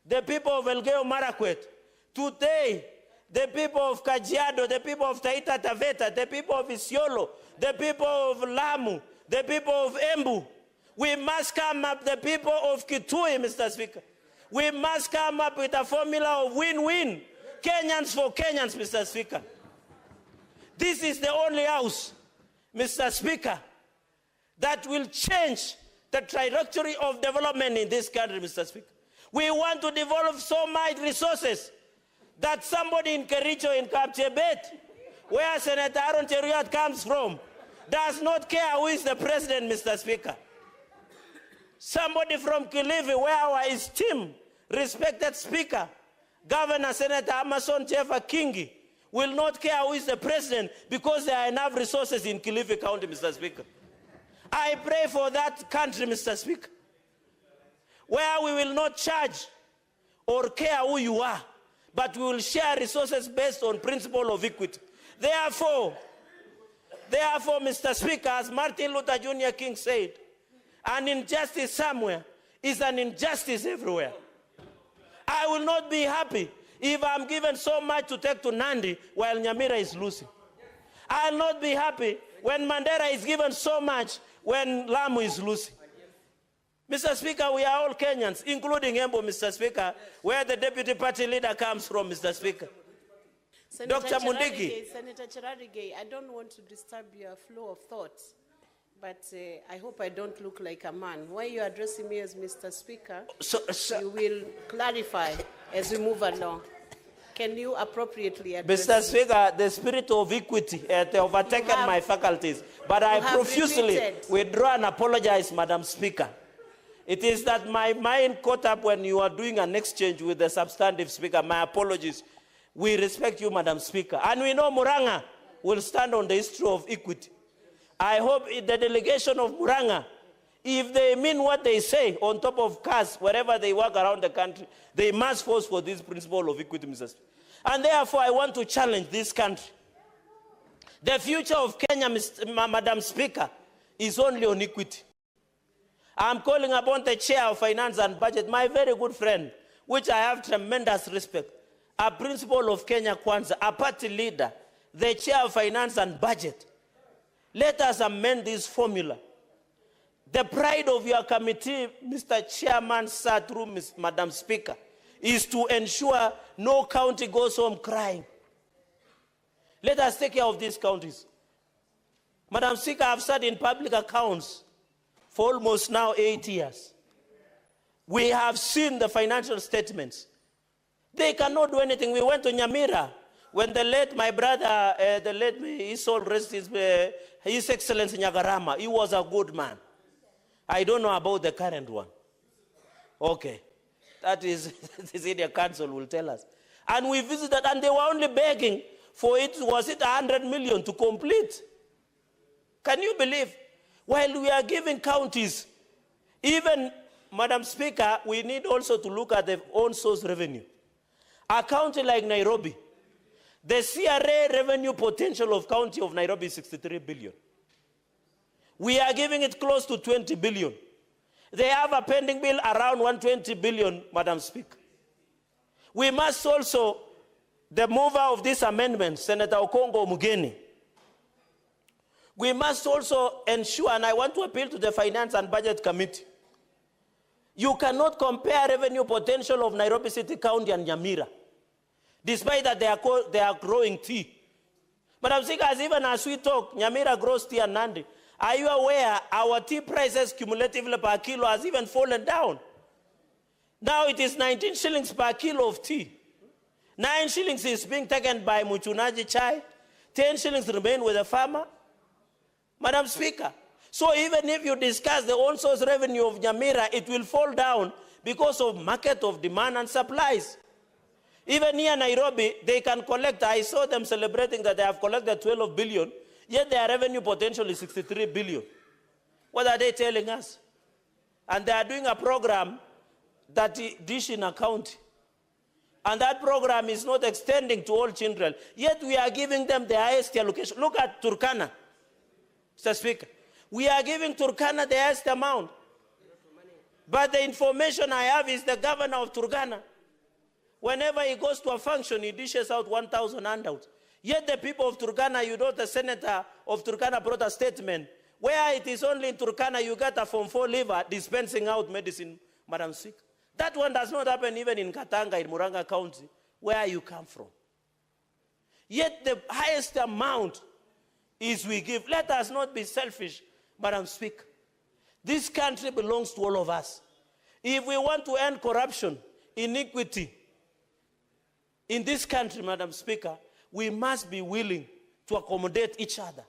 the people of Elgeyo Marakwet, today, the people of Kajiado, the people of Taita Taveta, the people of Isiolo, the people of Lamu, the people of Embu, we must come up, the people of Kitui, Mr. Speaker. We must come up with a formula of win-win. Kenyans for Kenyans, Mr. Speaker. This is the only house, Mr. Speaker, that will change the trajectory of development in this country, Mr. Speaker. We want to develop so much resources that somebody in Kericho, in Kapchebet, where Senator Aaron Cheruiyot comes from, does not care who is the president, Mr. Speaker. Somebody from Kilifi, where our esteemed, respected Speaker, Governor Senator Amason Chefa Kingi, will not care who is the president because there are enough resources in Kilifi County, Mr. Speaker. I pray for that country, Mr. Speaker, where we will not charge or care who you are, but we will share resources based on principle of equity. Therefore, Mr. Speaker, as Martin Luther Jr. King said, an injustice somewhere is an injustice everywhere. I will not be happy if I'm given so much to take to Nandi while Nyamira is losing. I'll not be happy when Mandera is given so much when Lamu is losing. Mr. Speaker, we are all Kenyans, including Embo, Mr. Speaker, where the deputy party leader comes from, Mr. Speaker. Dr. Mundigi. Senator Cherarigei, I don't want to disturb your flow of thoughts, but I hope I don't look like a man. Why you're addressing me as Mr. Speaker, you will clarify as we move along. Can you appropriately address Mr. Speaker, the spirit of equity has overtaken my faculties, but I profusely withdraw and apologize, Madam Speaker. It is that my mind caught up when you are doing an exchange with the substantive speaker. My apologies. We respect you, Madam Speaker. And we know Muranga will stand on the issue of equity. I hope the delegation of Muranga, if they mean what they say on top of cars, wherever they work around the country, they must force for this principle of equity, Mr. Speaker. And therefore, I want to challenge this country. The future of Kenya, Madam Speaker, is only on equity. I'm calling upon the Chair of Finance and Budget, my very good friend, which I have tremendous respect, a principal of Kenya Kwanza, a party leader, the Chair of Finance and Budget. Let us amend this formula. The pride of your committee, Mr. Chairman, sir, through Madam Speaker, is to ensure no county goes home crying. Let us take care of these counties. Madam Speaker, I've sat in public accounts for almost now 8 years. We have seen the financial statements. They cannot do anything. We went to Nyamira when the late, my brother, his soul rest His Excellency Nyagarama, he was a good man. I don't know about the current one. Okay. That is, the senior council will tell us. And we visited, and they were only begging for it, was it 100 million to complete? Can you believe? While we are giving counties, even, Madam Speaker, we need also to look at their own source revenue. A county like Nairobi, the CRA revenue potential of county of Nairobi is 63 billion. We are giving it close to 20 billion. They have a pending bill around 120 billion, Madam Speaker. We must also, the mover of this amendment, Senator Okongo Mugeni, we must also ensure, and I want to appeal to the Finance and Budget Committee, you cannot compare revenue potential of Nairobi City County and Nyamira, despite that they are growing tea. Madam Speaker, even as we talk, Nyamira grows tea and Nandi. Are you aware our tea prices cumulatively per kilo has even fallen down? Now it is 19 shillings per kilo of tea. 9 shillings is being taken by Muchunaji Chai. 10 shillings remain with the farmer. Madam Speaker, so even if you discuss the own source revenue of Nyamira, it will fall down because of market of demand and supplies. Even here in Nairobi, they can collect, I saw them celebrating that they have collected 12 billion, yet their revenue potential is 63 billion. What are they telling us? And they are doing a program that dish in a county. And that program is not extending to all children. Yet we are giving them the highest allocation. Look at Turkana, Mr. Speaker. We are giving Turkana the highest amount. But the information I have is the governor of Turkana, whenever he goes to a function, he dishes out 1,000 handouts. Yet the people of Turkana, you know, the senator of Turkana brought a statement where it is only in Turkana you get a Form 4 liver dispensing out medicine, Madam Speaker. That one does not happen even in Katanga, in Muranga County, where you come from. Yet the highest amount is we give. Let us not be selfish, Madam Speaker. This country belongs to all of us. If we want to end corruption, iniquity in this country, Madam Speaker, we must be willing to accommodate each other.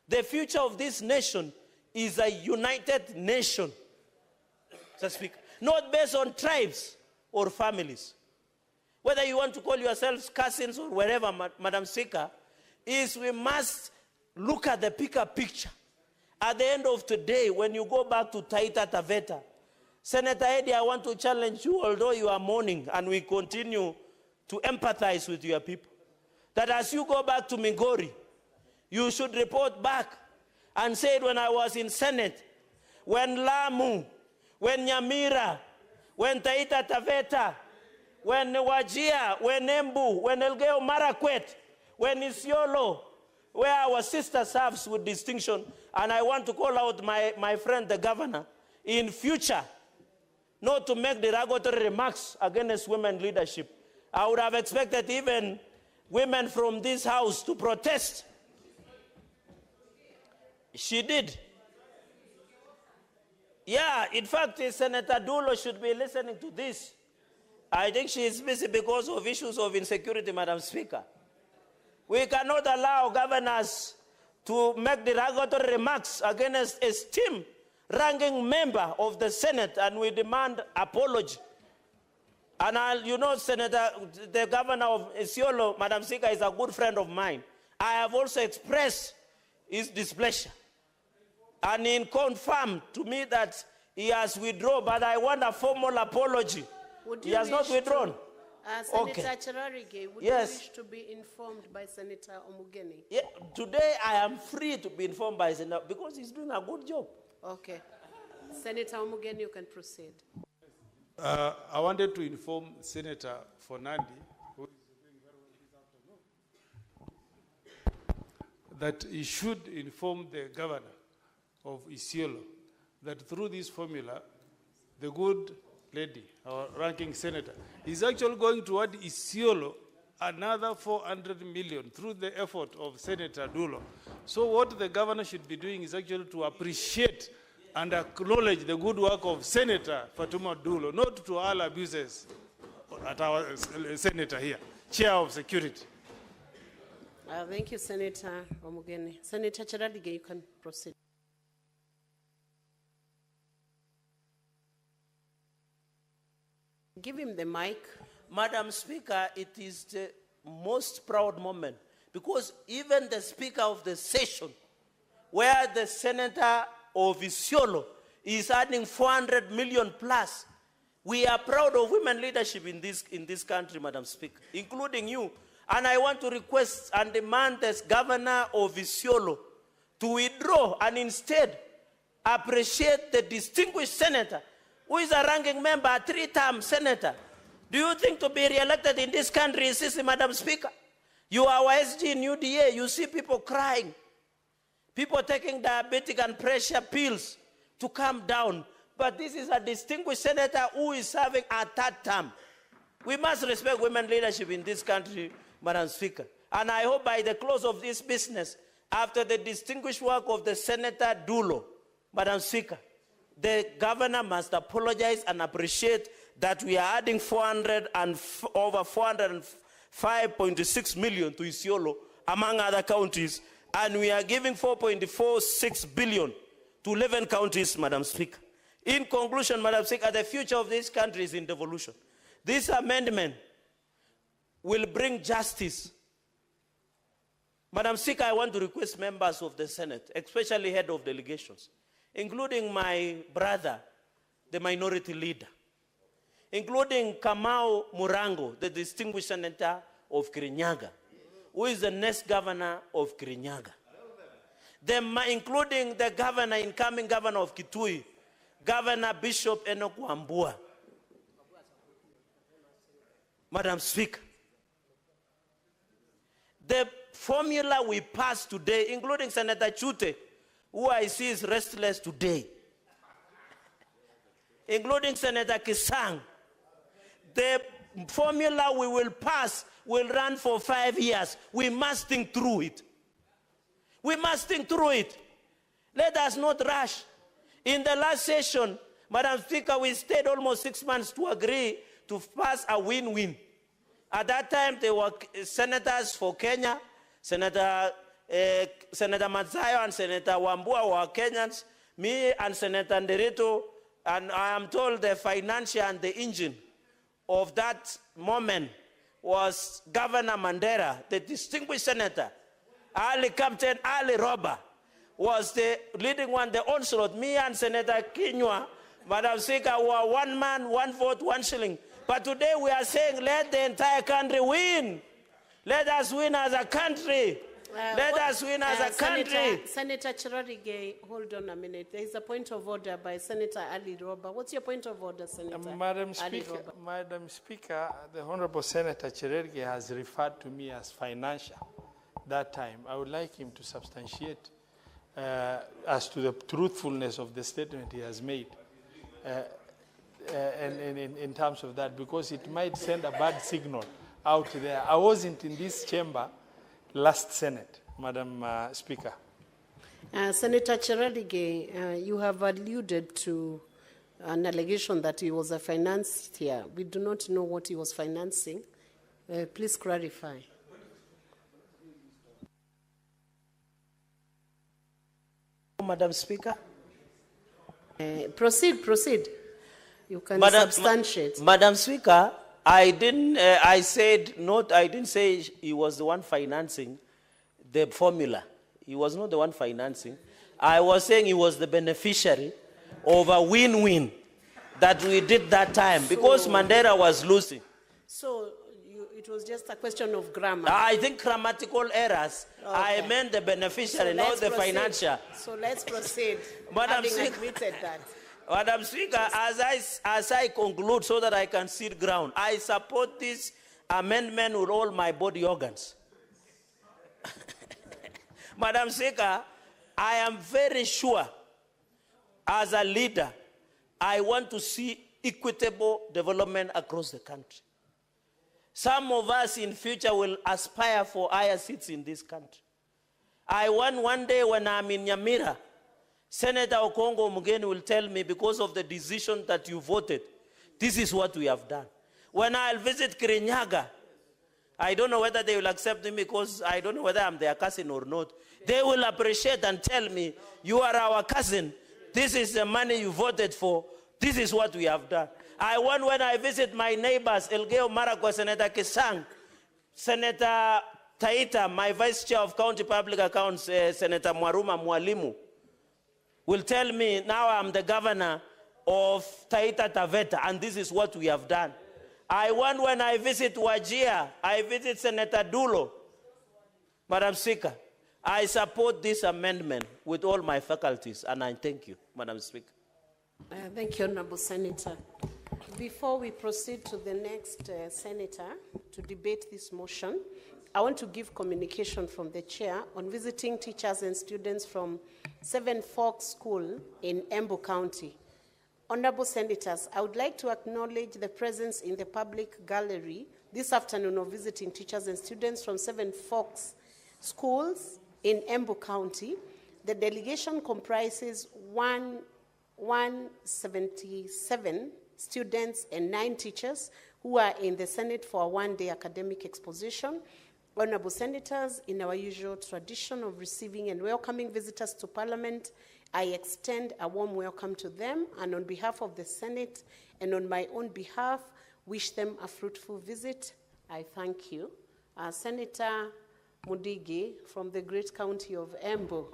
The future of this nation is a united nation, Mr. Speaker, not based on tribes or families. Whether you want to call yourselves cousins or wherever, Madam Speaker, is we must look at the bigger picture. At the end of today, when you go back to Taita Taveta, Senator Eddie, I want to challenge you, although you are mourning, and we continue to empathize with your people, that as you go back to Migori, you should report back and say it when I was in Senate, when Lamu, when Nyamira, when Taita Taveta, when Wajia, when Embu, when Elgeyo Marakwet, when Isiolo, where our sister serves with distinction. And I want to call out my friend, the governor, in future, not to make derogatory remarks against women leadership. I would have expected even women from this house to protest. She did. Yeah, in fact, Senator Dulo should be listening to this. I think she is busy because of issues of insecurity, Madam Speaker. We cannot allow governors to make derogatory remarks against a esteemed ranking member of the Senate, and we demand apology. And you know, Senator, the governor of Isiolo, Madam Speaker, is a good friend of mine. I have also expressed his displeasure. And he confirmed to me that he has withdrawn, but I want a formal apology. He has not withdrawn. Senator Cherarige, would you wish to be informed by Senator Omugeni? Yeah, today I am free to be informed by Senator because he's doing a good job. Okay. Senator Omugeni, you can proceed. I wanted to inform Senator Fonandi, who is doing very well this afternoon, that he should inform the governor of Isiolo that through this formula, the good lady, our ranking senator, is actually going toward Isiolo another 400 million through the effort of Senator Dulo. So what the governor should be doing is actually to appreciate and acknowledge the good work of Senator Fatuma Dulo, not to all abuses at our senator here, chair of security. Thank you, Senator Omugeni. Senator Cherarige, you can proceed. Give him the mic. Madam Speaker, it is the most proud moment because even the Speaker of the session, where the Senator of Isiolo is adding 400 million plus, we are proud of women leadership in this country, Madam Speaker, including you. And I want to request and demand as Governor of Isiolo to withdraw and instead appreciate the distinguished senator who is a ranking member, a three-term senator. Do you think to be re-elected in this country is easy, Madam Speaker? You are our SG in UDA. You see people crying, people taking diabetic and pressure pills to calm down. But this is a distinguished senator who is serving a third term. We must respect women leadership in this country, Madam Speaker. And I hope by the close of this business, after the distinguished work of the Senator Dulo, Madam Speaker, the governor must apologize and appreciate that we are adding over 405.6 million to Isiolo, among other counties, and we are giving 4.46 billion to 11 counties, Madam Speaker. In conclusion, Madam Speaker, the future of this country is in devolution. This amendment will bring justice. Madam Speaker, I want to request members of the Senate, especially head of delegations, including my brother, the minority leader, including Kamau Murango, the distinguished senator of Kirinyaga, who is the next governor of Kirinyaga, including the incoming governor of Kitui, Governor Bishop Enoch Wambua. Madam Speaker, the formula we passed today, including Senator Chute, who I see is restless today, including Senator Kisang, the formula we will pass will run for 5 years. We must think through it. We must think through it. Let us not rush. In the last session, Madam Speaker, we stayed almost 6 months to agree to pass a win-win. At that time, there were senators for Kenya, Senator Matzayo and Senator Wambua were Kenyans, me and Senator Nderito, and I am told the financier and the engine of that moment was Governor Mandela, the distinguished senator. Captain Ali Roba was the leading one, the onslaught. Me and Senator Kinywa, Madam Speaker, we are one man, one vote, one shilling. But today we are saying let the entire country win. Let us win as a country. Let us win as a country. Senator Cherarigei, hold on a minute. There is a point of order by Senator Ali Roba. What's your point of order, Senator? Madam Speaker, the Honorable Senator Cherarigei has referred to me as financial that time. I would like him to substantiate as to the truthfulness of the statement he has made in terms of that, because it might send a bad signal out there. I wasn't in this chamber last Senate, Madam Speaker. Senator Cherarigei, you have alluded to an allegation that he was a financier. We do not know what he was financing. Please clarify. Madam Speaker. Proceed. You can substantiate. Madam Speaker, I didn't say he was the one financing the formula. He was not the one financing. I was saying he was the beneficiary of a win-win that we did that time because Mandela was losing. So it was just a question of grammar. I think grammatical errors. Okay. I meant the beneficiary, not the financier. So let's proceed. Madam having Speaker, admitted that. Madam Speaker, as I conclude so that I can sit ground, I support this amendment with all my body organs. Madam Speaker, I am very sure as a leader, I want to see equitable development across the country. Some of us in future will aspire for higher seats in this country. I want one day when I'm in Nyamira, Senator Okongo Mugeni will tell me, because of the decision that you voted, this is what we have done. When I'll visit Kirinyaga, I don't know whether they will accept me because I don't know whether I'm their cousin or not. They will appreciate and tell me, you are our cousin. This is the money you voted for. This is what we have done. I want when I visit my neighbors, Elgeyo Marakwet, Senator Kisang, Senator Taita, my Vice Chair of County Public Accounts, Senator Mwaruma Mwalimu, will tell me, now I'm the governor of Taita Taveta, and this is what we have done. I want when I visit Wajir, I visit Senator Dulo. Madam Speaker, I support this amendment with all my faculties, and I thank you, Madam Speaker. Thank you, Honorable Senator. Before we proceed to the next senator to debate this motion, I want to give communication from the chair on visiting teachers and students from Seven Forks School in Embu County. Honorable Senators, I would like to acknowledge the presence in the public gallery this afternoon of visiting teachers and students from Seven Forks Schools in Embu County. The delegation comprises 177 students and 9 teachers who are in the Senate for a one-day academic exposition. Honorable Senators, in our usual tradition of receiving and welcoming visitors to Parliament, I extend a warm welcome to them, and on behalf of the Senate and on my own behalf, wish them a fruitful visit. I thank you. Senator Mudigi from the great county of Embu.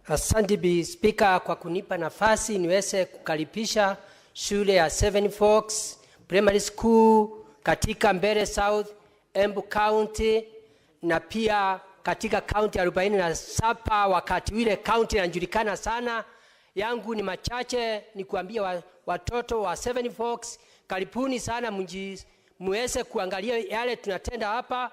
Asante Bi Speaker kwa kunipa nafasi niweze kukaribisha shule ya Seven Forks Primary School katika Mbeere South, Embu County, na pia katika county 47 wakati wile county inajulikana sana. Yangu ni machache ni kuambia watoto wa Seven Forks, karibuni sana muweze kuangalia yale tunatenda hapa.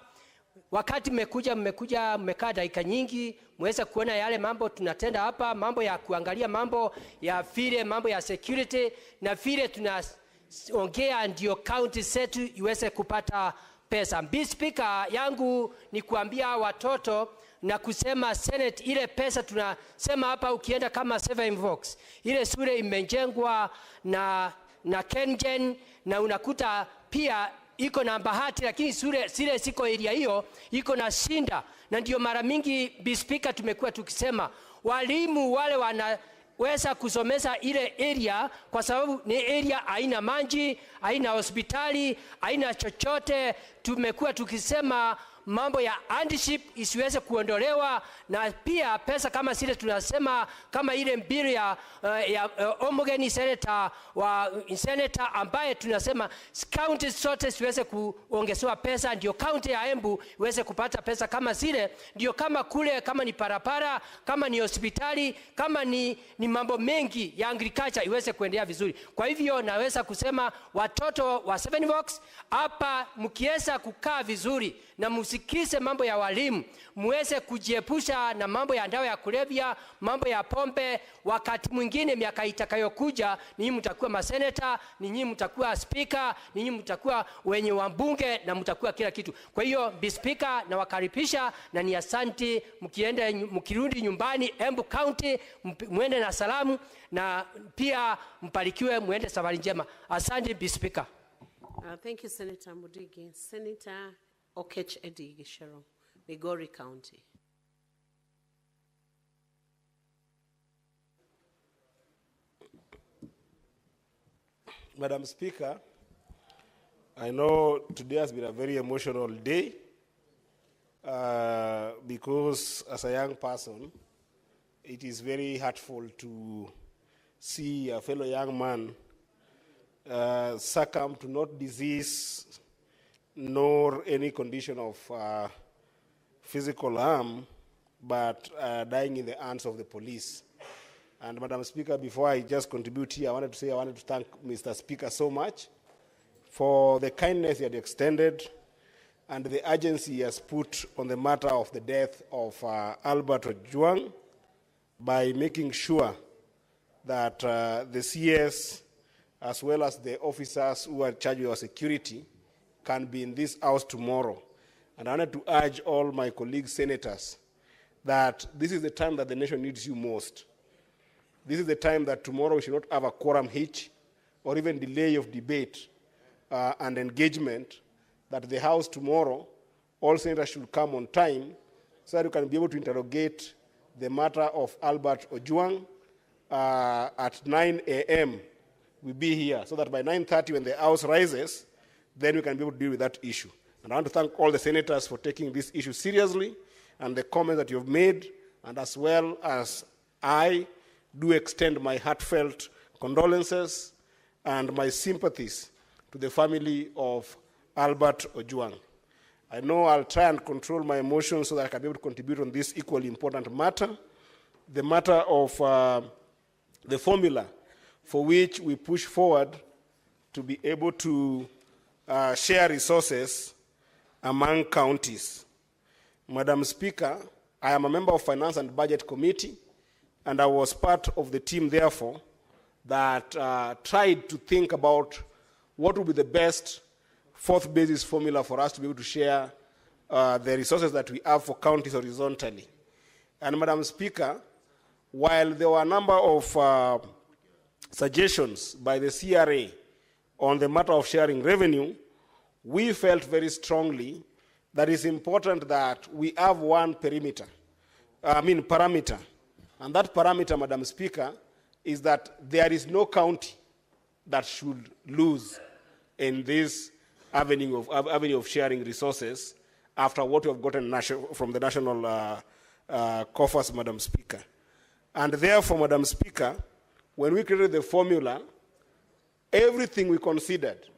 Wakati mmekaa dakika nyingi, muweze kuona yale mambo tunatenda hapa, mambo ya kuangalia, mambo ya vile, mambo ya security, na vile tunaongea ndio county zetu iweze kupata pesa. Bi Speaker, yangu ni kuambia watoto na kusema Senate, ile pesa tunasema hapa, ukienda kama Seven Forks, ile shule imejengwa na Kengen, na unakuta pia iko na bahati, lakini sile siko area hiyo iko na shinda. Na ndio mara mingi Bi Speaker tumekuwa tukisema walimu wale wanaweza kusomesa ile area kwa sababu ni area haina maji, haina hospitali, haina chochote. Tumekuwa tukisema mambo ya handship isiweze kuondolewa, na pia pesa kama zile tunasema kama ile mbili ya homogeny senator ambaye tunasema county zote siweze kuongezewa pesa, ndio county ya Embu iweze kupata pesa kama zile, ndio kama kule, kama ni parapara, kama ni hospitali, kama ni mambo mengi ya agriculture iweze kuendelea vizuri. Kwa hivyo naweza kusema watoto wa Seven Forks hapa, mkiweza kukaa vizuri na msikize mambo ya walimu, muweze kujiepusha na mambo ya dawa ya kulevya, mambo ya pombe. Wakati mwingine miaka itakayokuja, ninyi mtakuwa maseneta, ninyi mtakuwa speaker, ninyi mtakuwa wenye wabunge, na mtakuwa kila kitu. Kwa hiyo Bi Speaker, na wakaribisha na ni asanti. Mkirudi nyumbani Embu County muende na salamu, na pia mbarikiwe, muende safari njema. Asante Bi Speaker. Thank you, Senator Mudigi. Senator Okech Edi Gishero, Migori County. Madam Speaker, I know today has been a very emotional day because as a young person, it is very hurtful to see a fellow young man succumb to not disease nor any condition of physical harm, but dying in the hands of the police. And Madam Speaker, before I just contribute here, I wanted to thank Mr. Speaker so much for the kindness he had extended and the urgency he has put on the matter of the death of Albert Ojwang by making sure that the CS, as well as the officers who are charged with our security, can be in this house tomorrow. And I wanted to urge all my colleagues, senators, that this is the time that the nation needs you most. This is the time that tomorrow we should not have a quorum hitch or even delay of debate and engagement, that the House tomorrow, all senators should come on time so that we can be able to interrogate the matter of Albert Ojwang at 9 a.m. We'll be here so that by 9:30 when the House rises, then we can be able to deal with that issue. And I want to thank all the senators for taking this issue seriously and the comments that you've made, and as well as I do extend my heartfelt condolences and my sympathies to the family of Albert Ojwang. I know I'll try and control my emotions so that I can be able to contribute on this equally important matter, the matter of the formula for which we push forward to be able to share resources among counties. Madam Speaker, I am a member of Finance and Budget Committee, and I was part of the team, therefore, that tried to think about what would be the best fourth basis formula for us to be able to share the resources that we have for counties horizontally. And Madam Speaker, while there were a number of suggestions by the CRA on the matter of sharing revenue, we felt very strongly that it's important that we have one parameter. And that parameter, Madam Speaker, is that there is no county that should lose in this avenue of sharing resources after what we have gotten from the national coffers, Madam Speaker. And therefore, Madam Speaker, when we created the formula, everything we considered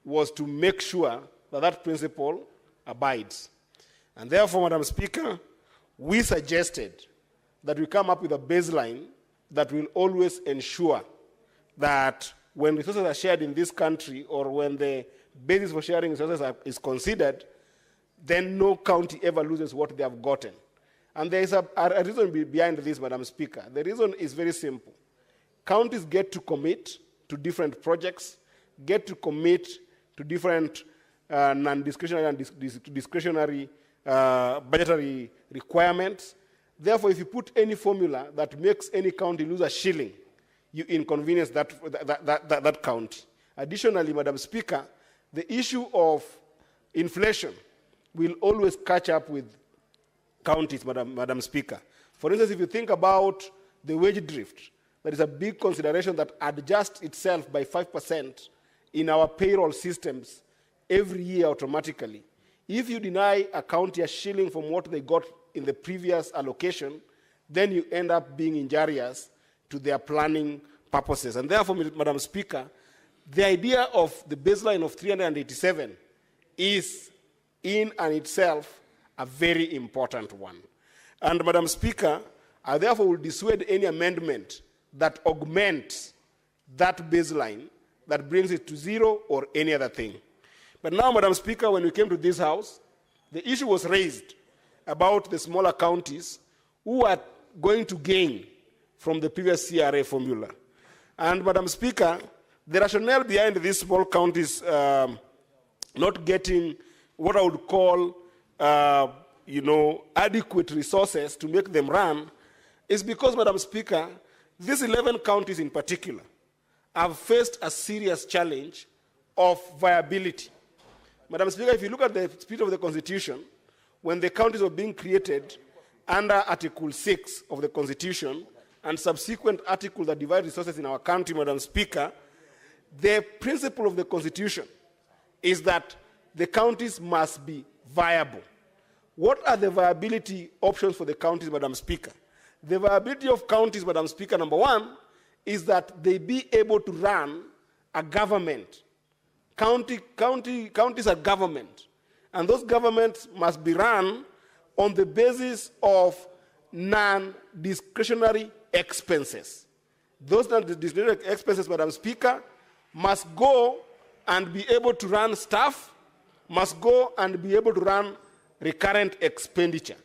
was to make sure that that principle abides. And therefore, Madam Speaker, we suggested that we come up with a baseline that will always ensure that when resources are shared in this country, or when the basis for sharing resources is considered, then no county ever loses what they have gotten. And there is a reason behind this, Madam Speaker. The reason is very simple. Counties get to commit to different projects, get to commit to different non-discretionary and discretionary budgetary requirements. Therefore, if you put any formula that makes any county lose a shilling, you inconvenience that county. Additionally, Madam Speaker, the issue of inflation will always catch up with counties, Madam Speaker. For instance, if you think about the wage drift, there is a big consideration that adjusts itself by 5% in our payroll systems every year automatically. if you deny a county a shilling from what they got in the previous allocation, then you end up being injurious to their planning purposes. And therefore, Madam Speaker, the idea of the baseline of 387 is in and itself a very important one. And Madam Speaker, I therefore will dissuade any amendment that augments that baseline, that brings it to zero or any other thing. But now, Madam Speaker, when we came to this House, the issue was raised about the smaller counties who are going to gain from the previous CRA formula. And Madam Speaker, the rationale behind these small counties not getting what I would call adequate resources to make them run is because, Madam Speaker, these 11 counties in particular have faced a serious challenge of viability. Madam Speaker, if you look at the spirit of the Constitution, when the counties were being created under Article 6 of the Constitution and subsequent articles that divide resources in our country, Madam Speaker, the principle of the Constitution is that the counties must be viable. What are the viability options for the counties, Madam Speaker? The viability of counties, Madam Speaker, number one, is that they be able to run a government. Counties are government. And those governments must be run on the basis of non-discretionary expenses. Those non-discretionary expenses, Madam Speaker, must go and be able to run staff, must go and be able to run recurrent expenditure.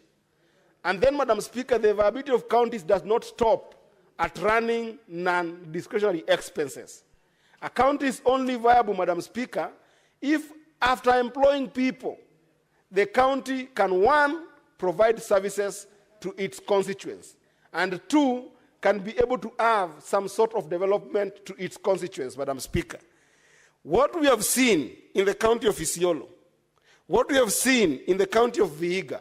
And then, Madam Speaker, the viability of counties does not stop at running non-discretionary expenses. A county is only viable, Madam Speaker, if after employing people, the county can, one, provide services to its constituents, and two, can be able to have some sort of development to its constituents, Madam Speaker. What we have seen in the county of Isiolo, what we have seen in the county of Vihiga,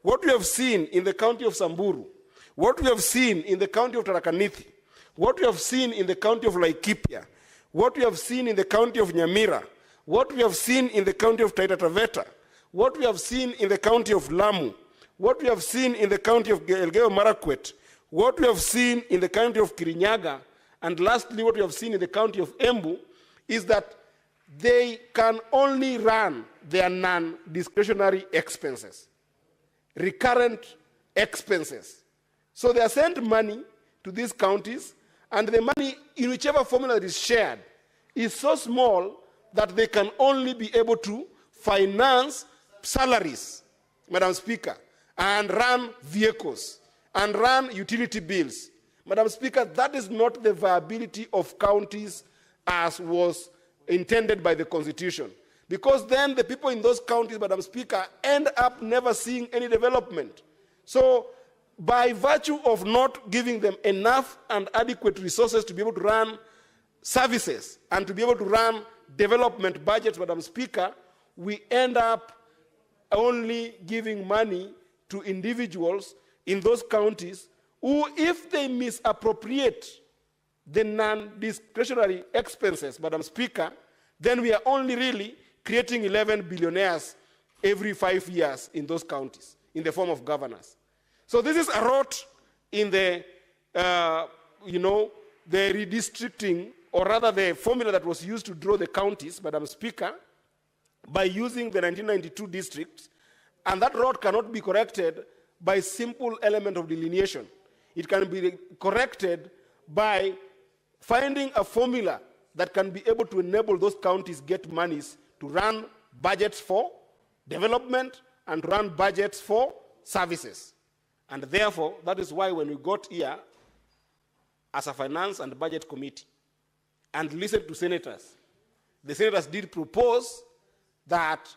what we have seen in the county of Samburu, what we have seen in the county of Tharaka-Nithi, what we have seen in the county of Laikipia, what we have seen in the county of Nyamira, what we have seen in the county of Taita Taveta, what we have seen in the county of Lamu, what we have seen in the county of Elgeyo Marakwet, what we have seen in the county of Kirinyaga, and lastly, what we have seen in the county of Embu, is that they can only run their non-discretionary expenses, recurrent expenses. So they are sent money to these counties, and the money, in whichever formula that is shared, is so small that they can only be able to finance salaries, Madam Speaker, and run vehicles, and run utility bills. Madam Speaker, that is not the viability of counties as was intended by the Constitution. Because then the people in those counties, Madam Speaker, end up never seeing any development. So, by virtue of not giving them enough and adequate resources to be able to run services and to be able to run development budgets, Madam Speaker, we end up only giving money to individuals in those counties who, if they misappropriate the non-discretionary expenses, Madam Speaker, then we are only really creating 11 billionaires every 5 years in those counties in the form of governors. So this is a rot in the, the redistricting, or rather the formula that was used to draw the counties, Madam Speaker, by using the 1992 districts, and that rot cannot be corrected by simple element of delineation. It can be corrected by finding a formula that can be able to enable those counties get monies to run budgets for development and run budgets for services. And therefore, that is why when we got here as a finance and budget committee and listened to senators, the senators did propose that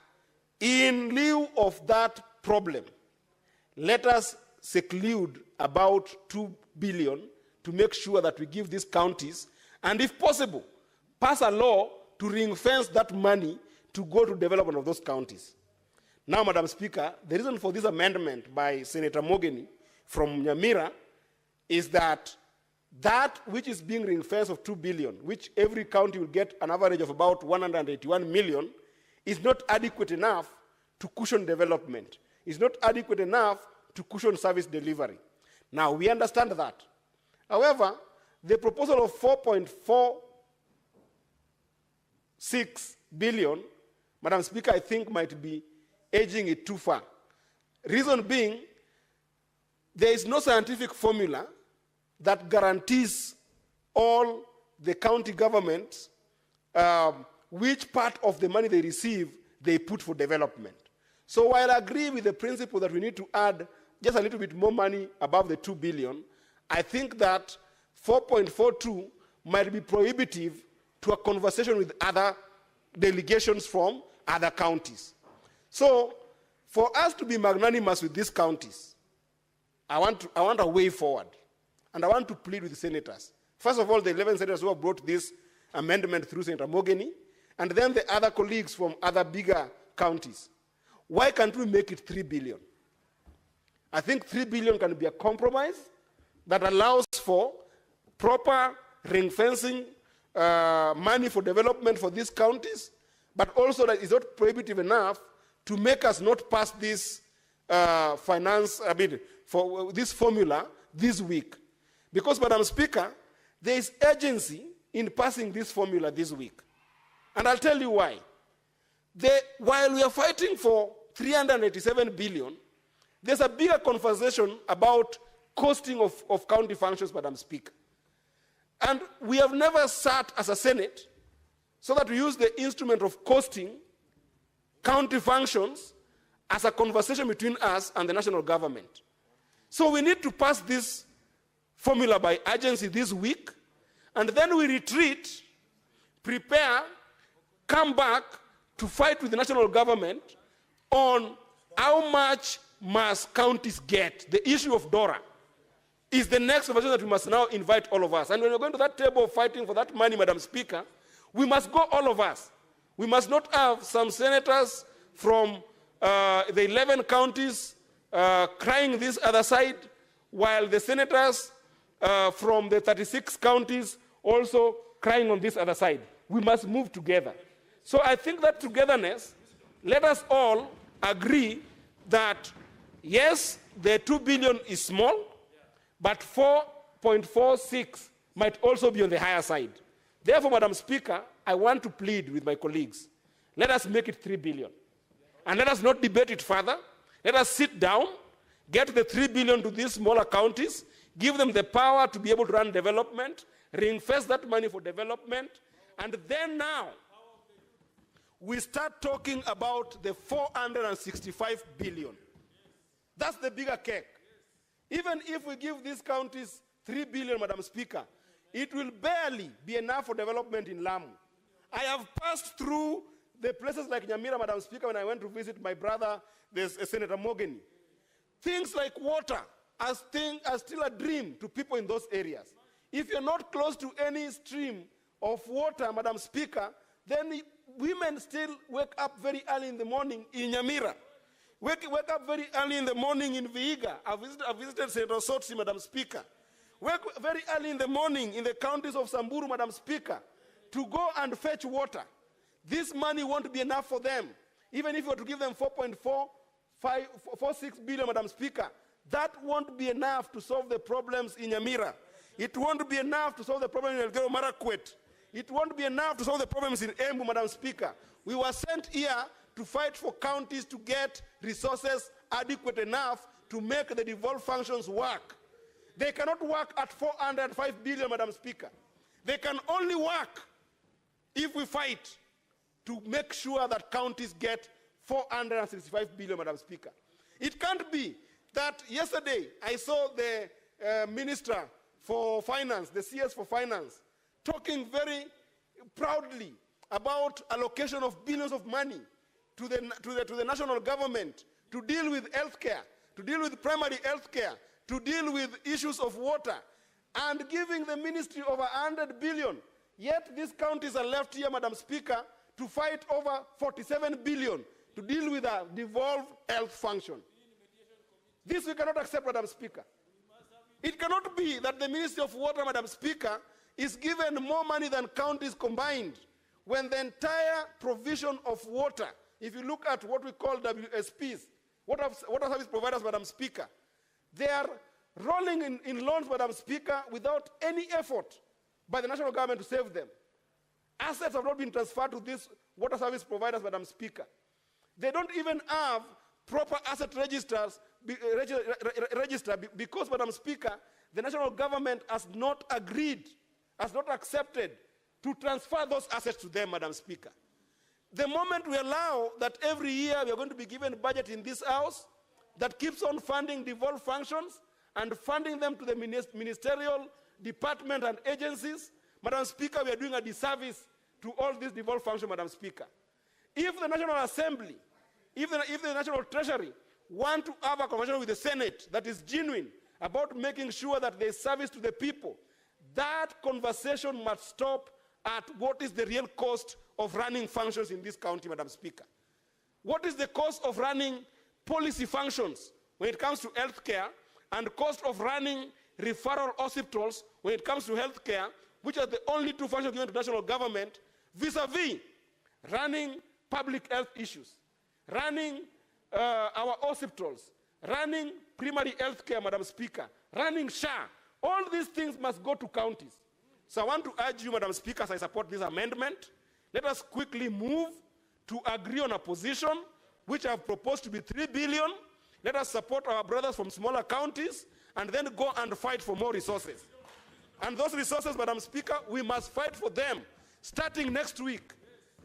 in lieu of that problem, let us seclude about 2 billion to make sure that we give these counties, and if possible, pass a law to ring-fence that money to go to development of those counties. Now, Madam Speaker, the reason for this amendment by Senator Mogeni from Nyamira is that that which is being ring-fenced of 2 billion, which every county will get an average of about 181 million, is not adequate enough to cushion development. It's not adequate enough to cushion service delivery. Now, we understand that. However, the proposal of 4.46 billion, Madam Speaker, I think might be edging it too far. Reason being, there is no scientific formula that guarantees all the county governments which part of the money they receive they put for development. So while I agree with the principle that we need to add just a little bit more money above the 2 billion, I think that 4.42 might be prohibitive to a conversation with other delegations from other counties. So for us to be magnanimous with these counties, I want a way forward. And I want to plead with the senators. First of all, the 11 senators who have brought this amendment through Senator Mogeni, and then the other colleagues from other bigger counties. Why can't we make it 3 billion? I think 3 billion can be a compromise that allows for proper ring fencing money for development for these counties, but also that is not prohibitive enough to make us not pass this for this formula this week. Because, Madam Speaker, there is urgency in passing this formula this week. And I'll tell you why. While we are fighting for 387 billion, there's a bigger conversation about costing of county functions, Madam Speaker. And we have never sat as a Senate so that we use the instrument of costing county functions as a conversation between us and the national government. So we need to pass this formula by urgency this week, and then we retreat, prepare, come back to fight with the national government on how much must counties get. The issue of DORA is the next conversation that we must now invite all of us. And when we're going to that table of fighting for that money, Madam Speaker, we must go all of us. We must not have some senators from the 11 counties crying this other side, while the senators from the 36 counties also crying on this other side. We must move together. So I think that togetherness, let us all agree that, yes, the 2 billion is small, but 4.46 might also be on the higher side. Therefore, Madam Speaker, I want to plead with my colleagues. Let us make it 3 billion. And let us not debate it further. Let us sit down, get the 3 billion to these smaller counties, give them the power to be able to run development, reinvest that money for development, and then now we start talking about the 465 billion. That's the bigger cake. Even if we give these counties 3 billion, Madam Speaker, it will barely be enough for development in Lamu. I have passed through the places like Nyamira, Madam Speaker, when I went to visit my brother, Senator Mogeni. Things like water are still a dream to people in those areas. If you're not close to any stream of water, Madam Speaker, then women still wake up very early in the morning in Nyamira. Wake up very early in the morning in Vihiga. I visited Senator Sotsi, Madam Speaker. Wake very early in the morning in the counties of Samburu, Madam Speaker, to go and fetch water. This money won't be enough for them. Even if you were to give them 4.46 billion, Madam Speaker, that won't be enough to solve the problems in Nyamira. It won't be enough to solve the problem in Elgeyo Marakwet. It won't be enough to solve the problems in Embu, Madam Speaker. We were sent here to fight for counties to get resources adequate enough to make the devolved functions work. They cannot work at 405 billion, Madam Speaker. They can only work if we fight to make sure that counties get 465 billion, Madam Speaker. It can't be that yesterday I saw the Minister for Finance, the CS for Finance, talking very proudly about allocation of billions of money to the national government to deal with healthcare, to deal with primary healthcare, to deal with issues of water, and giving the ministry over 100 billion. Yet these counties are left here, Madam Speaker, to fight over 47 billion to deal with a devolved health function. This we cannot accept, Madam Speaker. It cannot be that the Ministry of Water, Madam Speaker, is given more money than counties combined when the entire provision of water if you look at what we call WSPs, water service providers, Madam Speaker, they are rolling in loans, Madam Speaker, without any effort by the national government to save them. Assets have not been transferred to these water service providers, Madam Speaker. They don't even have proper asset registers, because, Madam Speaker, the national government has not agreed, has not accepted to transfer those assets to them, Madam Speaker. The moment we allow that every year we are going to be given a budget in this house that keeps on funding devolved functions and funding them to the ministerial department and agencies, Madam Speaker, we are doing a disservice to all these devolved functions, Madam Speaker. If the National Assembly, if the National Treasury want to have a conversation with the Senate that is genuine about making sure that there is service to the people, that conversation must stop at what is the real cost of running functions in this county, Madam Speaker. What is the cost of running policy functions when it comes to healthcare, and cost of running referral hospitals when it comes to healthcare, which are the only two functions given to national government, vis-a-vis running public health issues, running our hospitals, running primary health care, Madam Speaker, running SHA. All these things must go to counties. So I want to urge you, Madam Speaker, as I support this amendment, let us quickly move to agree on a position which I have proposed to be 3 billion. Let us support our brothers from smaller counties and then go and fight for more resources. And those resources, Madam Speaker, we must fight for them starting next week.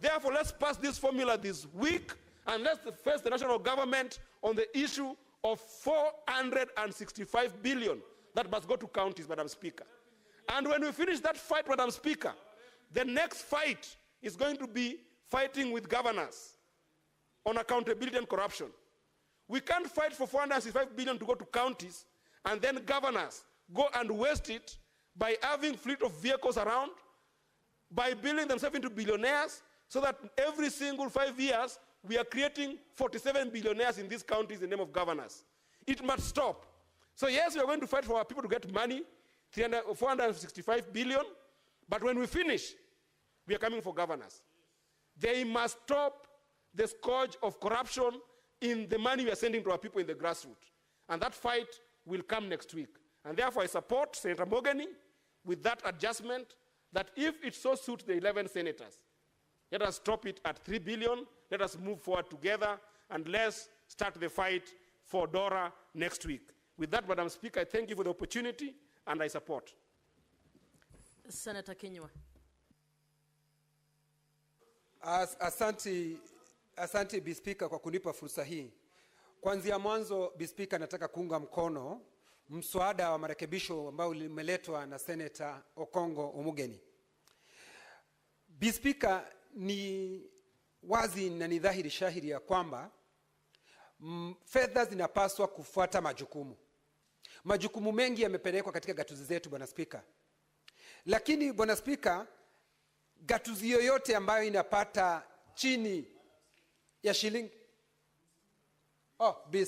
Therefore, let's pass this formula this week, and let's face the national government on the issue of 465 billion that must go to counties, Madam Speaker. And when we finish that fight, Madam Speaker, the next fight is going to be fighting with governors on accountability and corruption. We can't fight for 465 billion to go to counties and then governors go and waste it by having fleet of vehicles around, by building themselves into billionaires, so that every single 5 years we are creating 47 billionaires in these counties in the name of governors. It must stop. So yes, we are going to fight for our people to get money, 465 billion, but when we finish, we are coming for governors. They must stop the scourge of corruption in the money we are sending to our people in the grassroots. And that fight will come next week. And therefore I support Senator Mogany with that adjustment, that if it so suits the 11 senators, let us stop it at 3 billion, let us move forward together, and let's start the fight for DORA next week. With that, Madam Speaker, I thank you for the opportunity, and I support. Senator Kinyua. Asante Bi Speaker kwa kunipa fursa hii. Kuanzia mwanzo, Bi Speaker, nataka kuunga mkono mswada wa marekebisho ambao umeletwa na Senator Okongo Omugeni. Bi Speaker, ni wazi na ni dhahiri shahiri ya kwamba fedha zinapaswa kufuata majukumu. Majukumu mengi yamepelekwa katika gatuzi zetu, Bwana Speaker. Lakini Bwana Speaker, gatuzi yoyote ambayo inapata chini ya shilingi Bi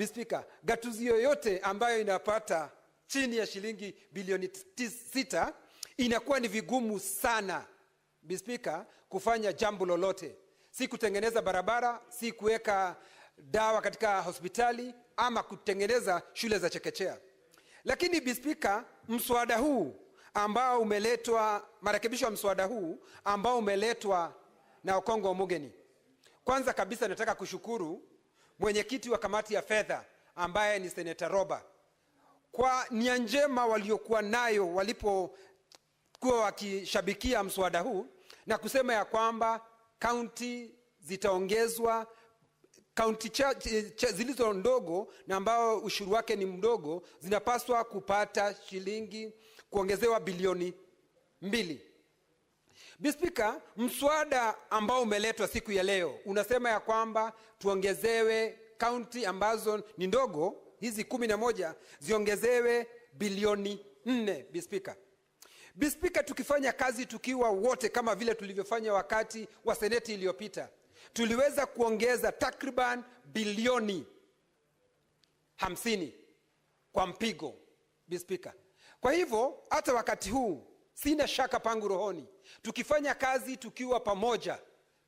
Speaker, gatuzi yoyote ambayo inapata chini ya shilingi bilioni 6 inakuwa ni vigumu sana, Bi Speaker, kufanya jambo lolote. Si kutengeneza barabara, si kuweka dawa katika hospitali, ama kutengeneza shule za chekechea. Lakini Bi Speaker, mswada huu ambao umeletwa, marekebisho ya mswada huu ambao umeletwa na Okongo Omugeni, kwanza kabisa nataka kushukuru mwenyekiti wa kamati ya fedha ambaye ni Senator Roba kwa nia njema waliokuwa nayo walipokuwa wakishabikia mswada huu, na kusema ya kwamba kaunti zitaongezwa, kaunti zilizo ndogo na ambao ushuru wake ni mdogo zinapaswa kupata shilingi kuongezewa bilioni 2. Bi Speaker, mswada ambao umeletwa siku ya leo unasema ya kwamba tuongezewe kaunti ambazo ni ndogo, hizi 11 ziongezewe bilioni 4, Bi Speaker. Bi Speaker, tukifanya kazi tukiwa wote kama vile tulivyofanya wakati wa seneti iliyopita, tuliweza kuongeza takriban bilioni 50 kwa mpigo, Bi Speaker. Kwa hivyo hata wakati huu sina shaka pangu rohoni, tukifanya kazi tukiwa pamoja,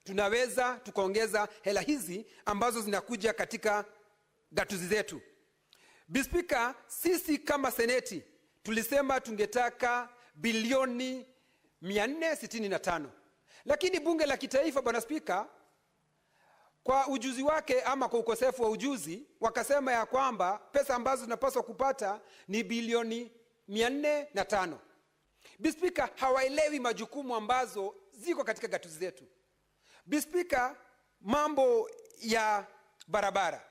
tunaweza tukaongeza hela hizi ambazo zinakuja katika gatuzi zetu. Speaker, sisi kama seneti tulisema tungetaka bilioni 465. Lakini bunge la kitaifa, Bwana Spika, kwa ujuzi wake ama kwa ukosefu wa ujuzi, wakasema ya kwamba pesa ambazo tunapaswa kupata ni bilioni 405. Speaker, hawaelewi majukumu ambazo ziko katika gatuzi zetu. Speaker, mambo ya barabara.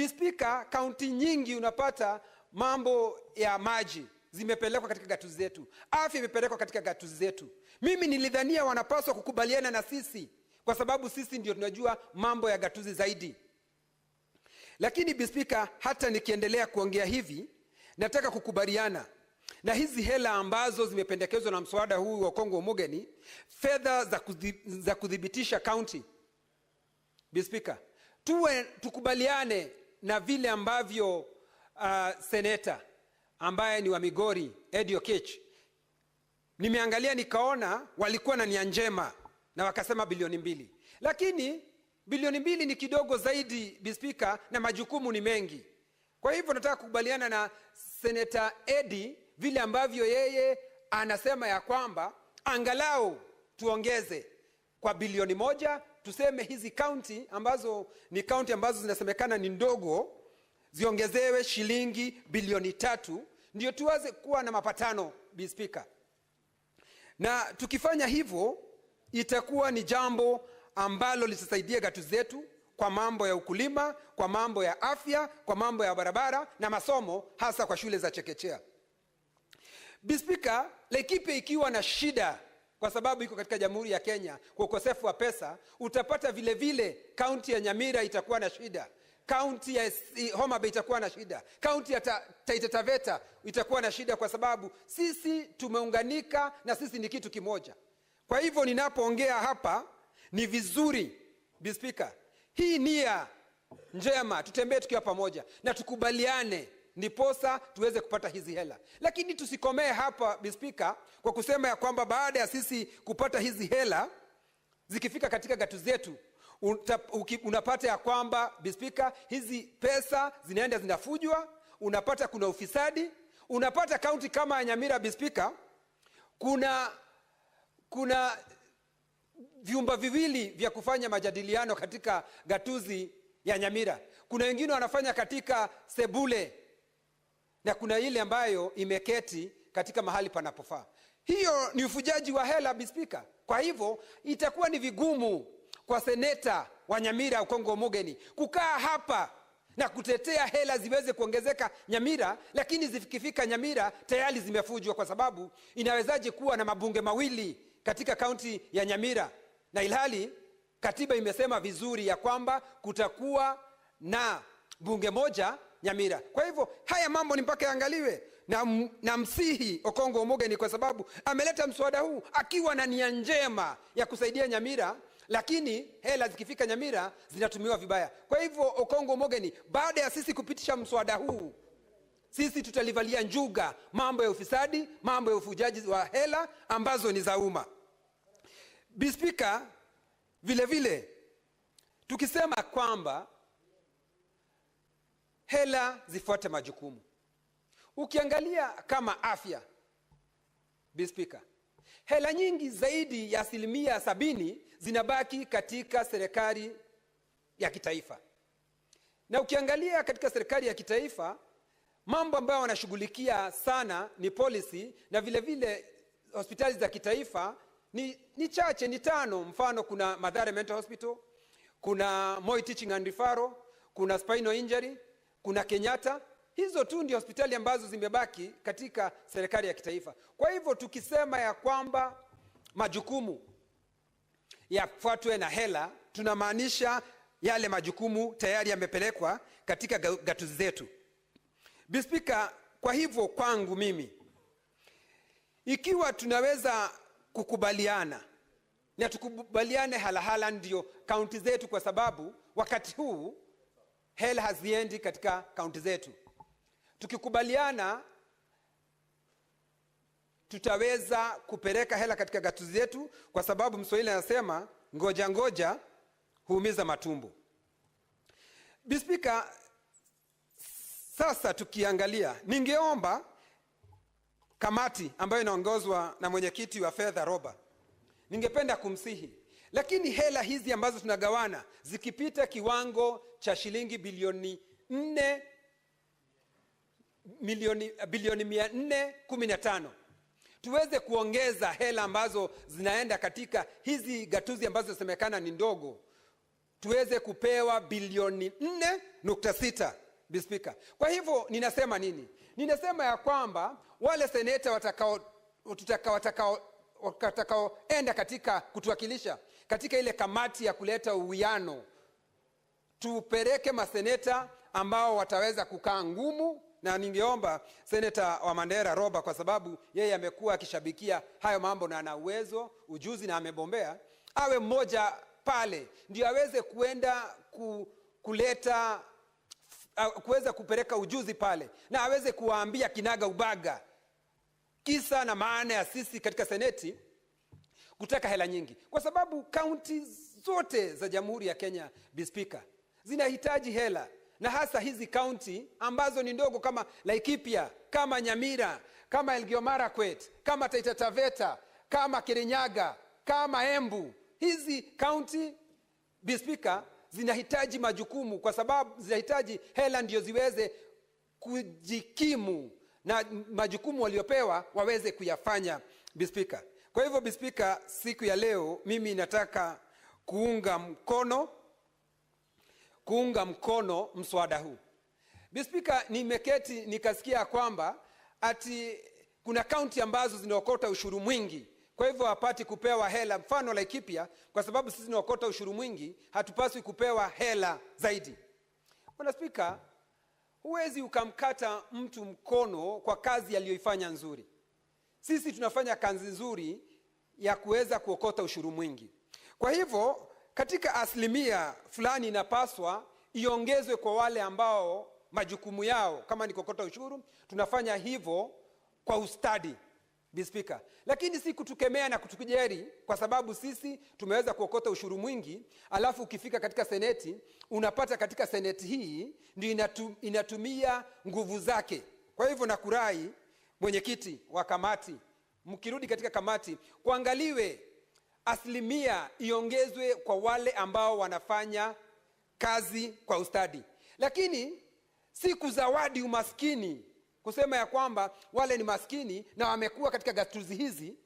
Speaker, kaunti nyingi unapata mambo ya maji zimepelekwa katika gatuzi zetu. Afya imepelekwa katika gatuzi zetu. Mimi nilidhania wanapaswa kukubaliana na sisi kwa sababu sisi ndio tunajua mambo ya gatuzi zaidi. Lakini Speaker, hata nikiendelea kuongea hivi, nataka kukubaliana na hizi hela ambazo zimependekezwa na mswada huu wa Kongo Omogeni, fedha za kudhibitisha county. Speaker, tukubaliane na vile ambavyo seneta ambaye ni wa Migori Eddie Okech, nimeangalia nikaona walikuwa na nia njema na wakasema bilioni 2. Lakini bilioni 2 ni kidogo zaidi, Speaker, na majukumu ni mengi. Kwa hivyo nataka kukubaliana na Seneta Eddie vile ambavyo yeye anasema ya kwamba angalau tuongeze kwa bilioni 1, tuseme hizi county ambazo ni county ambazo zinasemekana ni ndogo ziongezewe shilingi bilioni 3 ndio tuweze kuwa na mapatano, Speaker. Na tukifanya hivyo itakuwa ni jambo ambalo litasaidia gatuzi zetu kwa mambo ya ukulima, kwa mambo ya afya, kwa mambo ya barabara na masomo, hasa kwa shule za chekechea. Speaker, Laikipia ikiwa na shida kwa sababu iko katika Jamhuri ya Kenya kwa ukosefu wa pesa, utapata vile vile kaunti ya Nyamira itakuwa na shida, kaunti ya Homa Bay itakuwa na shida, kaunti ya Taita Taveta itakuwa na shida, kwa sababu sisi tumeunganika na sisi ni kitu kimoja. Kwa hivyo ninapoongea hapa ni vizuri, Speaker, hii nia njema tutembee tukiwa pamoja na tukubaliane ndiposa tuweze kupata hizi hela. Lakini tusikomee hapa, Speaker, kwa kusema ya kwamba baada ya sisi kupata hizi hela zikifika katika gatuzi zetu unapata ya kwamba, Speaker, hizi pesa zinaenda zinafujwa, unapata kuna ufisadi, unapata kaunti kama ya Nyamira, Speaker, kuna vyumba viwili vya kufanya majadiliano katika gatuzi ya Nyamira. Kuna wengine wanafanya katika sebule na kuna ile ambayo imeketi katika mahali panapofaa. Hiyo ni ufujaji wa hela, Speaker. Kwa hivyo itakuwa ni vigumu kwa seneta wa Nyamira Kongo Omogeni kukaa hapa na kutetea hela ziweze kuongezeka Nyamira, lakini zikifika Nyamira tayari zimefujwa, kwa sababu inawezaje kuwa na mabunge mawili katika kaunti ya Nyamira na ilhali katiba imesema vizuri ya kwamba kutakuwa na bunge moja Nyamira. Kwa hivyo haya mambo ni mpaka yaangaliwe na msihi Okongo Omogeni, kwa sababu ameleta mswada huu akiwa na nia njema ya kusaidia Nyamira, lakini hela zikifika Nyamira zinatumiwa vibaya. Kwa hivyo Okongo Omogeni, baada ya sisi kupitisha mswada huu, sisi tutalivalia njuga mambo ya ufisadi, mambo ya ufujaji wa hela ambazo ni za umma. Speaker, vile vile tukisema kwamba hela zifuate majukumu, ukiangalia kama afya, Speaker, hela nyingi zaidi ya 70% zinabaki katika serikali ya kitaifa. Na ukiangalia katika serikali ya kitaifa, mambo ambayo wanashughulikia sana ni policy, na vile vile hospitali za kitaifa ni chache, ni 5. Mfano, kuna Mathare Mental Hospital, kuna Moi Teaching and Referral, kuna Spinal Injury, kuna Kenyatta. Hizo tu ndio hospitali ambazo zimebaki katika serikali ya kitaifa. Kwa hivyo tukisema ya kwamba majukumu yafuatwe na hela, tunamaanisha yale majukumu tayari yamepelekwa katika gatuzi zetu. Speaker, kwa hivyo kwangu mimi, ikiwa tunaweza kukubaliana na tukubaliane halahala ndio kaunti zetu, kwa sababu wakati huu hela haziendi katika kaunti zetu. Tukikubaliana tutaweza kupeleka hela katika gatuzi zetu, kwa sababu Mswahili anasema ngoja ngoja huumiza matumbo. Speaker, sasa tukiangalia, ningeomba kamati ambayo inaongozwa na mwenyekiti wa fedha Roba, ningependa kumsihi, lakini hela hizi ambazo tunagawana zikipita kiwango cha shilingi bilioni 415, tuweze kuongeza hela ambazo zinaenda katika hizi gatuzi ambazo zinasemekana ni ndogo, tuweze kupewa bilioni 4.6, Speaker. Kwa hivyo ninasema nini? Ninasema ya kwamba wale seneta watakaoenda katika kutuwakilisha katika ile kamati ya kuleta uwiano, tupeleke maseneta ambao wataweza kukaa ngumu, na ningeomba seneta wa Mandera Roba, kwa sababu yeye amekuwa akishabikia hayo mambo na ana uwezo, ujuzi na amebombea, awe mmoja pale ndio aweze kuenda kuweza kupeleka ujuzi pale, na aweze kuwaambia kinaga ubaga kisa na maana ya sisi katika seneti kutaka hela nyingi, kwa sababu kaunti zote za Jamhuri ya Kenya, Speaker, zinahitaji hela, na hasa hizi kaunti ambazo ni ndogo kama Laikipia, kama Nyamira, kama Elgeyo Marakwet, kama Taita Taveta, kama Kirinyaga, kama Embu. Hizi kaunti, Speaker, zinahitaji majukumu, kwa sababu zinahitaji hela ndio ziweze kujikimu na majukumu waliopewa waweze kuyafanya, Speaker. Kwa hivyo, Speaker, siku ya leo mimi nataka kuunga mkono mswada huu. Speaker, nimeketi nikasikia kwamba ati kuna kaunti ambazo zinaokota ushuru mwingi, kwa hivyo hapati kupewa hela. Mfano Laikipia, kwa sababu sisi tunaokota ushuru mwingi, hatupaswi kupewa hela zaidi. Bwana Speaker, huwezi ukamkata mtu mkono kwa kazi aliyoifanya nzuri. Sisi tunafanya kazi nzuri ya kuweza kuokota ushuru mwingi. Kwa hivyo katika asilimia fulani inapaswa iongezwe kwa wale ambao majukumu yao kama ni kuokota ushuru, tunafanya hivyo kwa ustadi, Speaker. Lakini si kutukemea na kutukujeri kwa sababu sisi tumeweza kuokota ushuru mwingi, alafu ukifika katika seneti unapata katika seneti hii ndio inatumia nguvu zake. Kwa hivyo nakurai mwenyekiti wa kamati, mkirudi katika kamati, kuangaliwe asilimia iongezwe kwa wale ambao wanafanya kazi kwa ustadi, lakini si kuzawadi umaskini, kusema ya kwamba wale ni maskini na wamekuwa katika gatuzi hizi,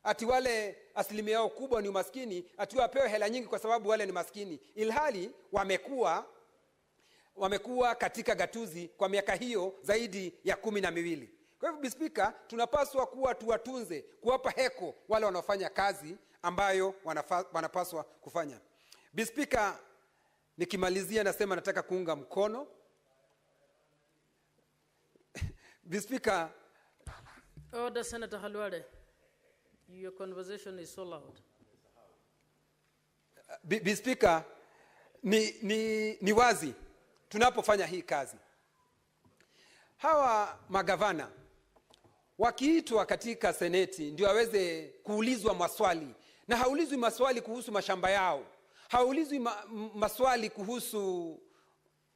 ati wale asilimia yao kubwa ni umaskini, ati wapewe hela nyingi kwa sababu wale ni maskini, ilhali wamekuwa katika gatuzi kwa miaka hiyo zaidi ya 12. Kwa hivyo, Speaker, tunapaswa kuwa tuwatunze, kuwapa heko wale wanaofanya kazi ambayo wanapaswa kufanya. Speaker, nikimalizia nasema nataka kuunga mkono. Speaker, Order, Senator Halwale. Your conversation is so loud. Speaker, ni wazi tunapofanya hii kazi, hawa magavana wakiitwa katika seneti ndio waweze kuulizwa maswali, na haulizwi maswali kuhusu mashamba yao, haulizwi maswali kuhusu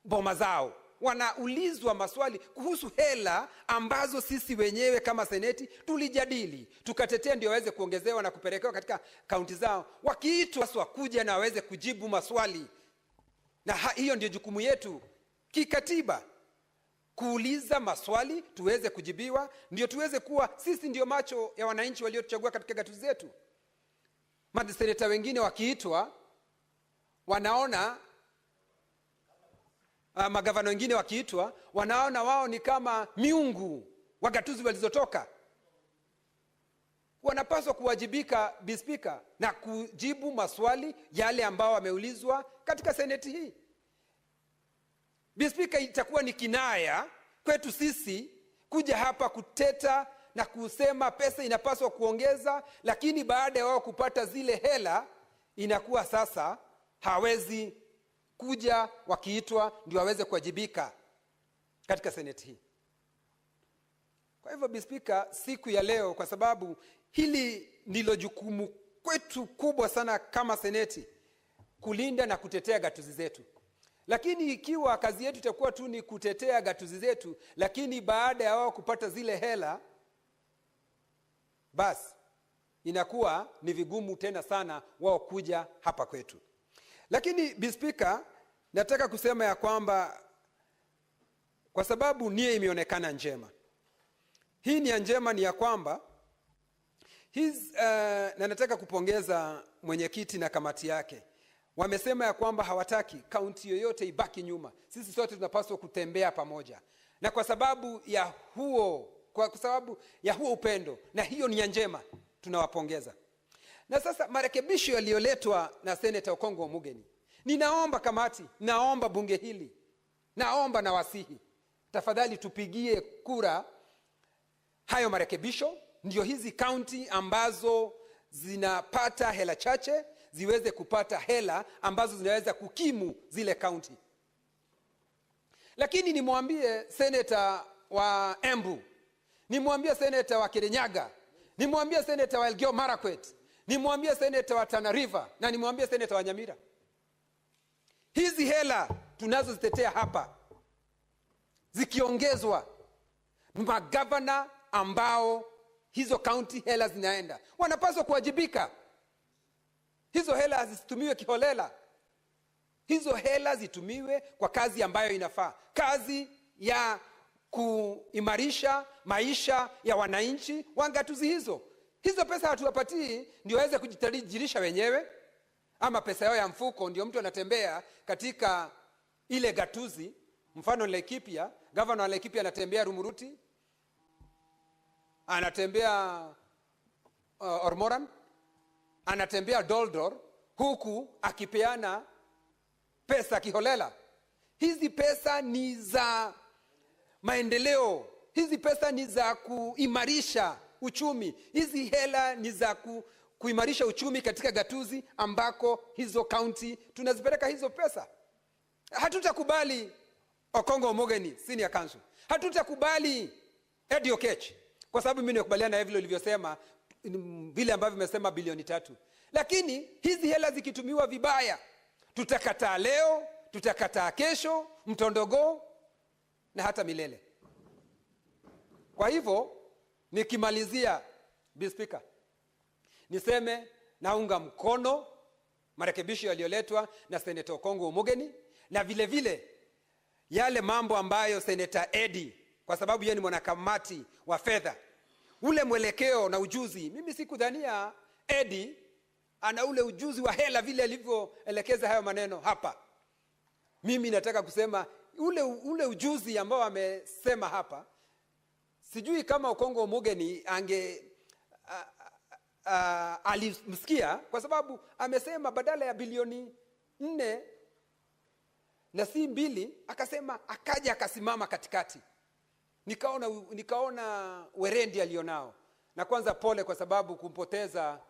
boma zao, wanaulizwa maswali kuhusu hela ambazo sisi wenyewe kama seneti tulijadili, tukatetea ndio waweze kuongezewa na kupelekewa katika kaunti zao. Wakiitwa kuja na waweze kujibu maswali, na hiyo ndio jukumu yetu kikatiba, kuuliza maswali tuweze kujibiwa, ndio tuweze kuwa sisi ndio macho ya wananchi waliotuchagua katika gatuzi zetu. Maseneta wengine wakiitwa wanaona, magavana wengine wakiitwa wanaona wao ni kama miungu wa gatuzi walizotoka. Wanapaswa kuwajibika, Speaker, na kujibu maswali yale ambao wameulizwa katika seneti hii. Speaker, itakuwa ni kinaya kwetu sisi kuja hapa kuteta na kusema pesa inapaswa kuongeza, lakini baada ya wao kupata zile hela inakuwa sasa hawezi kuja, wakiitwa ndio waweze kuwajibika katika seneti hii. Kwa hivyo Speaker, siku ya leo, kwa sababu hili ndilo jukumu kwetu kubwa sana kama seneti, kulinda na kutetea gatuzi zetu. Lakini ikiwa kazi yetu itakuwa tu ni kutetea gatuzi zetu, lakini baada ya wao kupata zile hela, basi inakuwa ni vigumu tena sana wao kuja hapa kwetu. Lakini Speaker, nataka kusema ya kwamba kwa sababu nia imeonekana njema. Hii nia njema ni ya kwamba na nataka kupongeza mwenyekiti na kamati yake. Wamesema ya kwamba hawataki kaunti yoyote ibaki nyuma. Sisi sote tunapaswa kutembea pamoja. Na kwa sababu ya huo upendo na hiyo nia njema, tunawapongeza. Na sasa marekebisho yaliyoletwa na Senator Okongo Omugeni, ninaomba kamati, naomba bunge hili, naomba na wasihi, tafadhali tupigie kura hayo marekebisho, ndio hizi kaunti ambazo zinapata hela chache ziweze kupata hela ambazo zinaweza kukimu zile kaunti. Lakini nimwambie Senator wa Embu, nimwambie Senator wa Kirinyaga, nimwambie Senator wa Elgeyo Marakwet, nimwambie Senator wa Tana River, na nimwambie Senator wa Nyamira, hizi hela tunazozitetea hapa zikiongezwa, magavana ambao hizo kaunti hela zinaenda wanapaswa kuwajibika. Hizo hela zisitumiwe kiholela. Hizo hela zitumiwe kwa kazi ambayo inafaa, kazi ya kuimarisha maisha ya wananchi wa gatuzi hizo. Hizo pesa hatuwapatii ndio waweze kujitajirisha wenyewe, ama pesa yao ya mfuko ndio mtu anatembea katika ile gatuzi. Mfano Laikipia, governor wa Laikipia anatembea Rumuruti, anatembea Ormoran, anatembea Doldor, huku akipeana pesa kiholela. Hizi pesa ni za maendeleo, hizi pesa ni za kuimarisha uchumi, hizi hela ni za kuimarisha uchumi katika gatuzi ambako hizo kaunti tunazipeleka hizo pesa. Hatutakubali Okongo Omugeni senior council, hatutakubali Eddie Okech, kwa sababu mimi nakubaliana na vile ulivyosema, vile ambavyo nimesema bilioni 3. Lakini hizi hela zikitumiwa vibaya, tutakataa leo, tutakataa kesho, mtondogo na hata milele. Kwa hivyo nikimalizia, Speaker, niseme naunga mkono marekebisho yaliyoletwa na Senator Okongo Omugeni, na vile vile yale mambo ambayo Senator Eddie, kwa sababu yeye ni mwanakamati wa fedha, ule mwelekeo na ujuzi. Mimi sikudhania Eddie ana ule ujuzi wa hela vile alivyoelekeza hayo maneno hapa. Mimi nataka kusema ule ujuzi ambao amesema hapa, sijui kama Okongo Omugeni alimsikia, kwa sababu amesema badala ya bilioni 4 na si 2, akasema akaja akasimama katikati. Nikaona werendi alionao. Na kwanza pole kwa sababu kumpoteza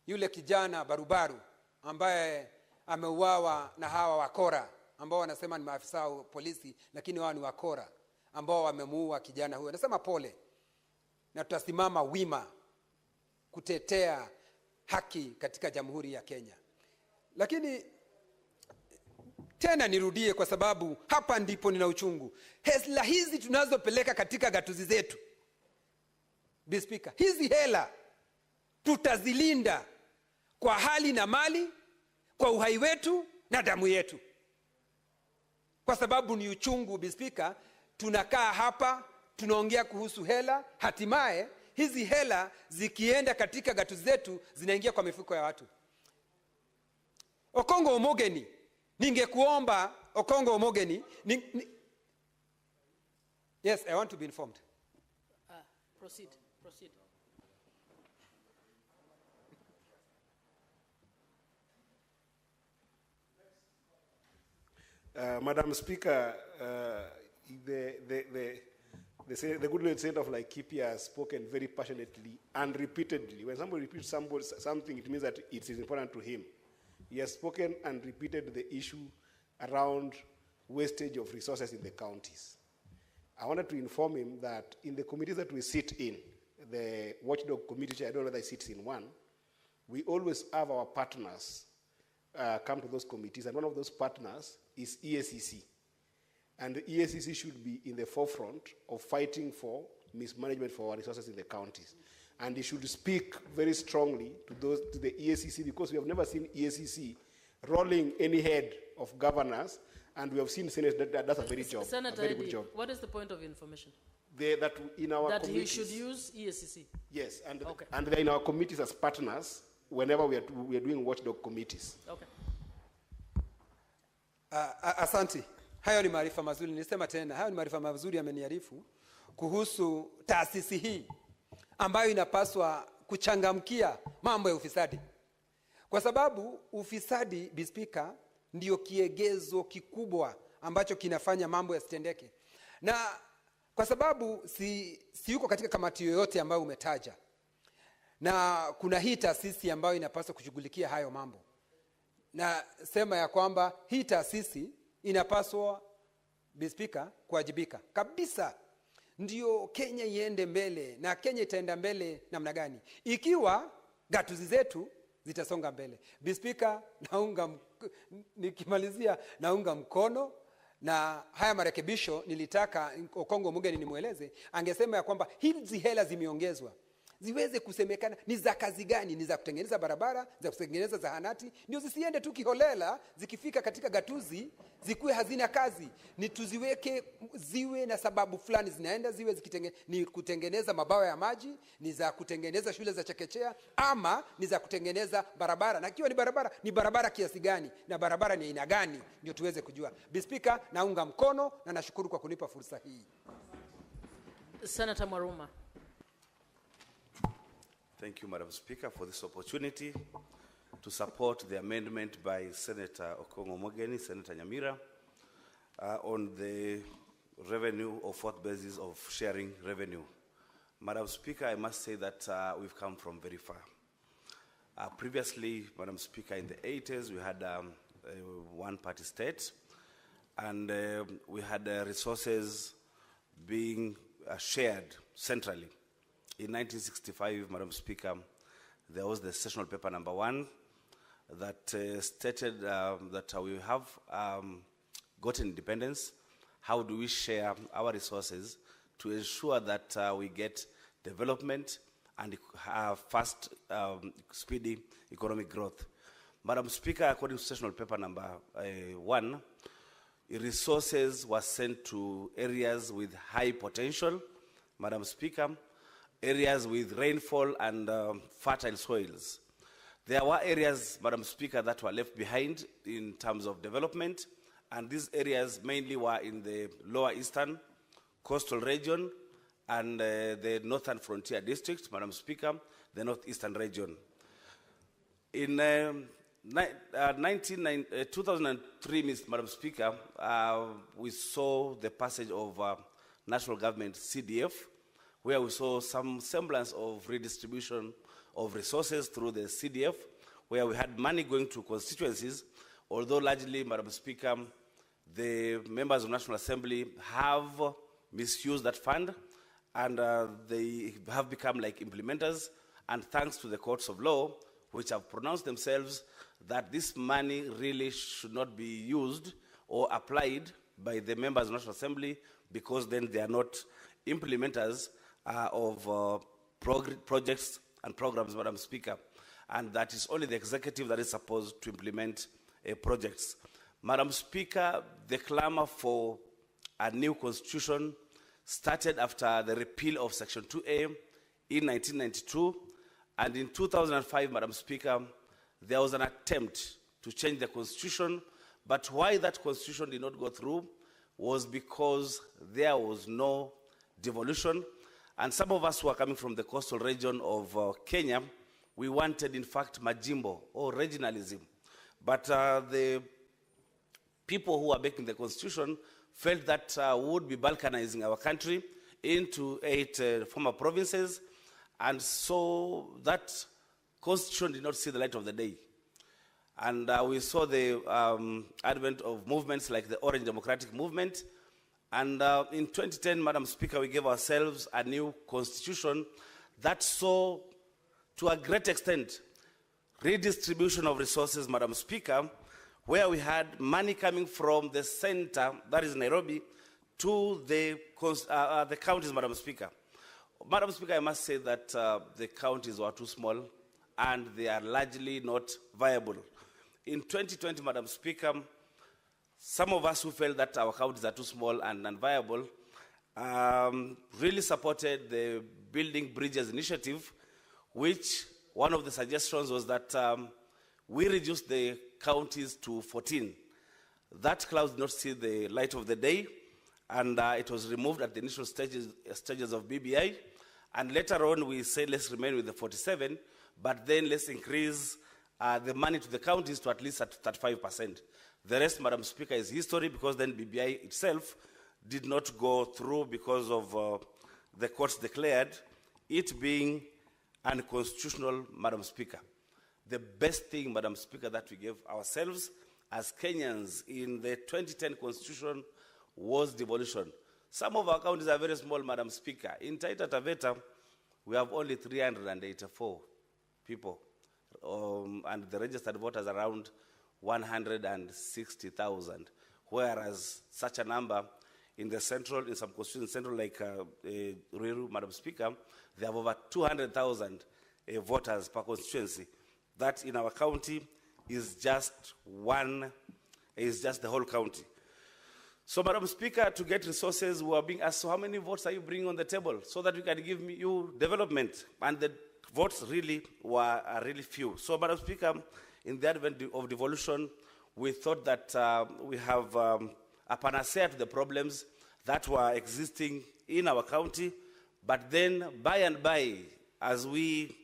yule kijana barubaru ambaye ameuawa na hawa wakora ambao wanasema ni maafisa wa polisi, lakini wao ni wakora ambao wamemuua kijana huyo. Nasema pole, na tutasimama wima kutetea haki katika Jamhuri ya Kenya. Lakini tena nirudie, kwa sababu hapa ndipo nina uchungu. Hela hizi tunazopeleka katika gatuzi zetu, Speaker, hizi hela tutazilinda kwa hali na mali, kwa uhai wetu na damu yetu. Kwa sababu ni uchungu, Speaker, tunakaa hapa tunaongea kuhusu hela, hatimaye hizi hela zikienda katika gatuzi zetu zinaingia kwa mifuko ya watu. Okongo Omugeni, ningekuomba Okongo Omugeni, yes, I want to be informed. Proceed. Madam Speaker, the good Lord Senator of Laikipia has spoken very passionately and repeatedly. When somebody repeats something, it means that it is important to him. He has spoken and repeated the issue around wastage of resources in the counties. I wanted to inform him that in the committees that we sit in, the watchdog committee, I don't know whether he sits in one, we always have our partners come to those committees, and one of those partners is EACC. And the EACC should be in the forefront of fighting for mismanagement for our resources in the counties. And he should speak very strongly to the EACC, because we have never seen EACC rolling any head of governors, and we have seen Senate that does a very good job. What is the point of information? That in our that committees, he should use EACC. Yes, and okay. And they're in our committees as partners whenever we are doing watchdog committees. Okay. Asante. Hayo ni maarifa mazuri. Nisema tena, hayo ni maarifa mazuri ameniarifu kuhusu taasisi hii ambayo inapaswa kuchangamkia mambo ya ufisadi. Kwa sababu ufisadi, Bispika, ndio kiegezo kikubwa ambacho kinafanya mambo yasitendeke. Na kwa sababu si yuko katika kamati yoyote ambayo umetaja, na kuna hii taasisi ambayo inapaswa kushughulikia hayo mambo, na sema ya kwamba hii taasisi inapaswa, Bispika, kuwajibika kabisa, ndio Kenya iende mbele. Na Kenya itaenda mbele namna gani? Ikiwa gatuzi zetu zitasonga mbele. Bispika, nikimalizia naunga mkono na haya marekebisho. Nilitaka Okongo Mugeni nimweleze, angesema ya kwamba hizi hela zimeongezwa ziweze kusemekana ni za kazi gani, ni za kutengeneza barabara, za kutengeneza zahanati, ndio zisiende tu kiholela, zikifika katika gatuzi zikuwe hazina kazi. Ni tuziweke ziwe na sababu fulani zinaenda, ziwe ni kutengeneza mabawa ya maji, ni za kutengeneza shule za chekechea, ama ni za kutengeneza barabara. Na kiwa ni barabara kiasi gani, na barabara ni aina gani, ndio tuweze kujua. Bispika, naunga mkono na nashukuru kwa kunipa fursa hii. Senator Mwaruma. Thank you, Madam Speaker, for this opportunity to support the amendment by Senator Okongo Mogeni, Senator Nyamira, on the revenue or fourth basis of sharing revenue. Madam Speaker, I must say that we've come from very far. Previously, Madam Speaker, in the 80s, we had a one-party state, and we had resources being shared centrally. In 1965, Madam Speaker, there was the sessional paper number 1 that stated that we have gotten independence. How do we share our resources to ensure that we get development and fast, speedy economic growth? Madam Speaker, according to sessional paper number 1, resources were sent to areas with high potential, Madam Speaker, areas with rainfall and fertile soils. There were areas, Madam Speaker, that were left behind in terms of development, and these areas mainly were in the lower eastern coastal region and the northern frontier district, Madam Speaker, the northeastern region. In 2003, Madam Speaker, we saw the passage of national government CDF, where we saw some semblance of redistribution of resources through the CDF, where we had money going to constituencies, although largely, Madam Speaker, the members of National Assembly have misused that fund, and they have become like implementers, and thanks to the courts of law, which have pronounced themselves that this money really should not be used or applied by the members of National Assembly, because then they are not implementers of projects and programs, Madam Speaker, and that is only the executive that is supposed to implement projects. Madam Speaker, the clamor for a new constitution started after the repeal of Section 2A in 1992, and in 2005, Madam Speaker, there was an attempt to change the constitution, but why that constitution did not go through was because there was no devolution. And some of us who are coming from the coastal region of Kenya, we wanted, in fact, majimbo or regionalism. But the people who are making the constitution felt that would be balkanizing our country into 8 former provinces. And so that constitution did not see the light of the day. And we saw the advent of movements like the Orange Democratic Movement And in 2010, Madam Speaker, we gave ourselves a new constitution that saw, to a great extent, redistribution of resources, Madam Speaker, where we had money coming from the center, that is Nairobi, to the counties, Madam Speaker. Madam Speaker, I must say that the counties were too small and they are largely not viable. In 2020, Madam Speaker, some of us who felt that our counties are too small and unviable really supported the Building Bridges initiative, which one of the suggestions was that we reduce the counties to 14. That clause did not see the light of the day, and it was removed at the initial stages of BBI. And later on, we said, let's remain with the 47, but then let's increase the money to the counties to at least at 35%. The rest, Madam Speaker, is history, because then BBI itself did not go through because of the courts declared it being unconstitutional, Madam Speaker. The best thing, Madam Speaker, that we gave ourselves as Kenyans in the 2010 Constitution was devolution. Some of our counties are very small, Madam Speaker. In Taita Taveta, we have only 384 people, and the registered voters around 160,000, whereas such a number in the central, in some constituencies, central like Ruiru, Madam Speaker, they have over 200,000 voters per constituency. That in our county is just the whole county. So, Madam Speaker, to get resources, we are being asked, so how many votes are you bringing on the table so that we can give you development? And the votes really were really few. So, Madam Speaker, in the advent of devolution, we thought that we have a panacea to the problems that were existing in our county. But then, by and by, as we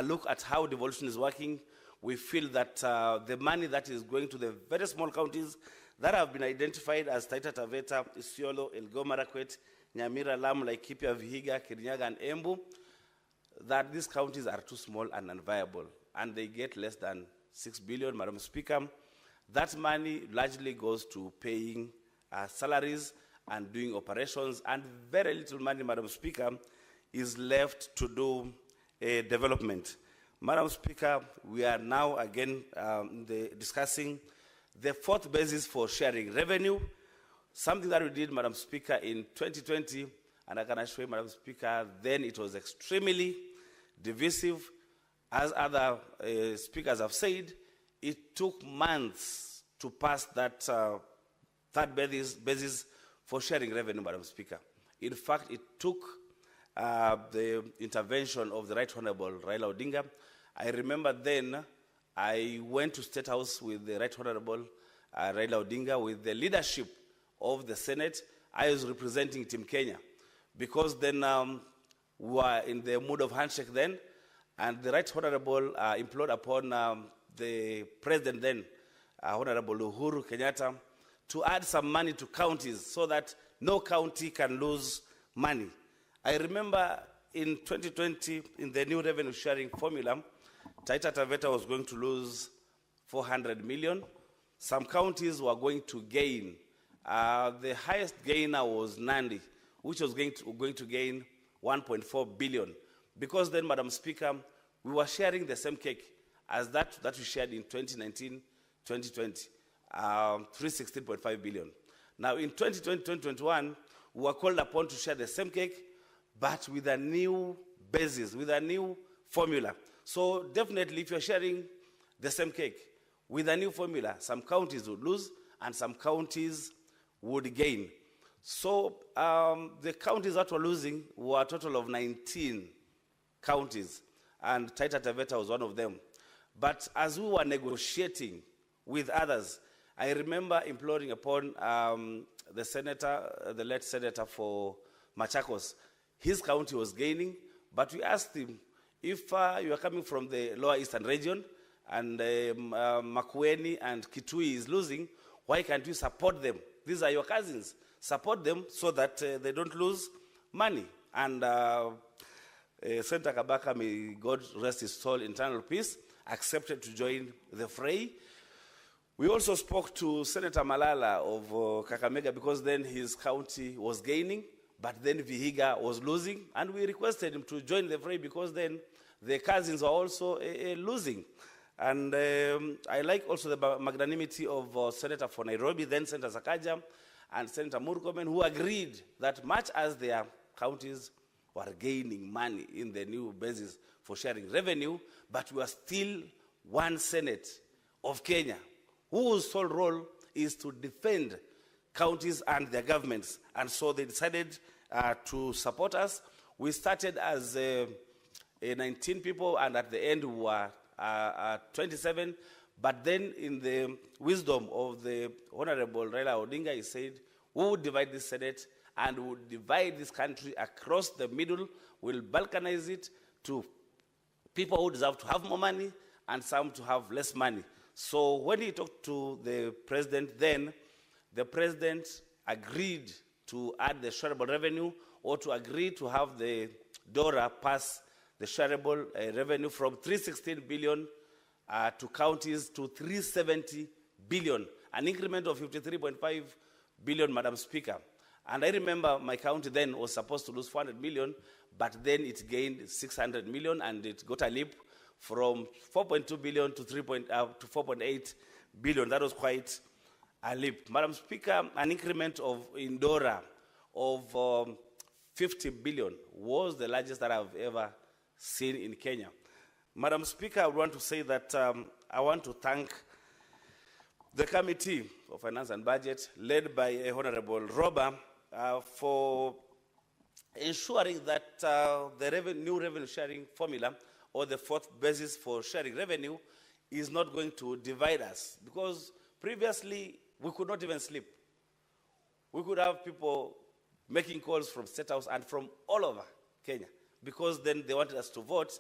look at how devolution is working, we feel that the money that is going to the very small counties that have been identified as Taita Taveta, Isiolo, Elgeyo Marakwet, Nyamira, Lamu, Laikipia, Vihiga, Kirinyaga, and Embu, that these counties are too small and unviable, and they get less than 6 billion, Madam Speaker. That money largely goes to paying salaries and doing operations, and very little money, Madam Speaker, is left to do development. Madam Speaker, we are now again discussing the fourth basis for sharing revenue, something that we did, Madam Speaker, in 2020, and I can assure you, Madam Speaker, then it was extremely divisive. As other speakers have said, it took months to pass that third basis for sharing revenue, Madam Speaker. In fact, it took the intervention of the Right Honorable Raila Odinga. I remember then I went to State House with the Right Honorable Raila Odinga with the leadership of the Senate. I was representing Team Kenya because then we were in the mood of handshake then, and the Right Honorable implored upon the President then, Honorable Uhuru Kenyatta, to add some money to counties so that no county can lose money. I remember in 2020, in the new revenue sharing formula, Taita Taveta was going to lose 400 million. Some counties were going to gain. The highest gainer was Nandi, which was going to gain 1.4 billion. Because then, Madam Speaker, we were sharing the same cake as that we shared in 2019-2020, 316.5 billion. Now, in 2020-2021, we were called upon to share the same cake, but with a new basis, with a new formula. So definitely, if you're sharing the same cake with a new formula, some counties would lose and some counties would gain. So the counties that were losing were a total of 19 counties, and Taita Taveta was one of them. But as we were negotiating with others, I remember imploring upon the senator, the late senator for Machakos. His county was gaining, but we asked him, if you are coming from the lower eastern region and Makueni and Kitui is losing, why can't you support them? These are your cousins. Support them so that they don't lose money. And Senator Kabaka, may God rest his soul, internal peace, accepted to join the fray. We also spoke to Senator Malala of Kakamega because then his county was gaining, but then Vihiga was losing, and we requested him to join the fray because then the cousins are also losing. And I like also the magnanimity of Senator for Nairobi, then Senator Sakaja, and Senator Murkomen, who agreed that much as their counties were gaining money in the new basis for sharing revenue, but we are still one Senate of Kenya, whose sole role is to defend counties and their governments. And so they decided to support us. We started as 19 people, and at the end we were 27. But then in the wisdom of the Honorable Raila Odinga, he said, we would divide this Senate and we would divide this country across the middle. We'll balkanize it to people who deserve to have more money and some to have less money. So when he talked to the president then, the president agreed to add the shareable revenue or to agree to have the DORA pass the shareable revenue from 316 billion to counties to 370 billion, an increment of 53.5 billion, Madam Speaker. And I remember my county then was supposed to lose 400 million, but then it gained 600 million and it got a leap from 4.2 billion to 4.8 billion. That was quite a leap. Madam Speaker, an increment of Indora of 50 billion was the largest that I've ever seen in Kenya. Madam Speaker, I want to say that I want to thank the Committee of Finance and Budget, led by Honorable Roba, for ensuring that the new revenue sharing formula or the fourth basis for sharing revenue is not going to divide us. Because previously, we could not even sleep. We could have people making calls from State House and from all over Kenya, because then they wanted us to vote.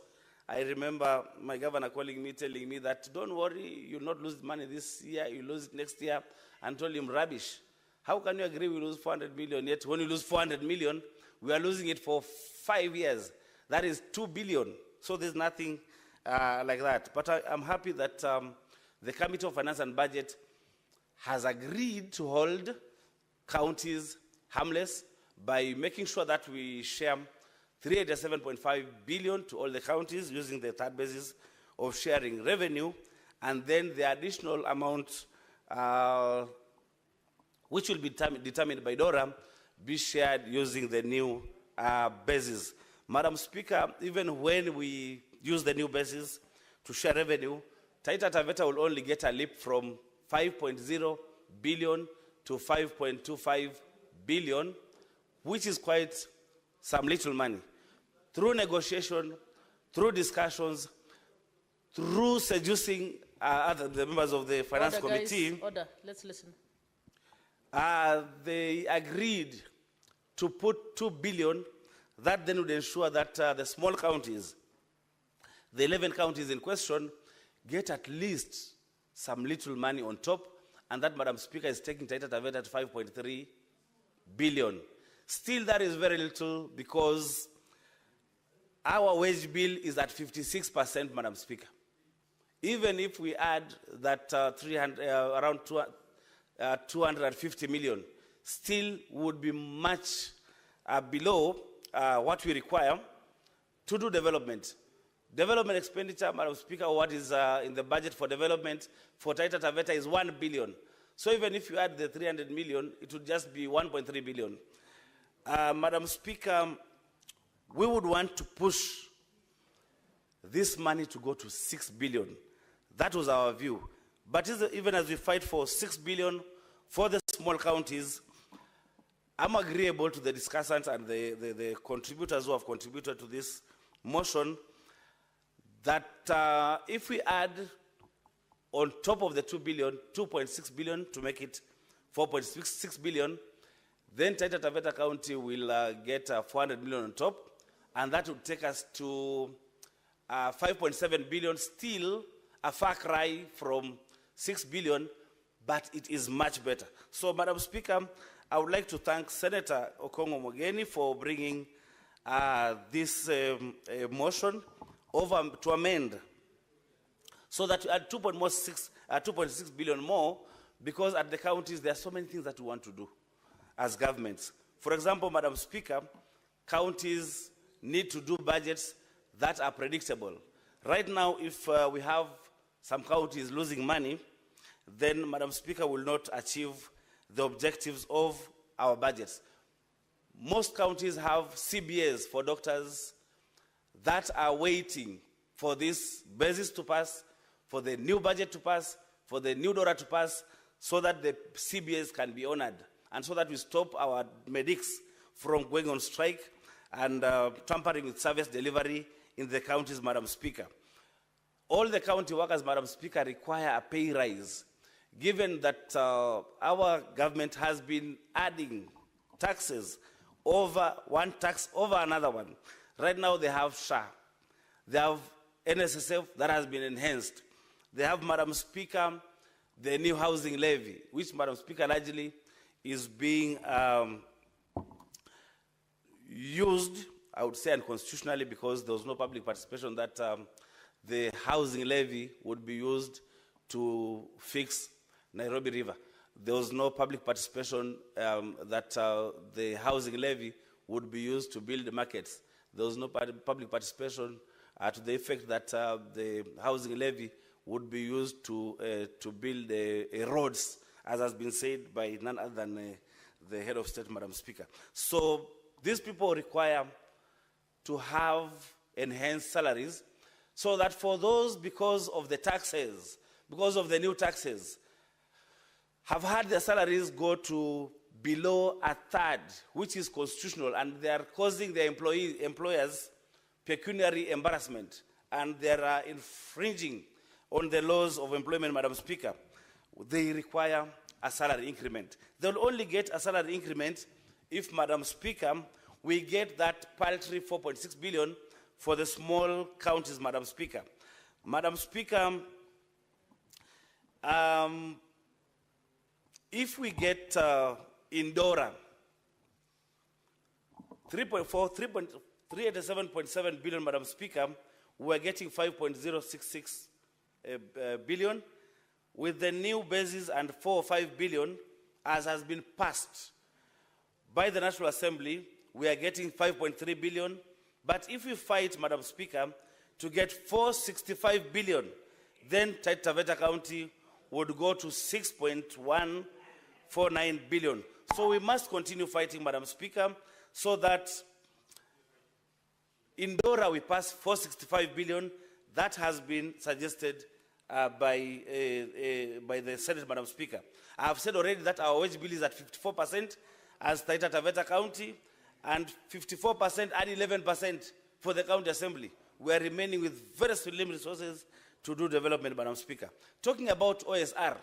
I remember my governor calling me, telling me that, don't worry, you'll not lose money this year, you'll lose it next year, and told him, rubbish. How can you agree we lose 400 million, yet when you lose 400 million, we are losing it for 5 years. That is 2 billion. So there's nothing like that. But I'm happy that the Committee of Finance and Budget has agreed to hold counties harmless by making sure that we share 387.5 billion to all the counties using the third basis of sharing revenue, and then the additional amount which will be determined by DORA be shared using the new basis. Madam Speaker, even when we use the new basis to share revenue, Taita Taveta will only get a leap from 5.0 billion to 5.25 billion, which is quite some little money. Through negotiation, through discussions, through seducing the members of the Finance Committee, guys, order. Let's listen. they agreed to put 2 billion. That then would ensure that the small counties, the 11 counties in question, get at least some little money on top, and that, Madam Speaker, is taking Taita Taveta at 5.3 billion. Still, that is very little because our wage bill is at 56%, Madam Speaker. Even if we add that around 250 million, still would be much below what we require to do development. Development expenditure, Madam Speaker, what is in the budget for development for Taita Taveta is 1 billion. So even if you add the 300 million, it would just be 1.3 billion. Madam Speaker, we would want to push this money to go to 6 billion. That was our view. But even as we fight for 6 billion for the small counties, I'm agreeable to the discussants and the contributors who have contributed to this motion that if we add on top of the 2 billion, 2.6 billion to make it 4.6 billion, then Taita Taveta County will get 400 million on top, and that would take us to 5.7 billion, still a far cry from 6 billion, but it is much better. So, Madam Speaker, I would like to thank Senator Okongo Mogeni for bringing this motion over to amend So that we add 2.6 billion more, because at the counties there are so many things that we want to do as governments. For example, Madam Speaker, counties need to do budgets that are predictable. Right now, if we have some counties losing money, then Madam Speaker will not achieve the objectives of our budgets. Most counties have CBAs for doctors that are waiting for this basis to pass, for the new budget to pass, for the new DORA to pass, so that the CBAs can be honored, and so that we stop our medics from going on strike and tampering with service delivery in the counties, Madam Speaker. All the county workers, Madam Speaker, require a pay rise, given that our government has been adding taxes over one tax over another one. Right now they have SHA, they have NSSF that has been enhanced. They have, Madam Speaker, the new housing levy, which, Madam Speaker, largely is being used, I would say, unconstitutionally, because there was no public participation that the housing levy would be used to fix Nairobi River. There was no public participation that the housing levy would be used to build markets. There was no public participation to the effect that the housing levy would be used to build roads, as has been said by none other than the head of state, Madam Speaker. So these people require to have enhanced salaries, so that for those, because of the taxes, because of the new taxes, have had their salaries go to below a third, which is constitutional, and they are causing their employers pecuniary embarrassment, and they are infringing on the laws of employment, Madam Speaker. They require a salary increment. They'll only get a salary increment if, Madam Speaker, we get that paltry 4.6 billion for the small counties, Madam Speaker. Madam Speaker, if we get in DORA 387.7 billion, Madam Speaker, we're getting 5.066 billion. With the new basis and 4 or 5 billion, as has been passed by the National Assembly, we are getting 5.3 billion. But if we fight, Madam Speaker, to get 465 billion, then Taita Taveta County would go to 6.149 billion. So we must continue fighting, Madam Speaker, so that in DORA we pass 465 billion. That has been suggested by the Senate, Madam Speaker. I have said already that our wage bill is at 54% as Taita Taveta County, and 54% and 11% for the County Assembly. We are remaining with very slim resources to do development, Madam Speaker. Talking about OSR,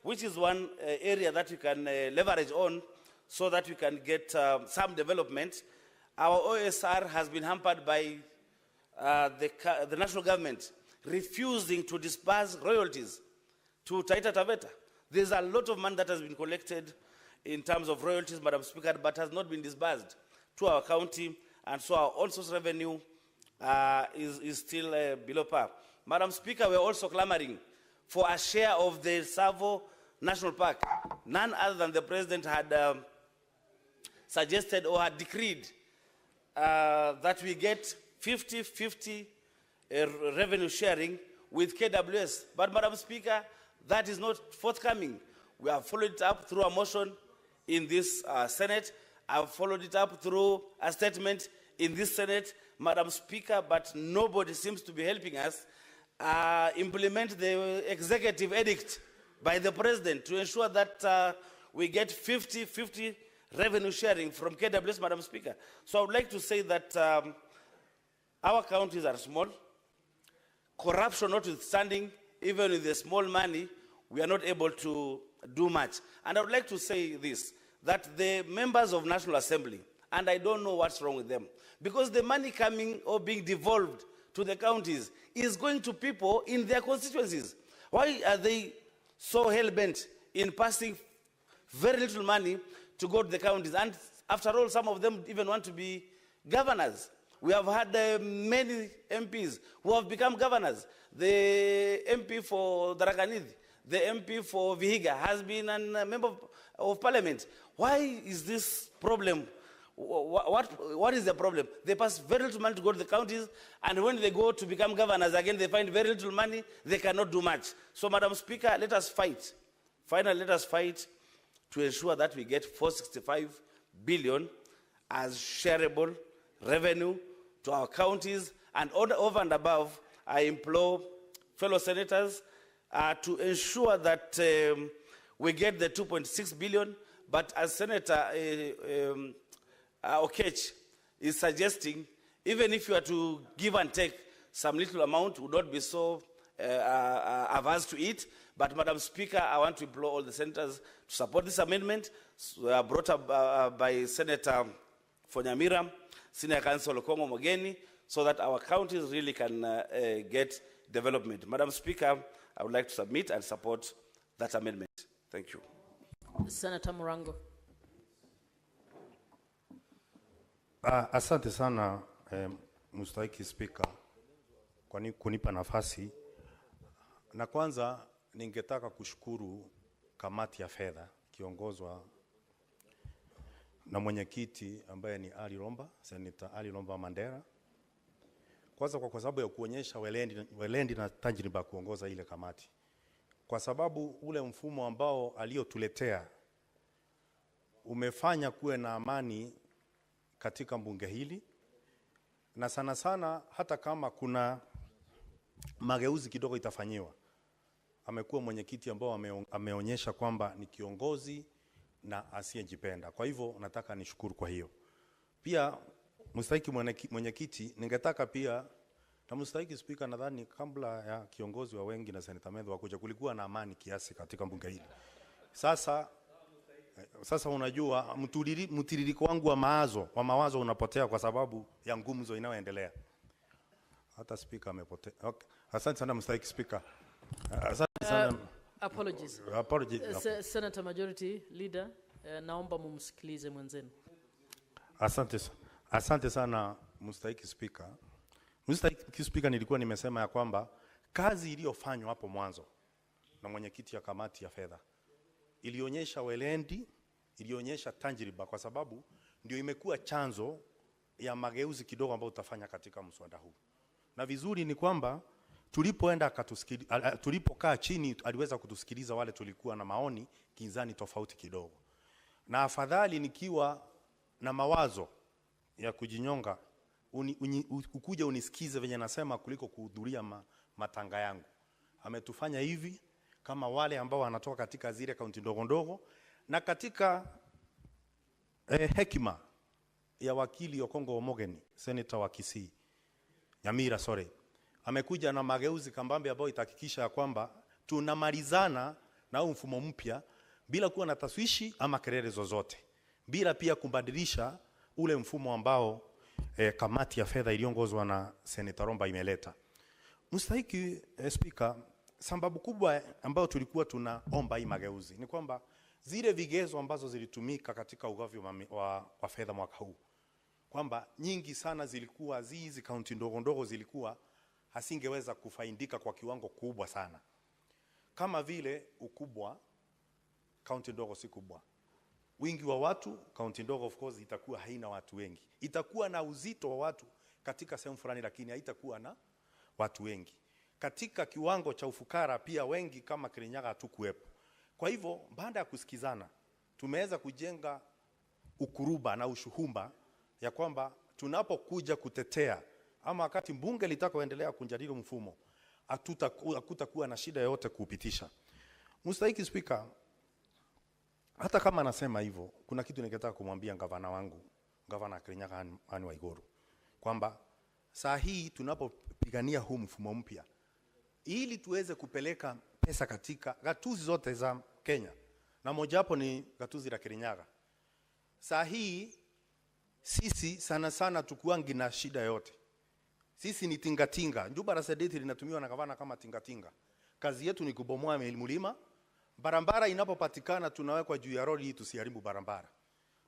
which is one area that we can leverage on so that we can get some development, our OSR has been hampered by the national government refusing to disburse royalties to Taita Taveta. There's a lot of money that has been collected in terms of royalties, Madam Speaker, but has not been disbursed to our county, and so our own source revenue is still below par. Madam Speaker, we're also clamoring for a share of the Savo National Park. None other than the President had suggested or had decreed that we get 50-50 revenue sharing with KWS. But, Madam Speaker, that is not forthcoming. We have followed it up through a motion in this Senate. I've followed it up through a statement in this Senate, Madam Speaker, but nobody seems to be helping us implement the executive edict by the President to ensure that we get 50-50 revenue sharing from KWS, Madam Speaker. So I would like to say that our counties are small. Corruption notwithstanding, even with the small money, we are not able to do much. And I would like to say this, that the members of National Assembly, and I don't know what's wrong with them, because the money coming or being devolved to the counties is going to people in their constituencies. Why are they so hell-bent in passing very little money to go to the counties? And after all, some of them even want to be governors. We have had many MPs who have become governors. The MP for Daraganidhi, the MP for Vihiga has been a member of parliament. Why is this problem? What is the problem? They pass very little money to go to the counties, and when they go to become governors again, they find very little money. They cannot do much. So, Madam Speaker, let us fight. Finally, let us fight to ensure that we get 465 billion as shareable revenue to our counties. And over and above, I implore fellow senators to ensure that we get the 2.6 billion. But as Senator Okech is suggesting, even if you are to give and take, some little amount would not be so averse to it. But, Madam Speaker, I want to implore all the senators to support this amendment brought up by Senator Fonyamira, Senior Counsel Okongo Mogeni, so that our counties really can get development. Madam Speaker, I would like to submit and support that amendment. Thank you. Senator Murango. Asante sana mstahiki Speaker kwa kunipa nafasi. Na kwanza ningetaka kushukuru kamati ya fedha kiongozwa na mwenyekiti ambaye ni Ali Romba, Senator Ali Romba Mandera. Kwanza kwa sababu ya kuonyesha welendi na tajriba kuongoza ile kamati. Kwa sababu ule mfumo ambao aliotuletea umefanya kuwe na amani katika bunge hili, na sana sana hata kama kuna mageuzi kidogo itafanyiwa. Amekuwa mwenyekiti ambao ameonyesha kwamba ni kiongozi na asiyejipenda. Kwa hivyo nataka nishukuru kwa hiyo. Pia mstahiki mwenyekiti, ningetaka pia na mstahiki Speaker, nadhani kabla ya kiongozi wa wengi na Senator Medho wakuja kulikuwa na amani kiasi katika bunge hili. Sasa unajua mtiririko wangu wa mawazo unapotea kwa sababu ya ngumzo inayoendelea. Hata Speaker amepotea. Okay. Asante sana mstahiki Speaker. Asante sana. Apologies. Senator Majority Leader, naomba mumsikilize mwenzenu. Asante sana mstahiki Speaker. Mstahiki Speaker, nilikuwa nimesema ya kwamba kazi iliyofanywa hapo mwanzo na mwenyekiti ya kamati ya fedha ilionyesha welendi, ilionyesha tajriba, kwa sababu ndio imekuwa chanzo ya mageuzi kidogo ambayo utafanya katika mswada huu. Na vizuri ni kwamba tulipokaa chini aliweza kutusikiliza wale tulikuwa na maoni kinzani tofauti kidogo. Na afadhali nikiwa na mawazo ya kujinyonga ukuja unisikize venye nasema kuliko kuhudhuria matanga yangu. Ametufanya hivi kama wale ambao wanatoka katika zile kaunti ndogo ndogo, na katika hekima ya wakili Okongo Omogeni, Senator wa Kisii, Nyamira, amekuja na mageuzi kambambe ambayo itahakikisha kwamba tunamalizana na mfumo mpya bila kuwa na taswishi ama kelele zozote, bila pia kubadilisha ule mfumo ambao kamati ya fedha iliongozwa na Senator Romba imeleta. Mstahiki Speaker, sababu kubwa ambayo tulikuwa tunaomba hii mageuzi ni kwamba zile vigezo ambazo zilitumika katika ugavi wa fedha mwaka huu, kwamba nyingi sana zilikuwa hizi kaunti ndogo ndogo zilikuwa hasingeweza kufaidika kwa kiwango kubwa sana. Kama vile ukubwa, kaunti ndogo si kubwa. Wingi wa watu, kaunti ndogo of course itakuwa haina watu wengi. Itakuwa na uzito wa watu katika sehemu fulani, lakini haitakuwa na watu wengi. Katika kiwango cha ufukara pia wengi kama Kirinyaga hatukuwepo. Kwa hivyo baada ya kusikizana tumeweza kujenga ukuruba na ushuhumba ya kwamba tunapokuja kutetea ama wakati bunge litakoendelea kujadili mfumo hakutakuwa na shida yote kuupitisha. Mstahiki Speaker, hata kama anasema hivyo, kuna kitu ningetaka kumwambia gavana wangu, Gavana Kirinyaga Anne Waiguru, kwamba saa hii tunapopigania huu mfumo mpya ili tuweze kupeleka pesa katika gatuzi zote za Kenya, na moja hapo ni gatuzi la Kirinyaga. Saa hii sisi sana sana tukuangi na shida yote. Sisi ni tingatinga. Juba la Sedeti linatumiwa na gavana kama tingatinga. Kazi yetu ni kubomoa milima. Barabara inapopatikana tunawekwa juu ya roli hii tusiharibu barabara.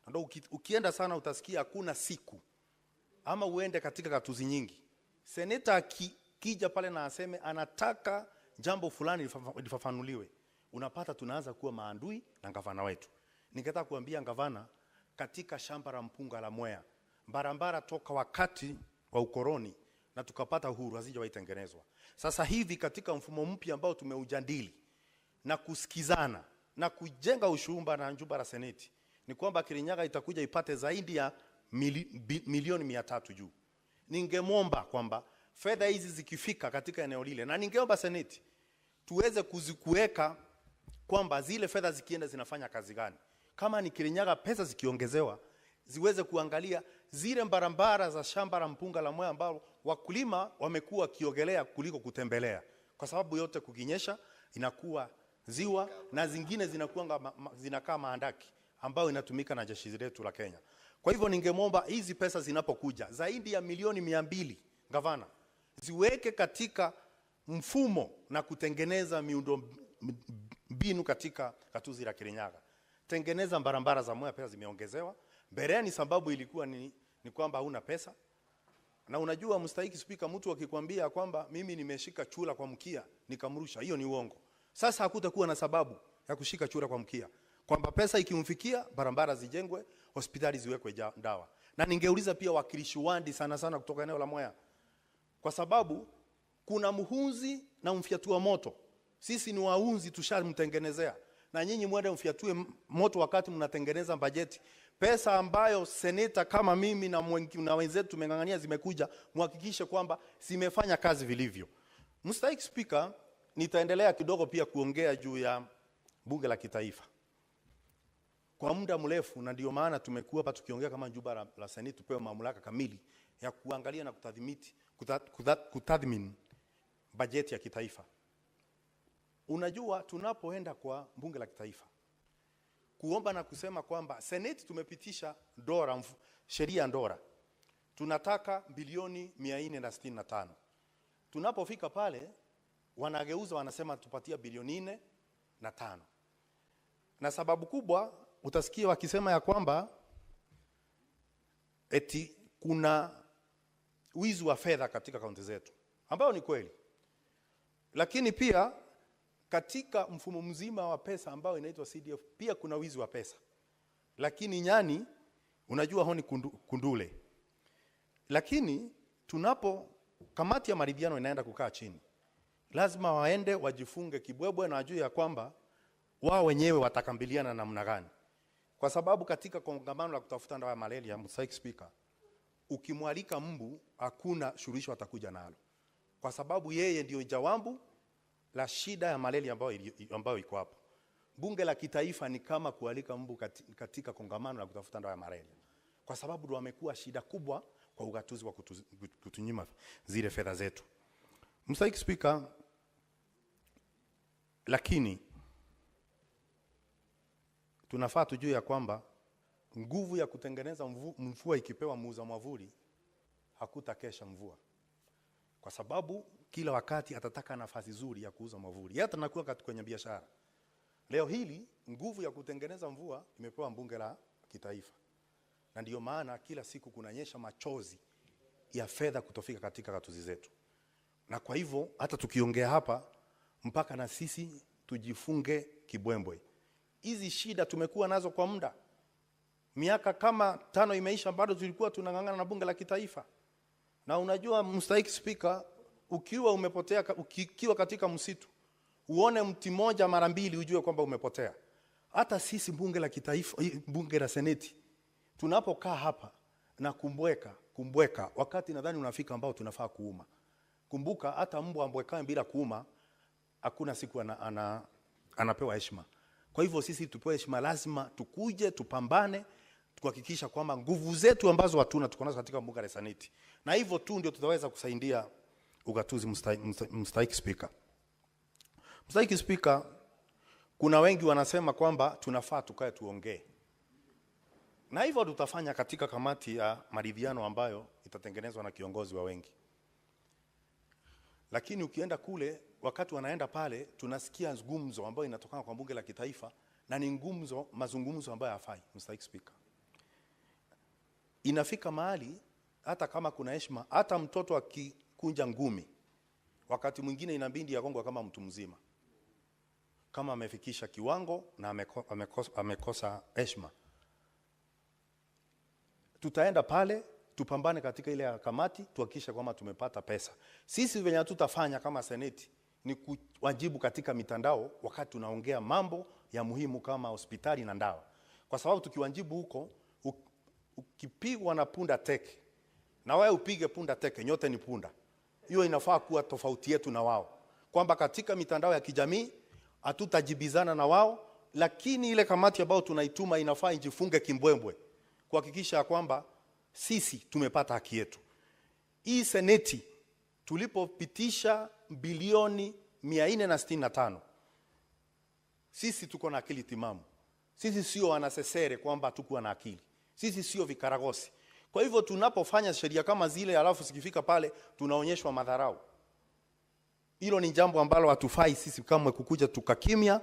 Ndio ukienda sana utasikia hakuna siku ama uende katika gatuzi nyingi, seneta kija pale na aseme anataka jambo fulani lifafanuliwe, unapata tunaanza kuwa maandui na gavana wetu. Ningetaka kuambia gavana, katika shamba la mpunga la Mwea, barabara toka wakati wa ukoloni na tukapata uhuru hazijawahi tengenezwa. Sasa hivi katika mfumo mpya ambao tumeujadili na kusikizana na kujenga ushumba na jumba la seneti, ni kwamba Kirinyaga itakuja ipate zaidi ya milioni 300 juu. Ningemwomba kwamba fedha hizi zikifika katika eneo lile, na ningeomba seneti tuweze kuzikuweka kwamba zile fedha zikienda zinafanya kazi gani. Kama ni Kirinyaga, pesa zikiongezewa ziweze kuangalia zile barabara za shamba la mpunga la Mwea ambao wakulima wamekuwa kiogelea kuliko kutembelea, kwa sababu yote kukinyesha inakuwa ziwa na zingine zinakaa maandaki ambayo inatumika na jeshi letu la Kenya. Kwa hivyo ningemwomba hizi pesa zinapokuja zaidi ya milioni 200, gavana, ziweke katika mfumo na kutengeneza miundo mbinu katika gatuzi la Kirinyaga. Tengeneza barabara za Mwea, pesa zimeongezewa. Mbeleni sababu ilikuwa ni kwamba huna pesa. Na unajua mstahiki spika, mtu akikwambia kwamba mimi nimeshika chura kwa mkia nikamrusha, hiyo ni uongo. Sasa hakutakuwa na sababu ya kushika chura kwa mkia, kwamba pesa ikimfikia barabara zijengwe, hospitali ziwekwe dawa. Na ningeuliza pia wakilishi wandi sana kutoka eneo la Mwea, kwa sababu kuna muhunzi na mfyatua moto. Sisi ni waunzi, tushamtengenezea, na nyinyi mwende mfyatue moto wakati mnatengeneza bajeti. Pesa ambayo seneta kama mimi na wenzetu tumengangania zimekuja, muhakikishe kwamba zimefanya kazi vilivyo. Mstahiki Spika, nitaendelea kidogo pia kuongea juu ya bunge la kitaifa. Kwa muda mrefu, na ndio maana tumekuwa hapa tukiongea kama jumba la seneti tupewe mamlaka kamili ya kuangalia na kutathmini bajeti ya kitaifa. Unajua tunapoenda kwa bunge la kitaifa kuomba na kusema kwamba seneti tumepitisha sheria ndora, tunataka bilioni 465. Tunapofika pale wanageuza, wanasema tupatia bilioni 4.5. Na sababu kubwa utasikia wakisema ya kwamba eti kuna wizi wa fedha katika kaunti zetu, ambao ni kweli. Lakini pia katika mfumo mzima wa pesa ambao inaitwa CDF pia kuna wizi wa pesa. Lakini nyani unajua honi kundule. Lakini kamati ya maridhiano inaenda kukaa chini, lazima waende wajifunge kibwebwe na wajue ya kwamba wao wenyewe watakambiliana namna gani. Kwa sababu katika kongamano la kutafuta dawa ya malaria, Mstahiki Spika, ukimwalika mbu hakuna suluhisho atakuja nalo, kwa sababu yeye ndio jawabu la shida ya malaria ambayo iko hapo. Bunge la kitaifa ni kama kualika mbu katika kongamano la kutafuta dawa ya malaria, kwa sababu ndio wamekuwa shida kubwa kwa ugatuzi wa kutunyima zile fedha zetu. Mstahiki Spika, lakini tunafaa tujue ya kwamba nguvu ya kutengeneza mvua ikipewa muuza mwavuli hakutakesha mvua, kwa sababu kila wakati atataka nafasi nzuri ya kuuza mwavuli. Hata nakuwa kwenye biashara. Leo hili nguvu ya kutengeneza mvua imepewa bunge la kitaifa. Na ndio maana kila siku kunanyesha machozi ya fedha kutofika katika gatuzi zetu. Na kwa hivyo hata tukiongea hapa mpaka na sisi tujifunge kibwembwe. Hizi shida tumekuwa nazo kwa muda. Miaka kama 5 imeisha, bado tulikuwa tunangangana na bunge la kitaifa. Na unajua Mstahiki Spika, ukiwa katika msitu, uone mti moja mara 2 ujue kwamba umepotea. Hata sisi bunge la kitaifa, bunge la seneti, tunapokaa hapa na kumbweka, wakati nadhani unafika ambao tunafaa kuuma. Kumbuka hata mbwa ambwekae bila kuuma, hakuna siku anapewa heshima. Kwa hivyo sisi tupewe heshima, lazima tukuje tupambane, tuhakikisha kwamba nguvu zetu ambazo hatuna tuko nazo katika bunge la seneti. Na hivyo tu ndio tutaweza kusaidia ugatuzi. Mstahiki Spika. Mstahiki Spika, kuna wengi wanasema kwamba tunafaa tukae tuongee. Na hivyo tutafanya katika kamati ya maridhiano ambayo itatengenezwa na kiongozi wa wengi. Lakini ukienda kule, wakati wanaenda pale, tunasikia ngumzo ambayo inatokana kwa bunge la kitaifa, na ni mazungumzo ambayo hafai. Mstahiki Spika, inafika mahali hata kama kuna heshima, hata mtoto akikunja ngumi, wakati mwingine inabidi agongwe kama mtu mzima, kama amefikisha kiwango na amekosa heshima. Tutaenda pale, tupambane katika ile kamati, tuhakikishe kwamba tumepata pesa. Sisi venye tutafanya kama seneti ni kuwajibu katika mitandao wakati tunaongea mambo ya muhimu kama hospitali na ndawa. Kwa sababu tukiwajibu huko, ukipigwa na punda teke na wewe upige punda teke, nyote ni punda. Hiyo inafaa kuwa tofauti yetu na wao, kwamba katika mitandao ya kijamii hatutajibizana na wao, lakini ile kamati ambayo tunaituma inafaa ijifunge kimbwembwe kuhakikisha kwamba sisi tumepata haki yetu. Hii seneti tulipopitisha bilioni 465, sisi tuko na akili timamu. Sisi sio wanasesere kwamba tukuwa na akili. Sisi sio vikaragosi. Kwa hivyo tunapofanya sheria kama zile alafu sikifika pale tunaonyeshwa madharau, hilo ni jambo ambalo hatufai sisi kama kukuja tukakimya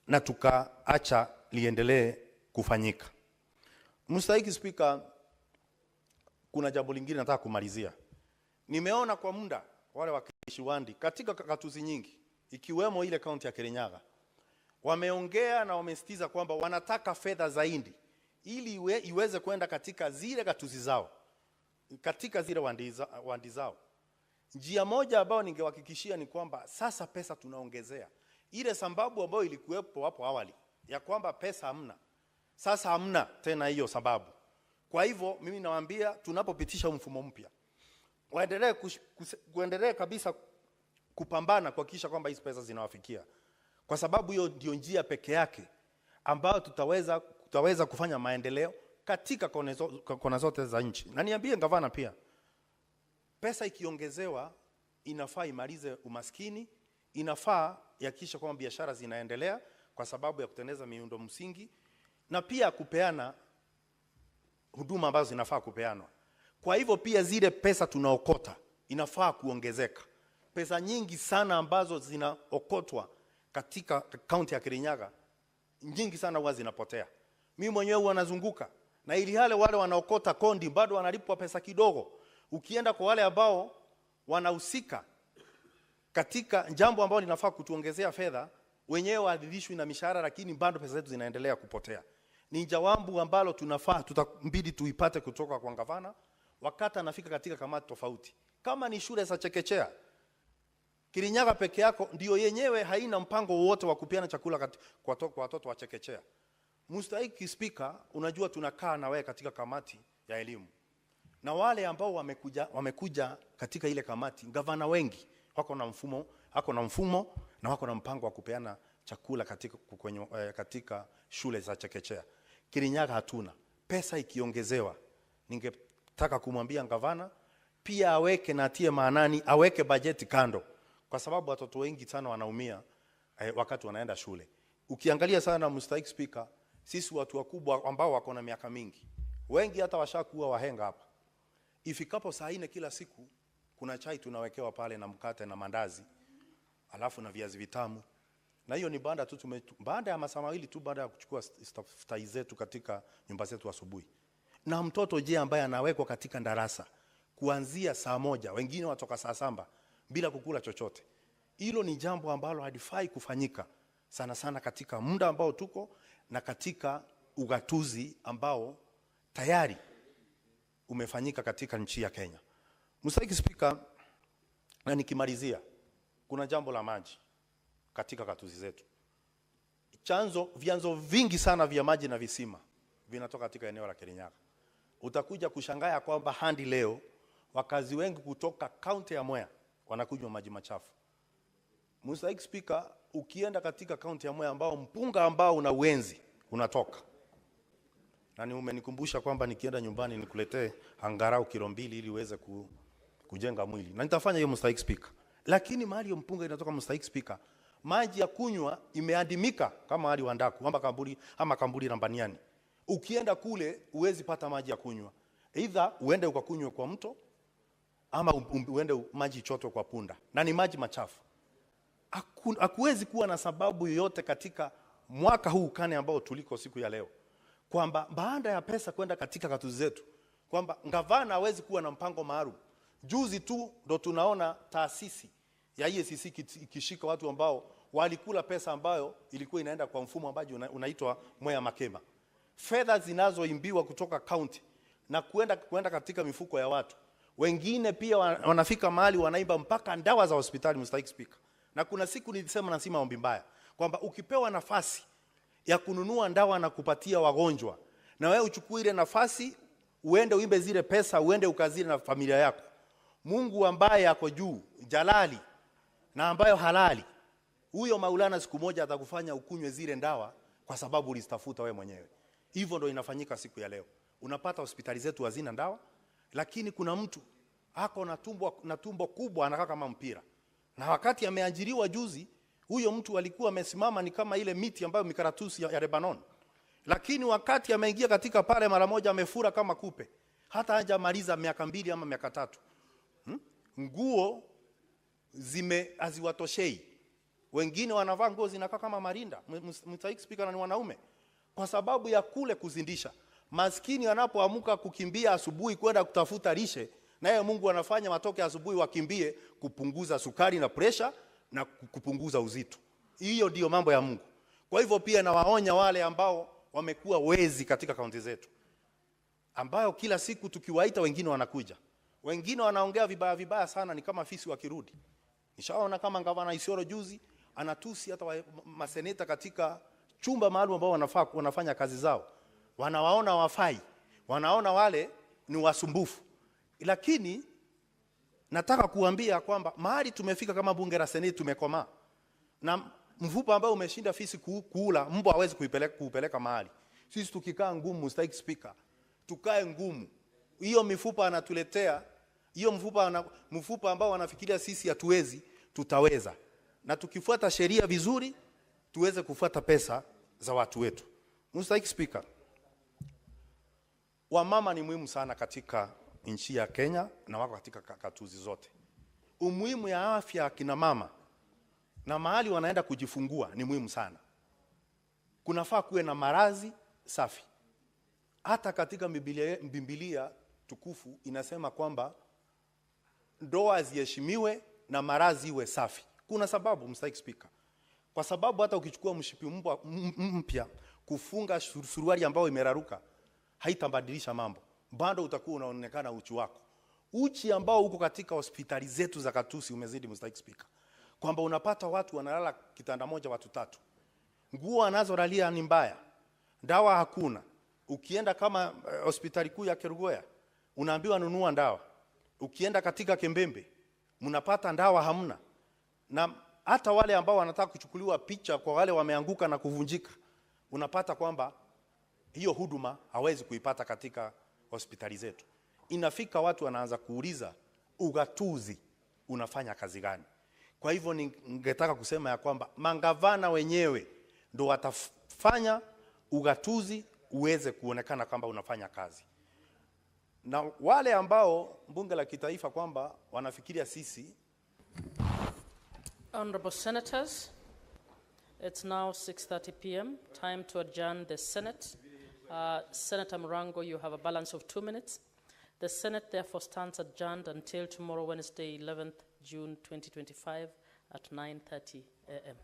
na tukaacha liendelee kufanyika. Mstahiki Spika, kuna jambo lingine nataka kumalizia. Nimeona kwa muda wale wakilishi wandi katika katuzi nyingi ikiwemo ile kaunti ya Kirinyaga wameongea na wamesitiza kwamba wanataka fedha zaidi ili iweze kwenda katika zile katuzi zao, katika zile wandi zao. Njia moja ambayo ningewahakikishia ni kwamba sasa pesa tunaongezea. Ile sababu ambayo ilikuwepo hapo awali ya kwamba pesa hamna, sasa hamna tena hiyo sababu. Kwa hivyo mimi nawaambia tunapopitisha mfumo mpya, waendelee kabisa kupambana kuhakikisha kwamba hizo pesa zinawafikia. Kwa sababu hiyo ndio njia peke yake ambayo tutaweza kufanya maendeleo katika kona zote za nchi. Na niambie gavana pia, pesa ikiongezewa inafaa imalize umaskini, inafaa yakisha kwamba biashara zinaendelea kwa sababu ya kutengeneza miundo msingi na pia kupeana huduma ambazo zinafaa kupeanwa. Kwa hivyo pia zile pesa tunaokota inafaa kuongezeka. Pesa nyingi sana ambazo zinaokotwa katika kaunti ya Kirinyaga, nyingi sana huwa zinapotea. Mimi mwenyewe huwa nazunguka na ili wale wanaokota kondi bado wanalipwa pesa kidogo. Ukienda kwa wale ambao wanahusika katika jambo ambalo linafaa kutuongezea fedha, wenyewe waadhibishwi na mishahara, lakini bado pesa zetu zinaendelea kupotea. Ni jawabu ambalo tutambidi tuipate kutoka kwa gavana wakati anafika katika kamati tofauti. Kama ni shule za chekechea, Kirinyaga peke yako ndio yenyewe haina mpango wowote wa kupeana chakula kwa watoto wa chekechea. Mstahiki Spika, unajua tunakaa na wewe katika kamati ya elimu. Na wale ambao wamekuja katika ile kamati, gavana wengi wako na mfumo na wako na mpango wa kupeana chakula katika shule za chekechea. Kirinyaga hatuna. Pesa ikiongezewa, ningetaka kumwambia gavana pia aweke na atie maanani, aweke bajeti kando, kwa sababu watoto wengi sana wanaumia wakati wanaenda shule. Ukiangalia sana Mstahiki Spika, sisi watu wakubwa ambao wako na miaka mingi, wengi hata washakuwa wahenga hapa. Ifikapo saa 4 kila siku kuna chai tunawekewa pale na mkate na mandazi, alafu na viazi vitamu. Na hiyo ni baada ya masaa mawili tu baada ya kuchukua staftahi zetu katika nyumba zetu asubuhi. Na mtoto je ambaye anawekwa katika darasa kuanzia saa 1, wengine watoka saa 7 bila kukula chochote. Hilo ni jambo ambalo halifai kufanyika sana sana katika muda ambao tuko na katika ugatuzi ambao tayari umefanyika katika nchi ya Kenya. Mstahiki Spika, na nikimalizia, kuna jambo la maji katika katuzi zetu. Vyanzo vingi sana vya maji na visima vinatoka katika eneo la Kirinyaga. Utakuja kushangaa kwamba hadi leo wakazi wengi kutoka kaunti ya Mwea wanakunywa maji machafu. Mstahiki Spika, ukienda katika kaunti ya Mwea ambao mpunga ambao una uenzi unatoka. Na ni umenikumbusha kwamba nikienda nyumbani nikuletee angarau kilo 2 ili uweze kujenga mwili. Na nitafanya hiyo Mstahiki Spika. Lakini mahali mpunga inatoka Mstahiki Spika, maji ya kunywa imeadimika kama hali Wandaku ama Kamburi na Mbaniani. Ukienda kule uwezi pata maji ya kunywa. Either uende ukakunywe kwa mto ama uende maji choto kwa punda. Na ni maji machafu. Hakuwezi kuwa na sababu yoyote katika mwaka huu kane ambao tuliko siku ya leo kwamba baada ya pesa kwenda katika katuzi zetu kwamba gavana hawezi kuwa na mpango maalum. Juzi tu ndo tunaona taasisi ya EACC ikishika watu ambao walikula pesa ambayo ilikuwa inaenda kwa mfumo ambao unaitwa Mwea Makema. Fedha zinazoimbiwa kutoka county na kuenda katika mifuko ya watu. Wengine pia wanafika mahali wanaimba mpaka dawa za hospitali, Mr. Speaker. Na kuna siku nilisema nasema ombi mbaya kwamba ukipewa nafasi ya kununua dawa na kupatia wagonjwa, na wewe uchukue ile nafasi uende uimbe zile pesa, uende ukazile na familia yako, Mungu ambaye ako juu, jalali na ambayo halali, huyo Maulana siku moja atakufanya ukunywe zile dawa kwa sababu ulistafuta wewe mwenyewe. Hivyo ndio inafanyika siku ya leo. Unapata hospitali zetu hazina dawa, lakini kuna mtu ako na tumbo kubwa anakaa kama mpira. Na wakati ameajiriwa juzi, huyo mtu alikuwa amesimama ni kama ile miti ambayo mikaratusi ya Lebanon. Lakini wakati ameingia katika pale mara moja amefura kama kupe. Hata hajamaliza miaka 2 ama miaka 3. Nguo haziwatoshei. Wengine wanavaa nguo zinakaa kama marinda. Mr. Speaker, na ni wanaume. Kwa sababu ya kule kuzindisha. Maskini anapoamka kukimbia asubuhi kwenda kutafuta lishe, naye Mungu anafanya watoke asubuhi wakimbie kupunguza sukari na pressure na kupunguza uzito. Hiyo ndio mambo ya Mungu. Kwa hivyo pia nawaonya wale ambao wamekuwa wezi katika kaunti zetu, ambao kila siku tukiwaita wengine wanakuja. Wengine wanaongea vibaya sana, ni kama fisi wakirudi. Nishaona kama gavana Isiolo juzi anatusi hata maseneta katika chumba maalum ambao wanafanya kazi zao. Wanawaona wafai, wanaona wale ni wasumbufu. Lakini nataka kuambia kwamba mahali tumefika kama bunge la seneti tumekomaa. Na mfupa ambao umeshinda fisi kuula, mbwa hawezi kuupeleka mahali. Sisi tukikaa ngumu, Mr. Speaker, tukae ngumu. Hiyo mifupa anatuletea, hiyo mfupa ambao wanafikiria sisi hatuwezi, tutaweza. Na tukifuata sheria vizuri, tuweze kufuata pesa za watu wetu. Mr. Speaker, wamama ni muhimu sana katika nchi ya Kenya na wako katika katuzi zote. Umuhimu ya afya kina mama na mahali wanaenda kujifungua ni muhimu sana. Kunafaa kuwe na marazi safi. Hata katika Biblia tukufu inasema kwamba ndoa ziheshimiwe na marazi iwe safi. Kuna sababu, Mr. Speaker. Kwa sababu hata ukichukua mshipi mpya kufunga suruali ambayo imeraruka haitabadilisha mambo. Bado utakuwa unaonekana uchi wako. Uchi ambao uko katika hospitali zetu za katusi umezidi, Mr. Speaker. Kwamba unapata watu wanalala kitanda moja watu 3. Nguo anazolalia ni mbaya. Dawa hakuna. Ukienda kama hospitali kuu ya Kerugoya unaambiwa nunua dawa. Ukienda katika Kembembe mnapata dawa hamna. Na hata wale ambao wanataka kuchukuliwa picha kwa wale wameanguka na kuvunjika, unapata kwamba hiyo huduma hawezi kuipata katika hospitali zetu. Inafika watu wanaanza kuuliza ugatuzi unafanya kazi gani? Kwa hivyo ningetaka kusema ya kwamba mangavana wenyewe ndo watafanya ugatuzi uweze kuonekana kwamba unafanya kazi. Na wale ambao bunge la kitaifa kwamba wanafikiria sisi. Honorable Senators, it's now 6:30 p.m. Time to adjourn the Senate. Senator Murango, you have a balance of 2 minutes. The Senate therefore stands adjourned until tomorrow, Wednesday, 11th June 2025 at 9:30 a.m.